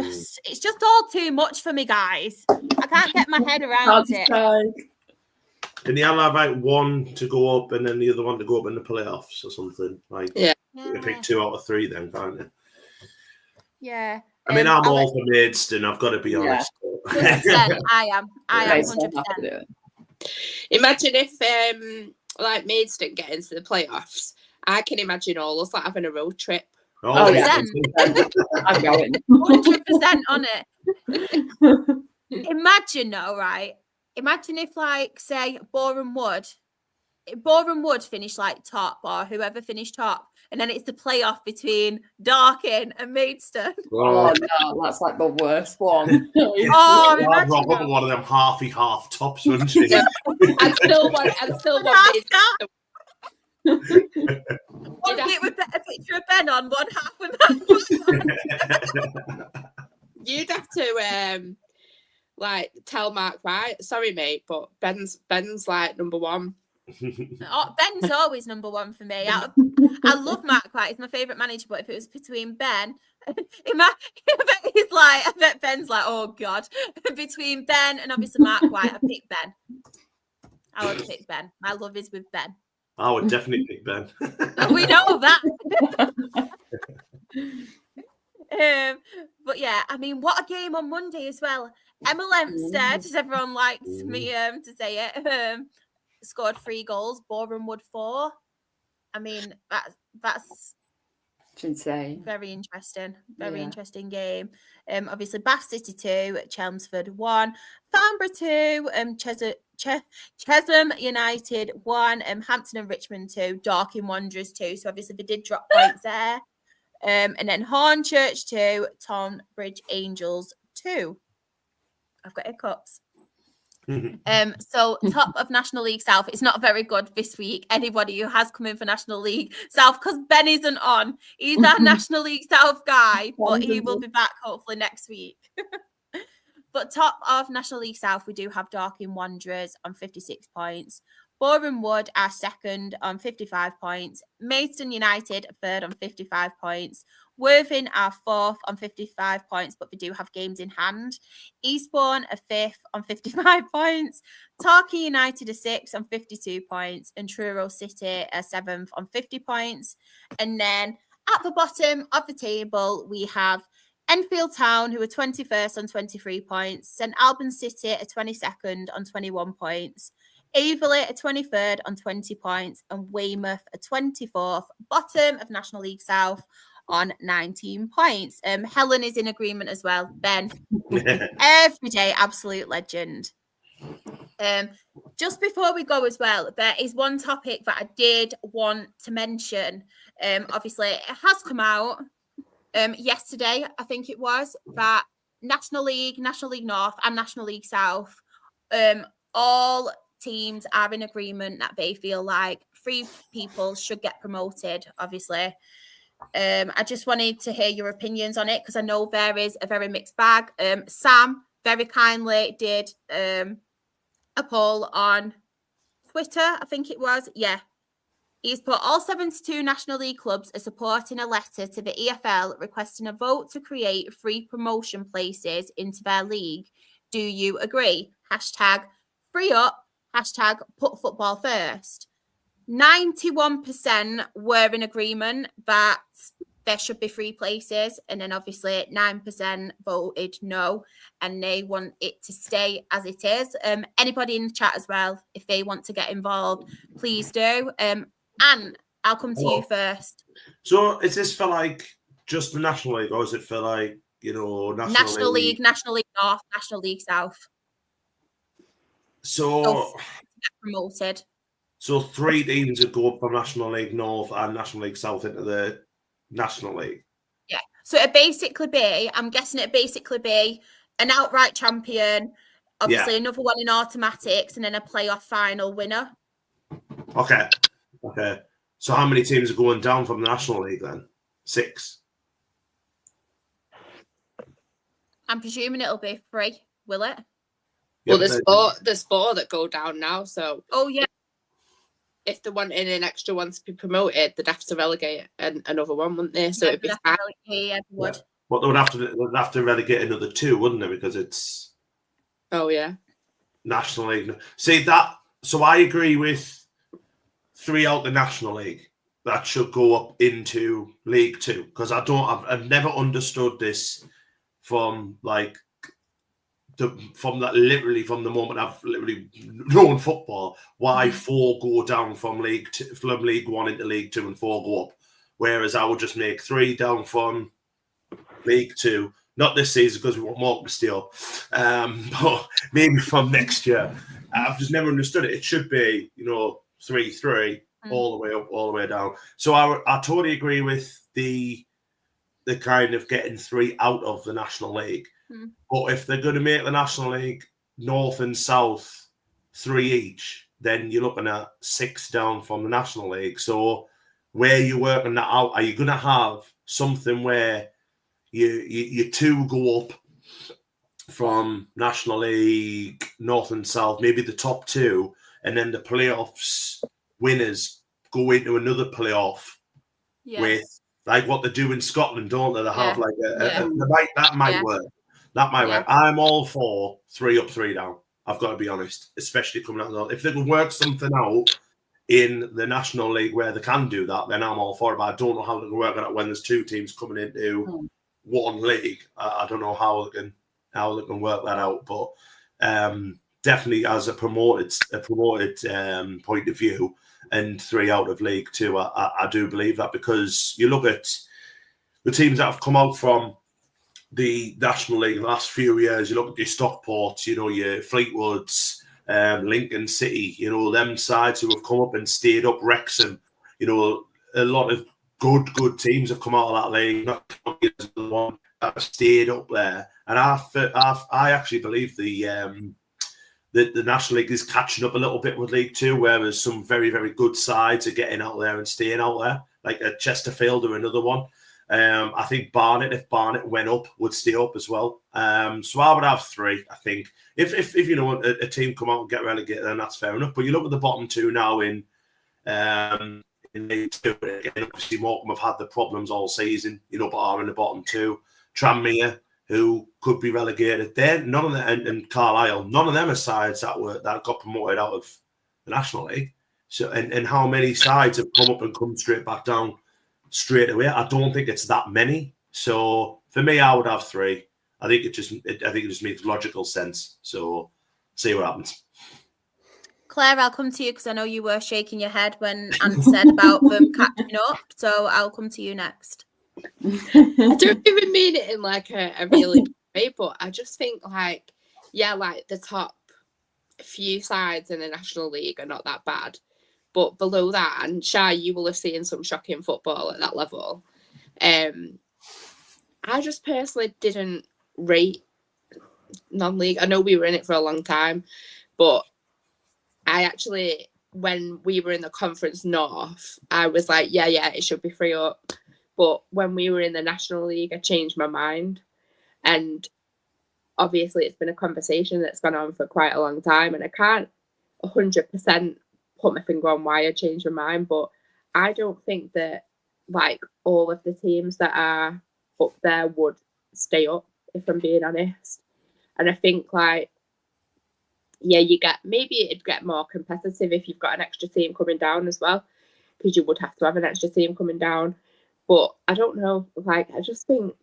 just all too much for me, guys. I can't get my head around it. Can you have like one to go up and then the other one to go up in the playoffs or something? Like, you pick 2 out of 3 then, can't you? Yeah. I mean, I'm all for Maidstone, I've got to be honest. 100%, I am 100%. Imagine if like Maidstone get into the playoffs. I can imagine all us like having a road trip. Oh, yeah. I'm going 100% on it. Imagine though, right? Imagine if, like, say, Boreham Wood finished like top or whoever finished top, and then it's the playoff between Dorking and Maidstone. Oh no, that's like the worst one. I'd rather one of them half tops, wouldn't you? I still want Maidstone. One bit with a picture of Ben on, one half with that. You'd have to like tell Mark White, sorry mate, but Ben's like number 1. Ben's always number 1 for me. I love Mark White, he's my favourite manager, but if it was between Ben, I bet Ben's like, oh God. Between Ben and obviously Mark White, I pick Ben. I would pick Ben. My love is with Ben. I would definitely pick Ben. We know that. But yeah, I mean, what a game on Monday as well. Emma Lemstead, as everyone likes me to say it, scored 3 goals. Boreham Wood 4. I mean, that's insane. Very interesting. Very interesting game. Obviously, Bath City 2, Chelmsford 1, Farnborough 2, Chesham United 1, Hampton and Richmond 2, Dorking Wanderers 2. So obviously they did drop points there. And then Hornchurch 2, Tonbridge Angels 2. I've got hiccups. So top of National League South. It's not very good this week. Anybody who has come in for National League South, because Ben isn't on. He's our National League South guy, but he will be back hopefully next week. But top of National League South, we do have Dorking Wanderers on 56 points. Boreham Wood are second on 55 points. Maidstone United are third on 55 points. Worthing are fourth on 55 points, but they do have games in hand. Eastbourne are fifth on 55 points. Torquay United are sixth on 52 points. And Truro City are seventh on 50 points. And then at the bottom of the table, we have Enfield Town, who are 21st on 23 points. St Albans City are 22nd on 21 points. Averley are 23rd on 20 points. And Weymouth are 24th, bottom of National League South, on 19 points. Helen is in agreement as well. Ben, every day, absolute legend. Just before we go as well, there is one topic that I did want to mention. Obviously, it has come out yesterday, I think it was, that National League North and National League South, all teams are in agreement that they feel like 3 people should get promoted, obviously. I just wanted to hear your opinions on it because I know there is a very mixed bag. Sam very kindly did a poll on Twitter, I think it was. Yeah. He's put all 72 National League clubs are supporting a letter to the EFL requesting a vote to create 3 promotion places into their league. Do you agree? Hashtag free up. Hashtag put football first. 91% were in agreement that there should be 3 places. And then obviously 9% voted no. And they want it to stay as it is. Anybody in the chat as well, if they want to get involved, please do. And I'll come to you first. So is this for like just the National League, or is it for like, you know, National League North, National League South? So get promoted. So 3 teams would go up from National League North and National League South into the National League. Yeah. So it'd basically be, I'm guessing it'd basically be an outright champion, obviously another one in automatics, and then a playoff final winner. Okay. So how many teams are going down from the National League then? 6. I'm presuming it'll be 3, will it? Well, there's four that go down now. So if they wanted an extra one to be promoted, they'd have to relegate another one, wouldn't they? So it'd be But they would have to relegate another 2, wouldn't they? Because it's National League. See that? So I agree with 3 out the National League that should go up into League 2 because I've never understood this from like. From the moment I've literally known football, why 4 go down from League 1 into League 2 and 4 go up, whereas I would just make 3 down from League 2, not this season because we want Mark to steal, but maybe from next year. I've just never understood it. It should be 3-3 all the way up, all the way down. So I totally agree with the kind of getting 3 out of the National League. But if they're going to make the National League North and South 3 each, then you're looking at 6 down from the National League. So where you're working that out, are you going to have something where you 2 go up from National League North and South, maybe the top 2, and then the playoffs winners go into another playoff with like what they do in Scotland, don't they? They have like that might work. That might work. I'm all for 3 up, 3 down. I've got to be honest, especially coming out of that. If they can work something out in the National League where they can do that, then I'm all for it. But I don't know how they can work it out when there's 2 teams coming into one league. I don't know how they can work that out. But definitely, as a promoted point of view, and 3 out of League 2, I do believe that because you look at the teams that have come out from the National League in the last few years, you look at your Stockports, your Fleetwoods, Lincoln City, them sides who have come up and stayed up, Wrexham, a lot of good teams have come out of that league, not the one that have stayed up there. And I actually believe the National League is catching up a little bit with League 2, whereas some very, very good sides are getting out there and staying out there, like Chesterfield or another one. I think Barnet, if Barnet went up, would stay up as well. So I would have 3. I think if you know a team come out and get relegated, then that's fair enough. But you look at the bottom 2 now in League 2. Again, obviously Morecambe have had the problems all season. You know, but are in the bottom 2. Tranmere, who could be relegated, there none of them, and Carlisle, none of them are sides that got promoted out of the National League. So and how many sides have come up and come straight back down straight away? I don't think it's that many. So for me, I would have 3. I think it just makes logical sense. So see what happens. Claire, I'll come to you because I know you were shaking your head when Ant said about them catching up. So I'll come to you next. I don't even mean it in like a really big way, but I just think like the top few sides in the National League are not that bad. But below that, and Shai, you will have seen some shocking football at that level. I just personally didn't rate non-league. I know we were in it for a long time, but I actually, when we were in the Conference North, I was like, yeah, it should be 3 up. But when we were in the National League, I changed my mind. And obviously it's been a conversation that's gone on for quite a long time, and I can't 100% put my finger on why I changed my mind, but I don't think that like all of the teams that are up there would stay up, if I'm being honest. And I think like, it'd get more competitive if you've got an extra team coming down as well, because you would have to have an extra team coming down. But I don't know, like I just think,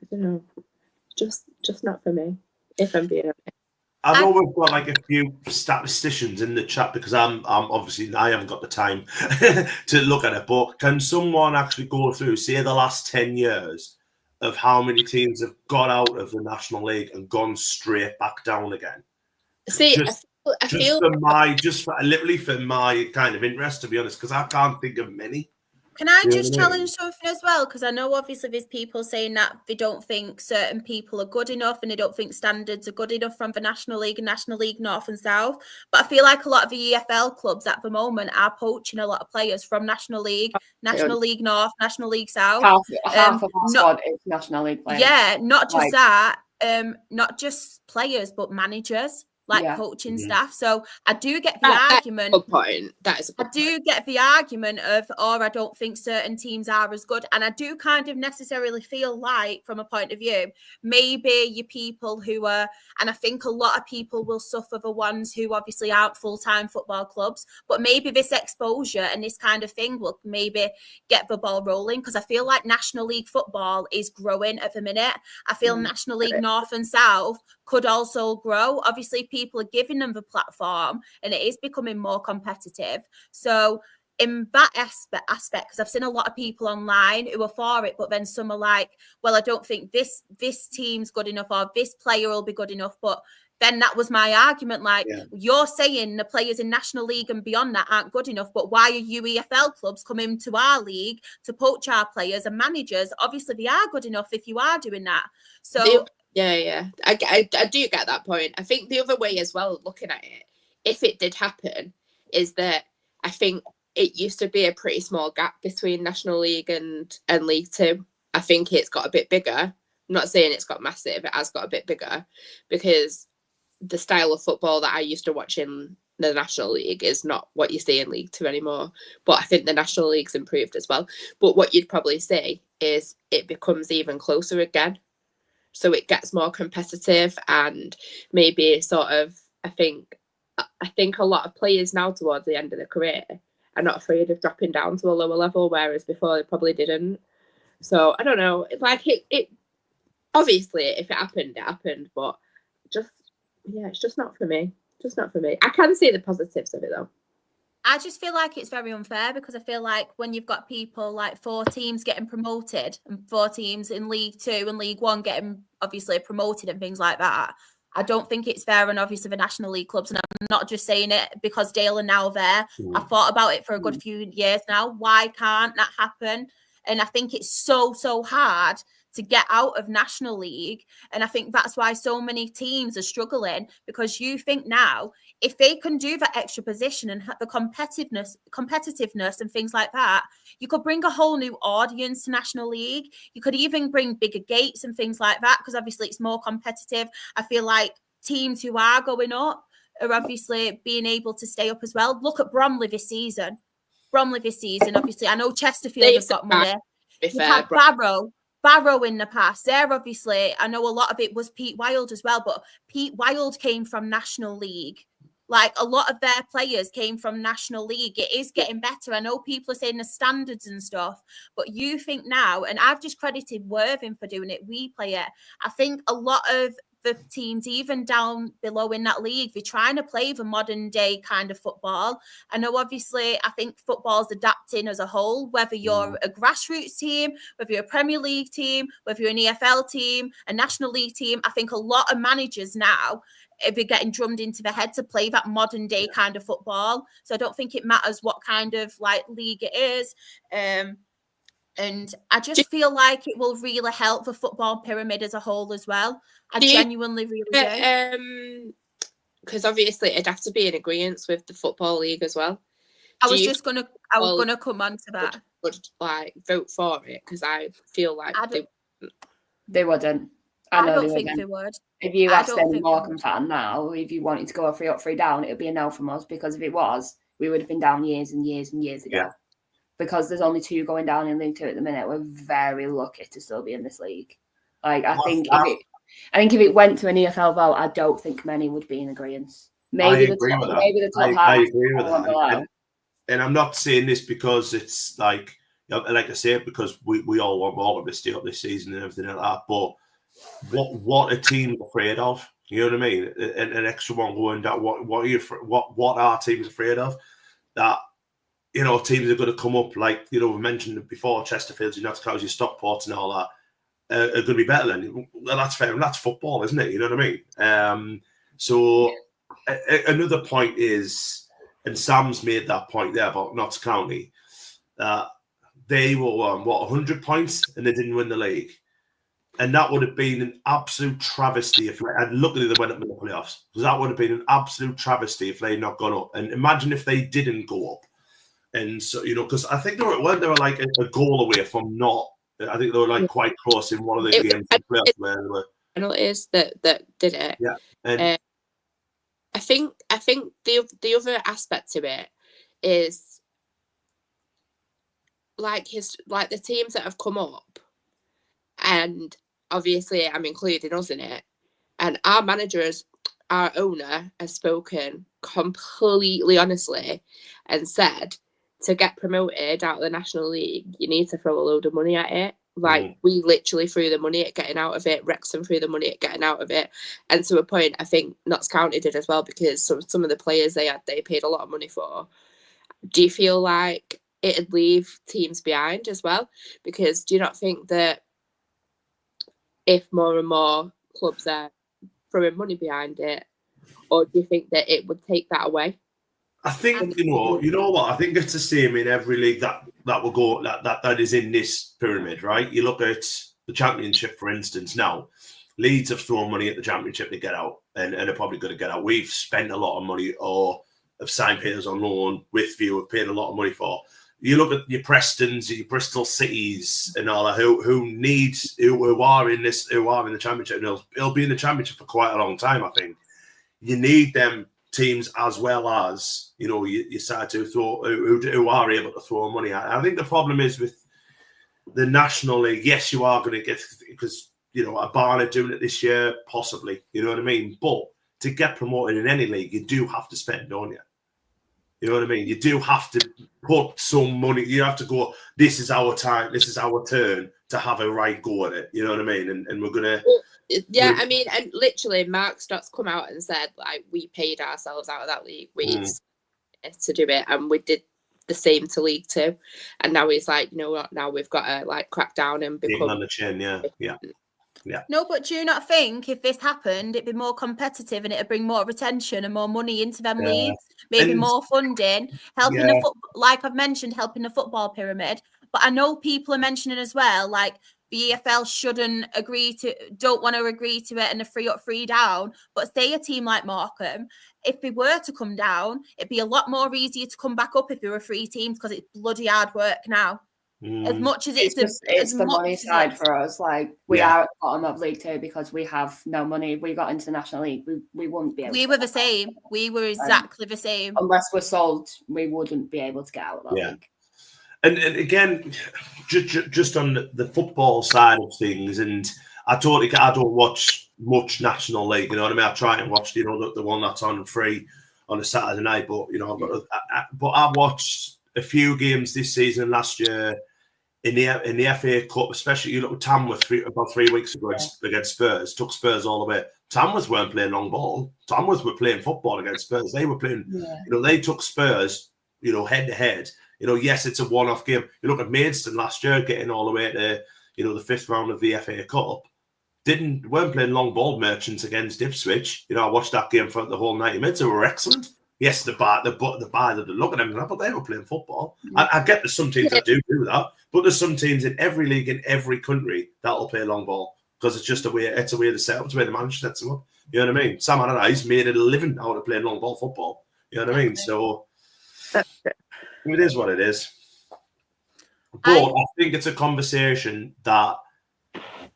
I don't know, just not for me, if I'm being honest. I know we've got like a few statisticians in the chat because I'm obviously I haven't got the time to look at it. But can someone actually go through, say, the last 10 years of how many teams have got out of the National League and gone straight back down again? See, literally for my kind of interest, to be honest, because I can't think of many. Can I just challenge something as well? Because I know obviously there's people saying that they don't think certain people are good enough and they don't think standards are good enough from the National League and National League North and South. But I feel like a lot of the EFL clubs at the moment are poaching a lot of players from National League, National League North, National League South. Half of our squad is National League players. Yeah, not just that, not just players, but managers. Coaching staff. So I do get the argument. Good point. That is a good I do get the argument of, I don't think certain teams are as good. And I do kind of necessarily feel like, from a point of view, maybe you people who are, and I think a lot of people will suffer the ones who obviously aren't full-time football clubs, but maybe this exposure and this kind of thing will maybe get the ball rolling, because I feel like National League football is growing at the minute. I feel National League North and South could also grow. Obviously, people are giving them the platform and it is becoming more competitive. So in that aspect, because I've seen a lot of people online who are for it, but then some are like, well, I don't think this team's good enough or this player will be good enough. But then that was my argument. You're saying the players in National League and beyond that aren't good enough, but why are you EFL clubs coming to our league to poach our players and managers? Obviously, they are good enough if you are doing that. So... Yeah. I do get that point. I think the other way as well, looking at it, if it did happen, is that I think it used to be a pretty small gap between National League and League Two. I think it's got a bit bigger. I'm not saying it's got massive, it has got a bit bigger, because the style of football that I used to watch in the National League is not what you see in League Two anymore. But I think the National League's improved as well. But what you'd probably say is it becomes even closer again. So it gets more competitive, and maybe sort of, I think a lot of players now towards the end of their career are not afraid of dropping down to a lower level, whereas before they probably didn't. So I don't know. Like it obviously, if it happened, but it's just not for me. Just not for me. I can see the positives of it though. I just feel like it's very unfair, because I feel like when you've got people like 4 teams getting promoted and 4 teams in League 2 and League 1 getting obviously promoted and things like that, I don't think it's fair on obviously the National League clubs. And I'm not just saying it because Dale are now there. I've thought about it for a good few years now. Why can't that happen? And I think it's so hard to get out of National League. And I think that's why so many teams are struggling, because you think now, if they can do that extra position and have the competitiveness and things like that, you could bring a whole new audience to National League. You could even bring bigger gates and things like that, because obviously it's more competitive. I feel like teams who are going up are obviously being able to stay up as well. Look at Bromley this season. Obviously, I know Chesterfield have got money. You've had Barrow in the past. There, obviously, I know a lot of it was Pete Wild as well, but Pete Wild came from National League. Like, a lot of their players came from National League. It is getting better. I know people are saying the standards and stuff, but you think now, and I've just credited Worthing for doing it, We Play It. I think a lot of the teams, even down below in that league, they're trying to play the modern day kind of football. I know, obviously, I think football's adapting as a whole, whether you're a grassroots team, whether you're a Premier League team, whether you're an EFL team, a National League team. I think a lot of managers now, if you're getting drummed into the head to play that modern day kind of football. So I don't think it matters what kind of like league it is. And I just feel like it will really help the football pyramid as a whole as well. I genuinely really do. Because obviously it'd have to be in agreement with the Football League as well. I was gonna come on to that. Would like vote for it, because I feel like they wouldn't. I don't think they would. If you asked any Morecambe fan now, if you wanted to go 3 up, 3 down, it would be a no from us, because if it was, we would have been down years and years and years ago. Yeah. Because there's only 2 going down in League 2 at the minute. We're very lucky to still be in this league. Like, I think if it went to an EFL vote, I don't think many would be in agreement. Maybe the top half. I agree with that. And I'm not saying this because it's like I say, because we all want more of this stay up this season and everything like that. But what a team's afraid of, you know what I mean? An extra one going down. What are teams afraid of? That, you know, teams are going to come up, like, you know, we mentioned it before, Chesterfield, your Notts, your Stockports and all that, are going to be better than. Well, that's fair, and that's football, isn't it? You know what I mean? Another point is, and Sam's made that point there about Notts County, they were on, 100 points, and they didn't win the league. And that would have been an absolute travesty if, and luckily they went up in the playoffs, because that would have been an absolute travesty if they had not gone up. And imagine if they didn't go up. And so, you know, because I think they were like a goal away from not. I think they were like quite close in one of the games in playoffs where they were. I know it is that did it. Yeah, and I think the other aspect to it is like the teams that have come up, and obviously I'm including us in it, and our managers, our owner has spoken completely honestly and said, to get promoted out of the National League, you need to throw a load of money at it. Like, we literally threw the money at getting out of it. Wrexham threw the money at getting out of it. And to a point, I think Notts County did as well, because some of the players they paid a lot of money for. Do you feel like it'd leave teams behind as well? Because do you not think that if more and more clubs are throwing money behind it, or do you think that it would take that away? I think, you know what? I think it's the same in every league that will go that is in this pyramid, right? You look at the Championship, for instance. Now, Leeds have thrown money at the Championship to get out, and are probably going to get out. We've spent a lot of money, or have signed players on loan with View, have paid a lot of money for. You look at your Prestons, your Bristol Cities, and all that who are in the Championship. And it'll be in the Championship for quite a long time. I think you need them teams as well as, you know, you start to throw who are able to throw money at. I think the problem is with the National League. Yes, you are going to get, because, you know, a Barnet doing it this year, possibly. You know what I mean? But to get promoted in any league, you do have to spend, don't you? You know what I mean? You do have to put some money. You have to go, this is our time, this is our turn to have a right go at it. You know what I mean? And we're going to... Yeah, I mean, and literally Mark Stott's come out and said, like, we paid ourselves out of that league. We to do it, and we did the same to League Two. And now he's like, you know what, now we've got to, like, crack down and become... on the chin, yeah. No, but do you not think if this happened, it'd be more competitive and it'd bring more retention and more money into them leagues, maybe more funding, helping the like I've mentioned, helping the football pyramid. But I know people are mentioning as well, like, the EFL don't want to agree to it and a free up, free down. But say a team like Morecambe, if they were to come down, it'd be a lot more easier to come back up if they were 3 teams because it's bloody hard work now. As much as it's the money side for us. Like we are at the bottom of League 2 because we have no money. We got into the National League, we wouldn't be able. We were the same. We were exactly the same. Unless we're sold, we wouldn't be able to get out of that league. And again, just on the football side of things, and I don't watch much National League. You know what I mean? I try and watch the one that's on free on a Saturday night, but but I watched a few games this season and last year in the FA Cup, especially. You look at Tamworth about 3 weeks ago against Spurs, took Spurs all the way. Tamworth weren't playing long ball. Tamworth were playing football against Spurs. They were playing, they took Spurs, head to head. Yes, it's a one-off game. You look at Maidstone last year getting all the way to, the 5th round of the FA Cup. Weren't playing long ball merchants against Ipswich. I watched that game for the whole 90 minutes. They were excellent. Yes, the bar, look at them, but they were playing football. I get there's some teams that do that, but there's some teams in every league in every country that'll play long ball because it's just a way the setup, it's the way the manager sets them up. You know what I mean? Sam Allardyce made it a living out of playing long ball football. You know what I mean? So it is what it is. But I think it's a conversation that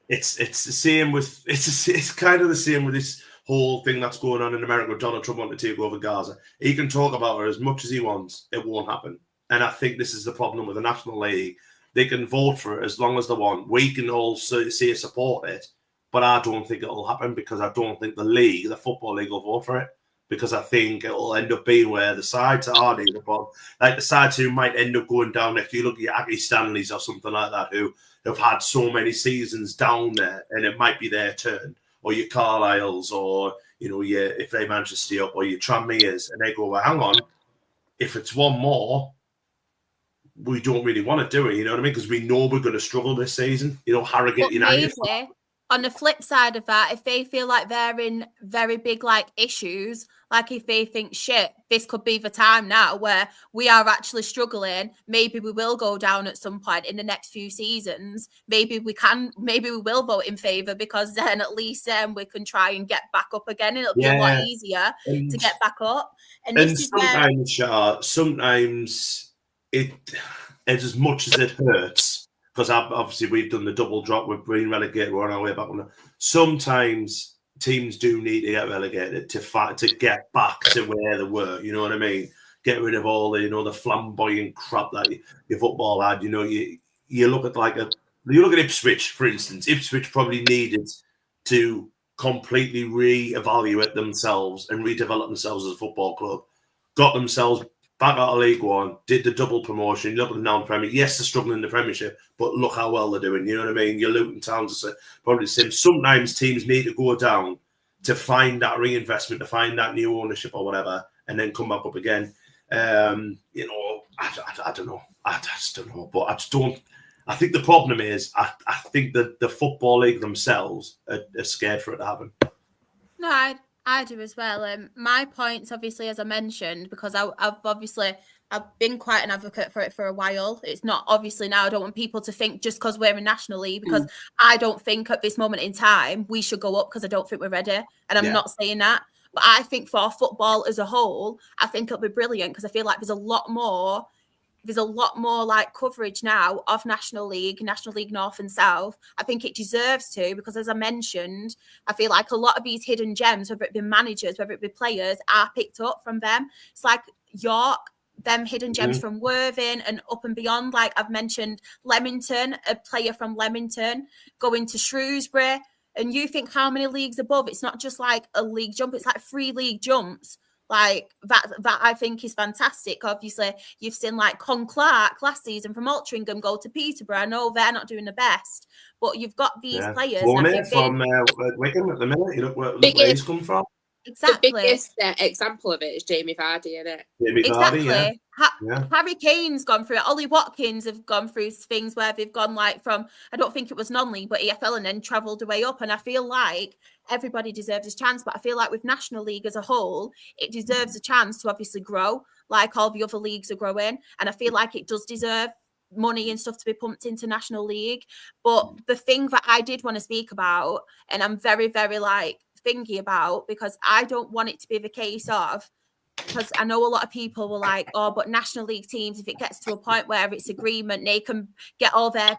it's the same with it's kind of the same with this whole thing that's going on in America with Donald Trump wanting to take over Gaza. He can talk about it as much as he wants. It won't happen. And I think this is the problem with the National League. They can vote for it as long as they want. We can also say support it, but I don't think it'll happen because I don't think the Football League will vote for it because I think it'll end up being where the sides are near the bottom. Like the sides who might end up going down next. You look at your Aggie Stanleys or something like that who have had so many seasons down there and it might be their turn. Or your Carlisles, or if they manage to stay up, or your Tranmeres, and they go, well, hang on, if it's one more, we don't really want to do it. You know what I mean? Because we know we're going to struggle this season. Harrogate United. Maybe, on the flip side of that, if they feel like they're in very big issues, like if they think shit, this could be the time now where we are actually struggling, maybe we will go down at some point in the next few seasons. Maybe we will vote in favour because then at least we can try and get back up again. It'll be a lot easier to get back up. And sometimes it, as much as it hurts, because obviously we've done the double drop, we've been relegated, we're on our way back. Sometimes teams do need to get relegated to get back to where they were. You know what I mean? Get rid of all the the flamboyant crap that your football had. You look at Ipswich, for instance. Ipswich probably needed to completely re-evaluate themselves and redevelop themselves as a football club. Got themselves back out of League One, did the double promotion. Look at them now in the Premier. Yes, they're struggling in the Premiership, but look how well they're doing. You know what I mean? Your Luton Towns are probably the same. Sometimes teams need to go down to find that reinvestment, to find that new ownership or whatever, and then come back up again. I don't know. I just don't know. But I just don't. I think the problem is, I think that the Football League themselves are scared for it to happen. No, I do as well. My points, obviously, as I mentioned, because I've been quite an advocate for it for a while. It's not obviously now. I don't want people to think just because we're in National League, because I don't think at this moment in time we should go up because I don't think we're ready. And I'm not saying that. But I think for football as a whole, I think it'll be brilliant because I feel like there's a lot more coverage now of National League North and South. I think it deserves to, because as I mentioned, I feel like a lot of these hidden gems, whether it be managers, whether it be players, are picked up from them. It's like York, them hidden gems from Worthing and up and beyond. Like I've mentioned Leamington, a player from Leamington going to Shrewsbury. And you think how many leagues above? It's not just like a league jump, it's like 3 league jumps. Like that I think is fantastic. Obviously, you've seen like Con Clark last season from Altrincham go to Peterborough. I know they're not doing the best, but you've got these players. From Wigan at the minute. You look where he's come from. Exactly. The biggest example of it is Jamie Vardy, isn't it? Exactly. Vardy, Harry Kane's gone through it. Ollie Watkins have gone through things where they've gone like from, I don't think it was non-league, but EFL, and then travelled the way up. And I feel like everybody deserves a chance. But I feel like with National League as a whole, it deserves a chance to obviously grow like all the other leagues are growing. And I feel like it does deserve money and stuff to be pumped into National League. But the thing that I did want to speak about, and I'm very, very like thingy about, because I don't want it to be the case of, because I know a lot of people were like, oh, but National League teams, if it gets to a point where it's agreement, they can get all their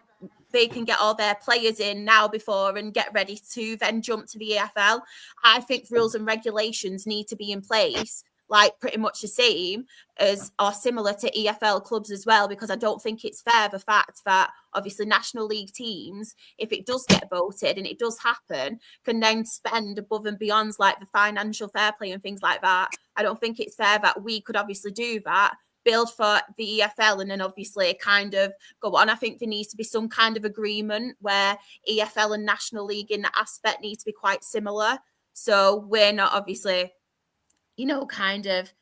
players in now before and get ready to then jump to the EFL. I think rules and regulations need to be in place, like pretty much the same as or similar to EFL clubs as well, because I don't think it's fair the fact that obviously National League teams, if it does get voted and it does happen, can then spend above and beyond like the financial fair play and things like that. I don't think it's fair that we could obviously do that, build for the EFL and then obviously kind of go on. I think there needs to be some kind of agreement where EFL and National League in that aspect need to be quite similar. So we're not obviously, you know, kind of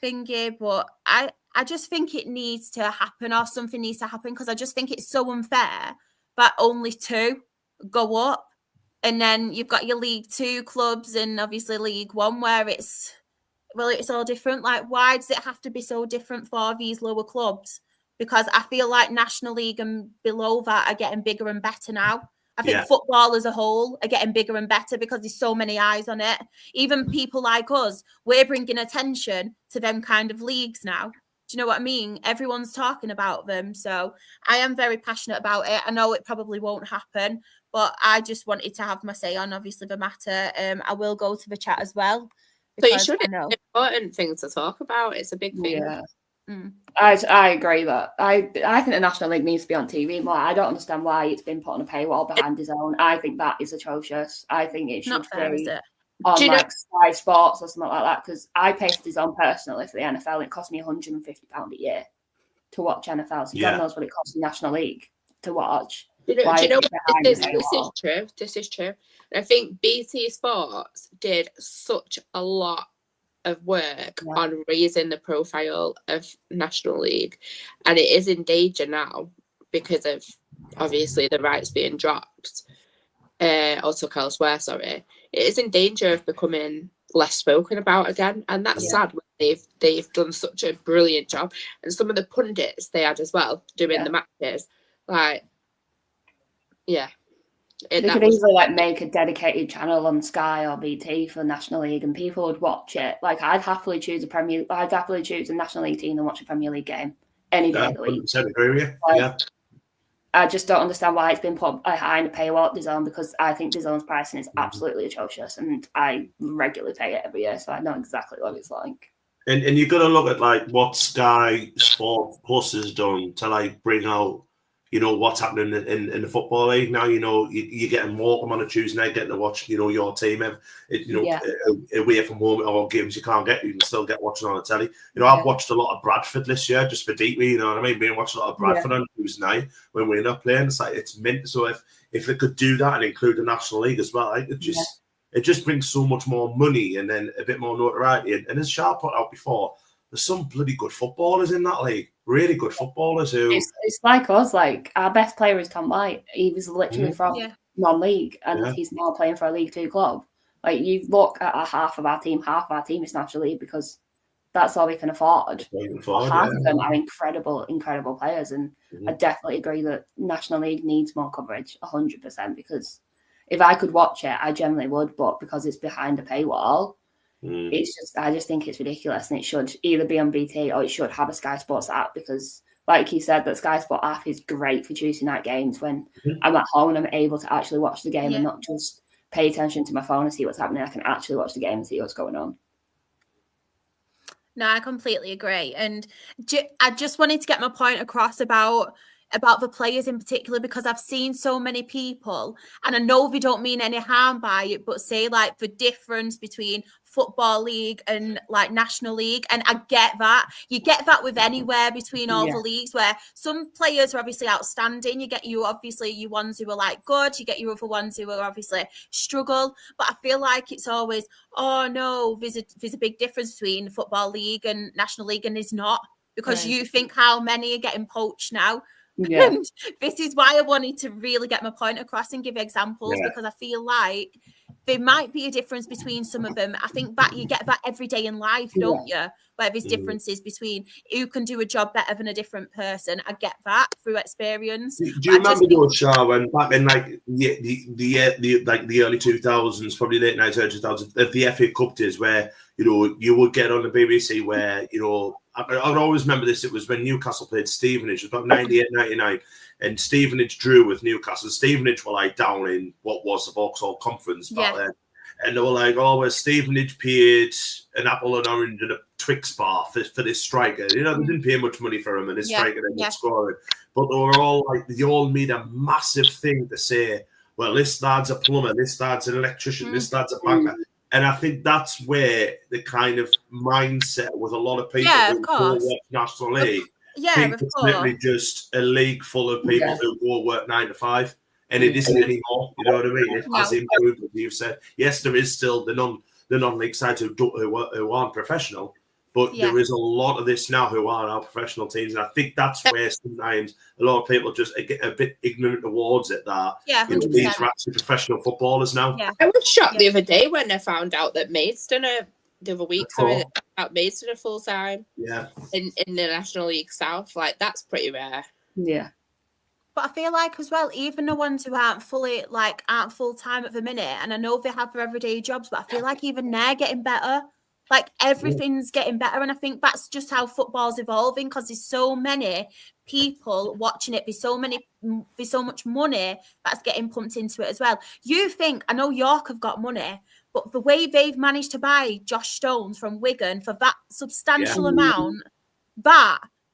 thingy, but I just think it needs to happen, or something needs to happen, because I just think it's so unfair that only 2 go up, and then you've got your League 2 clubs and obviously League 1 where it's all different. Like, why does it have to be so different for these lower clubs? Because I feel like National League and below that are getting bigger and better now. I think football as a whole are getting bigger and better because there's so many eyes on it. Even people like us, we're bringing attention to them kind of leagues now. Do you know what I mean? Everyone's talking about them. So I am very passionate about it. I know it probably won't happen, but I just wanted to have my say on, obviously, the matter. I will go to the chat as well. So you should. It's an important thing to talk about. It's a big thing. Yeah. I agree that I think the National League needs to be on TV more. I don't understand why it's been put on a paywall behind his own. I think that is atrocious. I think it should be on Sky Sports or something like that, because I pay for his own personally for the NFL, and it cost me £150 a year to watch NFL. So God knows what it costs the National League to watch. Do you know this is true. This is true. And I think BT Sports did such a lot of work on raising the profile of National League, and it is in danger now because of obviously the rights being dropped or took elsewhere. It is in danger of becoming less spoken about again, and that's sad. They've done such a brilliant job, and some of the pundits they had as well doing the matches, like they could easily make a dedicated channel on Sky or BT for the National League, and people would watch it. Like, I'd happily choose a National League team than watch a Premier League game any day of the week. 100% agree with you. I just don't understand why it's been put behind a paywall at DAZN, because I think DAZN's pricing is absolutely atrocious, and I regularly pay it every year, so I know exactly what it's like. And you've got to look at what Sky Sports Plus has done to bring out, what's happening in the Football League now. You're getting Morecambe on a Tuesday night, getting to watch, your team. Away from home or games you can't get, you can still get watching on the telly. I've watched a lot of Bradford this year just for deeply. You know what I mean? Being watching a lot of Bradford on Tuesday night when we're not playing. It's mint. So if they could do that and include the National League as well, it just brings so much more money and then a bit more notoriety. And as Sharp put out before, there's some bloody good footballers in that league. Really good footballers who... It's like us. Our best player is Tom White. He was literally from non-league, and he's now playing for a League 2 club. You look at half of our team is National League, because that's all we can afford. Half of them are incredible players, and I definitely agree that National League needs more coverage, 100%, because if I could watch it, I generally would, but because it's behind a paywall, I just think it's ridiculous, and it should either be on BT or it should have a Sky Sports app, because like you said, that Sky Sports app is great for Tuesday night games when I'm at home and I'm able to actually watch the game and not just pay attention to my phone and see what's happening. I can actually watch the game and see what's going on. No, I completely agree. And I just wanted to get my point across about the players in particular, because I've seen so many people, and I know they don't mean any harm by it, but say the difference between Football League and National League. And I get that. You get that with anywhere between all the leagues, where some players are obviously outstanding. You get your ones who are good. You get your other ones who are obviously struggle. But I feel like it's always, oh no, there's a big difference between Football League and National League, and there's not, because you think how many are getting poached now. Yeah. And this is why I wanted to really get my point across and give examples, because I feel like there might be a difference between some of them. I think that you get that every day in life, don't you? Where there's differences between who can do a job better than a different person. I get that through experience. Do you remember those, Shah, when back in like the early 2000s, probably late 2000s, the FA Cup days, where you would get on the BBC where I would always remember this. It was when Newcastle played Stevenage. It was about 98, 99. And Stevenage drew with Newcastle. Stevenage were like down in what was the Vauxhall Conference back then. And they were like, well, Stevenage paid an apple and orange and a Twix bar for this striker. They didn't pay much money for him, and this striker ended up scoring. But they were all like, they all made a massive thing to say, well, this lad's a plumber, this lad's an electrician, this lad's a banker. And I think that's where the kind of mindset with a lot of people who go watch National League. Think it's literally just a league full of people who go work 9 to 5, and it isn't anymore. You know what I mean? It has improved, as you've said. Yes, there is still the non-league sides who aren't professional, but there is a lot of this now who are our professional teams, and I think that's where sometimes a lot of people just get a bit ignorant towards it. That these are actually professional footballers now. I was shocked the other day when I found out that Maidstone the other week, about Maidstone full time. In the National League South, like that's pretty rare. Yeah. But I feel like as well, even the ones who aren't full time at the minute, and I know they have their everyday jobs, but I feel like even they're getting better. Like everything's getting better, and I think that's just how football's evolving, because there's so many people watching it. There's so much money that's getting pumped into it as well. You think, I know York have got money, but the way they've managed to buy Josh Stones from Wigan for that substantial amount,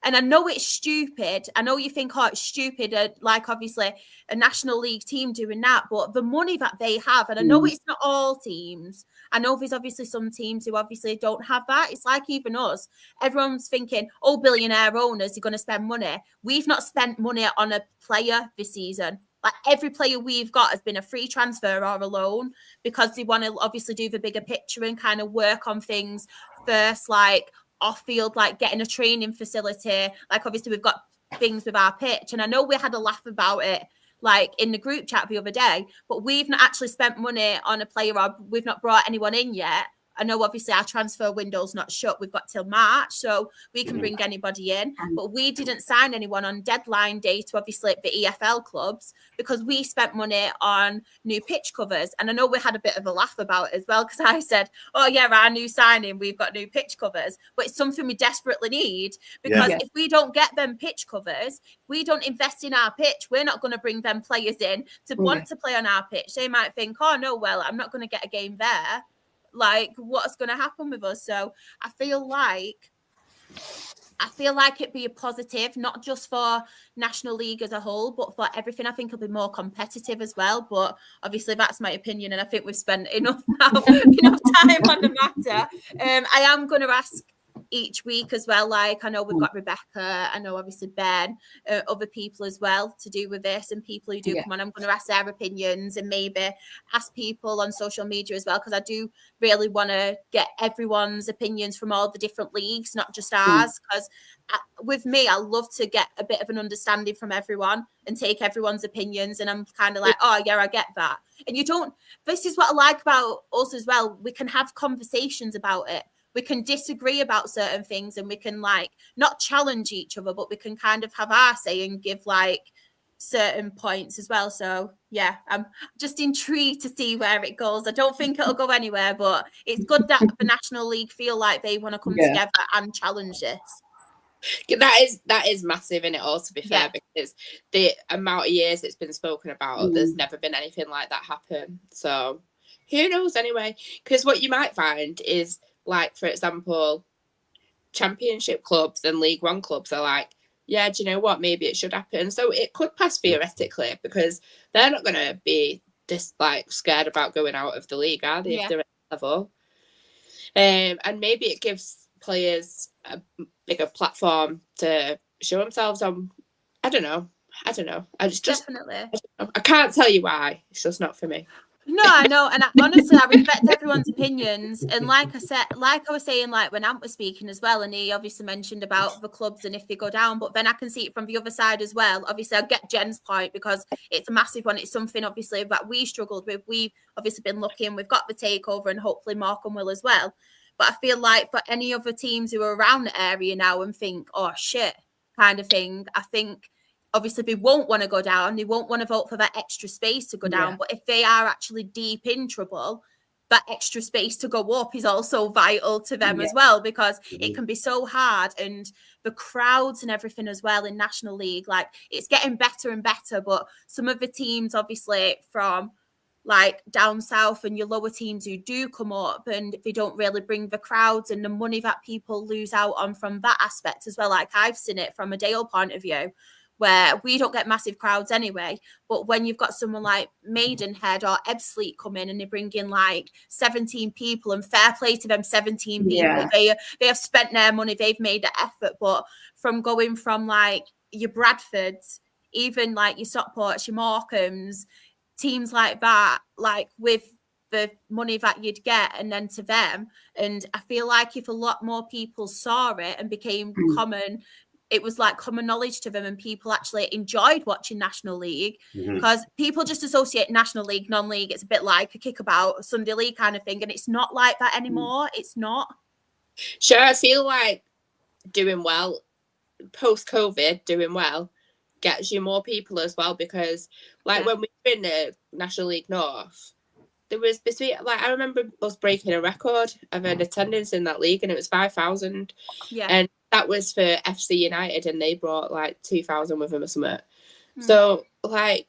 and I know it's stupid. I know you think, it's stupid, like obviously a National League team doing that, but the money that they have, and I know it's not all teams. I know there's obviously some teams who obviously don't have that. It's like even us. Everyone's thinking, billionaire owners are going to spend money. We've not spent money on a player this season. Like every player we've got has been a free transfer or a loan, because they want to obviously do the bigger picture and kind of work on things first, like off field, like getting a training facility. Like obviously we've got things with our pitch, and I know we had a laugh about it like in the group chat the other day, but we've not actually spent money on a player, or we've not brought anyone in yet. I know obviously our transfer window's not shut. We've got till March, so we can bring anybody in. But we didn't sign anyone on deadline day to obviously the EFL clubs, because we spent money on new pitch covers. And I know we had a bit of a laugh about it as well, because I said, our new signing, we've got new pitch covers. But it's something we desperately need, because if we don't get them pitch covers, we don't invest in our pitch, we're not going to bring them players in to want to play on our pitch. They might think, I'm not going to get a game there. Like, what's going to happen with us? So I feel like it'd be a positive, not just for National League as a whole, but for everything. I think it'll be more competitive as well. But obviously, that's my opinion, and I think we've spent enough time on the matter. I am going to ask each week as well. Like, I know we've got Rebecca, I know obviously Ben, other people as well to do with this, and people who do come on. I'm going to ask their opinions and maybe ask people on social media as well, because I do really want to get everyone's opinions from all the different leagues, not just ours. Because with me, I love to get a bit of an understanding from everyone and take everyone's opinions. And I'm kind of like, I get that. And this is what I like about us as well. We can have conversations about it. We can disagree about certain things, and we can like not challenge each other, but we can kind of have our say and give like certain points as well. So yeah, I'm just intrigued to see where it goes. I don't think it'll go anywhere, but it's good that the National League feel like they want to come together and challenge this. That is massive in it all, to be fair, because the amount of years it's been spoken about, there's never been anything like that happen. So who knows anyway? Because what you might find is, like, for example, Championship clubs and League One clubs are like, do you know what? Maybe it should happen. So it could pass theoretically, because they're not going to be scared about going out of the league, are they? If they're at the level. And maybe it gives players a bigger platform to show themselves on. I don't know. I just definitely. I can't tell you why. It's just not for me. No, I know, and honestly, I respect everyone's opinions. And like I was saying, like when Ant was speaking as well, and he obviously mentioned about the clubs and if they go down, but then I can see it from the other side as well. Obviously, I get Jen's point because it's a massive one. It's something obviously that we struggled with. We've obviously been looking. We've got the takeover, and hopefully Morecambe will as well. But I feel like for any other teams who are around the area now and think, oh shit, kind of thing, I think. Obviously, they won't want to go down. They won't want to vote for that extra space to go down. But if they are actually deep in trouble, that extra space to go up is also vital to them as well, because it can be so hard. And the crowds and everything as well in National League, like it's getting better and better. But some of the teams, obviously, from like down south and your lower teams who do come up and they don't really bring the crowds and the money that people lose out on from that aspect as well. Like I've seen it from a Dale point of view, where we don't get massive crowds anyway. But when you've got someone like Maidenhead or Ebbsfleet come in and they bring in like 17 people, and fair play to them 17 people, they have spent their money, they've made the effort. But from going from like your Bradfords, even like your Stockports, your Morecambes, teams like that, like with the money that you'd get and then to them. And I feel like if a lot more people saw it and became common, it was like common knowledge to them and people actually enjoyed watching National League, because people just associate National League, non-league. It's a bit like a kickabout, Sunday League kind of thing. And it's not like that anymore. It's not. Sure, I feel like doing well, post-COVID, doing well gets you more people as well, because like when we were in the National League North, there was between, like, I remember us breaking a record of an attendance in that league, and it was 5,000. Yeah. And that was for FC United, and they brought like 2,000 with them or something. So, like,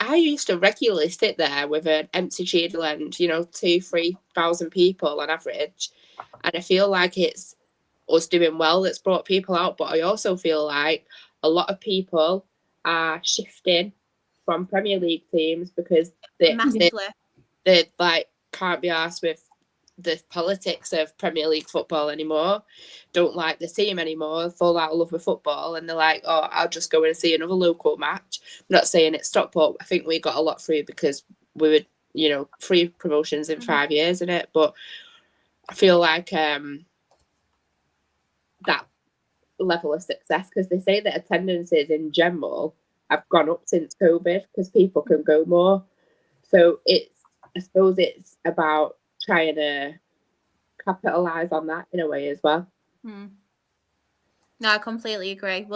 I used to regularly sit there with an empty Cheadle-end, 2,000-3,000 people on average. And I feel like it's us doing well that's brought people out. But I also feel like a lot of people are shifting from Premier League teams because they like can't be arsed with the politics of Premier League football anymore, don't like the team anymore, fall out of love with football, and they're like, oh, I'll just go and see another local match. I'm not saying it's Stockport. I think we got a lot through because we were, 3 promotions in 5 years in it. But I feel like that level of success, because they say that attendances in general have gone up since COVID because people can go more. So I suppose it's about trying to capitalise on that in a way as well. No, I completely agree.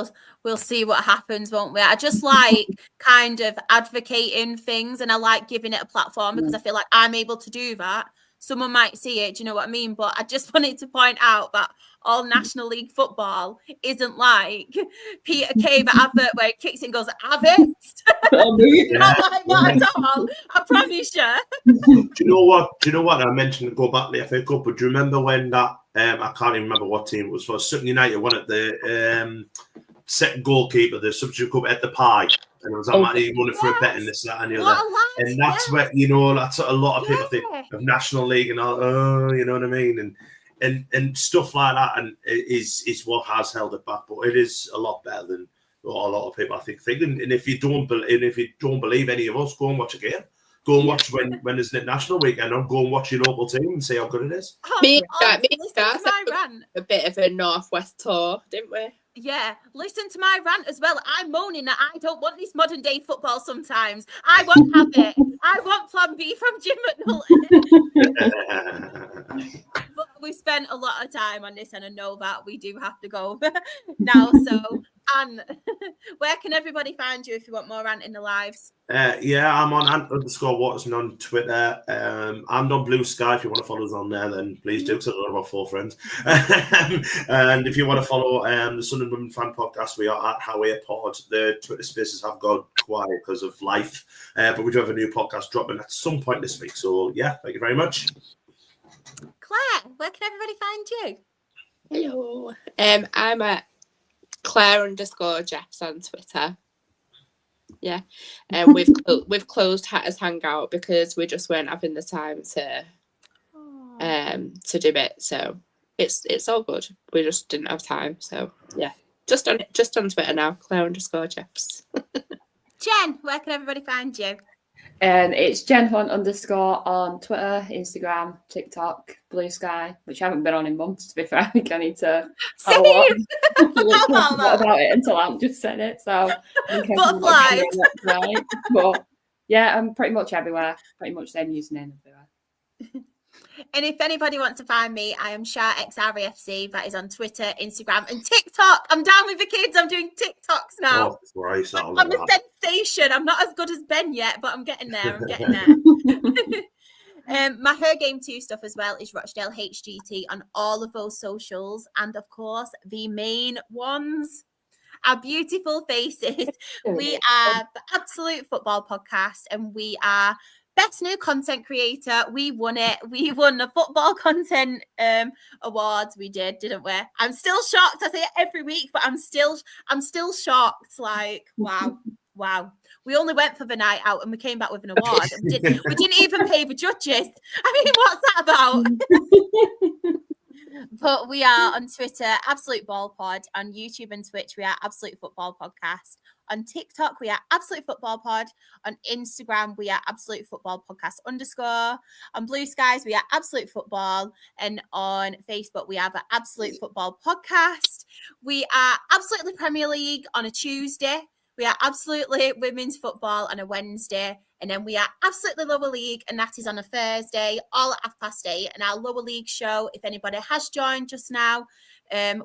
We'll see what happens, won't we? I just like kind of advocating things, and I like giving it a platform because I feel like I'm able to do that. Someone might see it, do you know what I mean? But I just wanted to point out that all National League football isn't like Peter Kay, the advert where he kicks it and goes, have it. Not like that at all. I promise you. Do you know what? I mentioned to go back to the FA Cup, but do you remember when that, I can't even remember what team it was for, Sutton United won at the second goalkeeper, the substitute cup at the Pie. And it was like, he won it for a bet and this, that, and the other. And that's where, that's what a lot of people think of National League and all, you know what I mean? And stuff like that, and is what has held it back. But it is a lot better than what a lot of people, I think. And if you don't believe any of us, go and watch a game. Go and watch when there's a National Weekend on. Go and watch your local team and see how good it is. Me and a bit of a Northwest tour, didn't we? Yeah, listen to my rant as well. I'm moaning that I don't want this modern day football sometimes. I want Habit. I want Plan B from Jim McNulty. But we spent a lot of time on this, and I know that we do have to go now. So, Anne, where can everybody find you if you want more Ant in the lives? I'm on Ant_Watson on Twitter. And on Blue Sky. If you want to follow us on there, then please do, because I've got about 4 friends. And if you want to follow the Sunderland Women Fan Podcast, we are at Howie Pod. The Twitter spaces have gone quiet because of life, but we do have a new podcast dropping at some point this week. So yeah, thank you very much. Claire, where can everybody find you? Hello. I'm at Claire_Jeffs on Twitter. Yeah. And we've closed Hatters Hangout because we just weren't having the time to do it. So it's all good. We just didn't have time. So yeah. Just on Twitter now, Claire_Jeffs. Jen, where can everybody find you? It's JenHunt_ on Twitter, Instagram, TikTok, Blue Sky, which I haven't been on in months, to be fair. I think I need to have a look. What about it until I've just said it. So Butterflies. But yeah, I'm pretty much everywhere. Pretty much same username everywhere. And if anybody wants to find me, I am SharXRAFC. That is on Twitter, Instagram, and TikTok. I'm down with the kids. I'm doing TikToks now. Oh, Christ, I'm a sensation. I'm not as good as Ben yet, but I'm getting there. My Her Game 2 stuff as well is Rochdale HGT on all of those socials. And of course, the main ones, our beautiful faces. We are the Absolute Football Podcast, and we are Best New Content Creator. We won it. We won the Football Content Awards. We didn't we? I'm still shocked. I say it every week, but I'm still shocked. Like, wow. We only went for the night out and we came back with an award. We didn't even pay the judges. I mean, what's that about? But we are on Twitter, Absolute Ball Pod. On YouTube and Twitch, we are Absolute Football Podcast. On TikTok, we are Absolute Football Pod. On Instagram, we are Absolute Football Podcast _. On Blue Skies, we are Absolute Football. And on Facebook, we have an Absolute Football Podcast. We are Absolutely Premier League on a Tuesday. We are Absolutely Women's Football on a Wednesday. And then we are Absolutely Lower League, and that is on a Thursday, all at 8:30. And our Lower League show, if anybody has joined just now,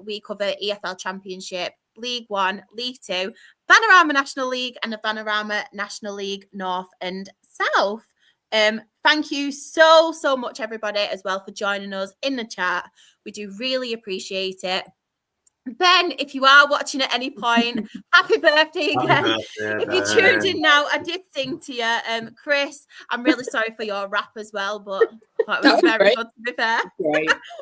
we cover EFL Championship, League 1, League 2, Vanarama National League, and the Vanarama National League North and South. Thank you so much, everybody, as well, for joining us in the chat. We do really appreciate it. Ben, if you are watching at any point, happy birthday again. If you tuned in now, I did sing to you. Chris, I'm really sorry for your rap as well, but that was very good, to be fair.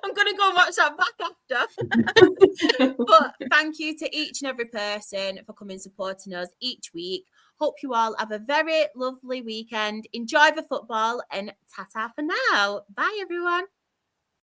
I'm going to go and watch that back after. But thank you to each and every person for coming supporting us each week. Hope you all have a very lovely weekend. Enjoy the football, and ta-ta for now. Bye, everyone.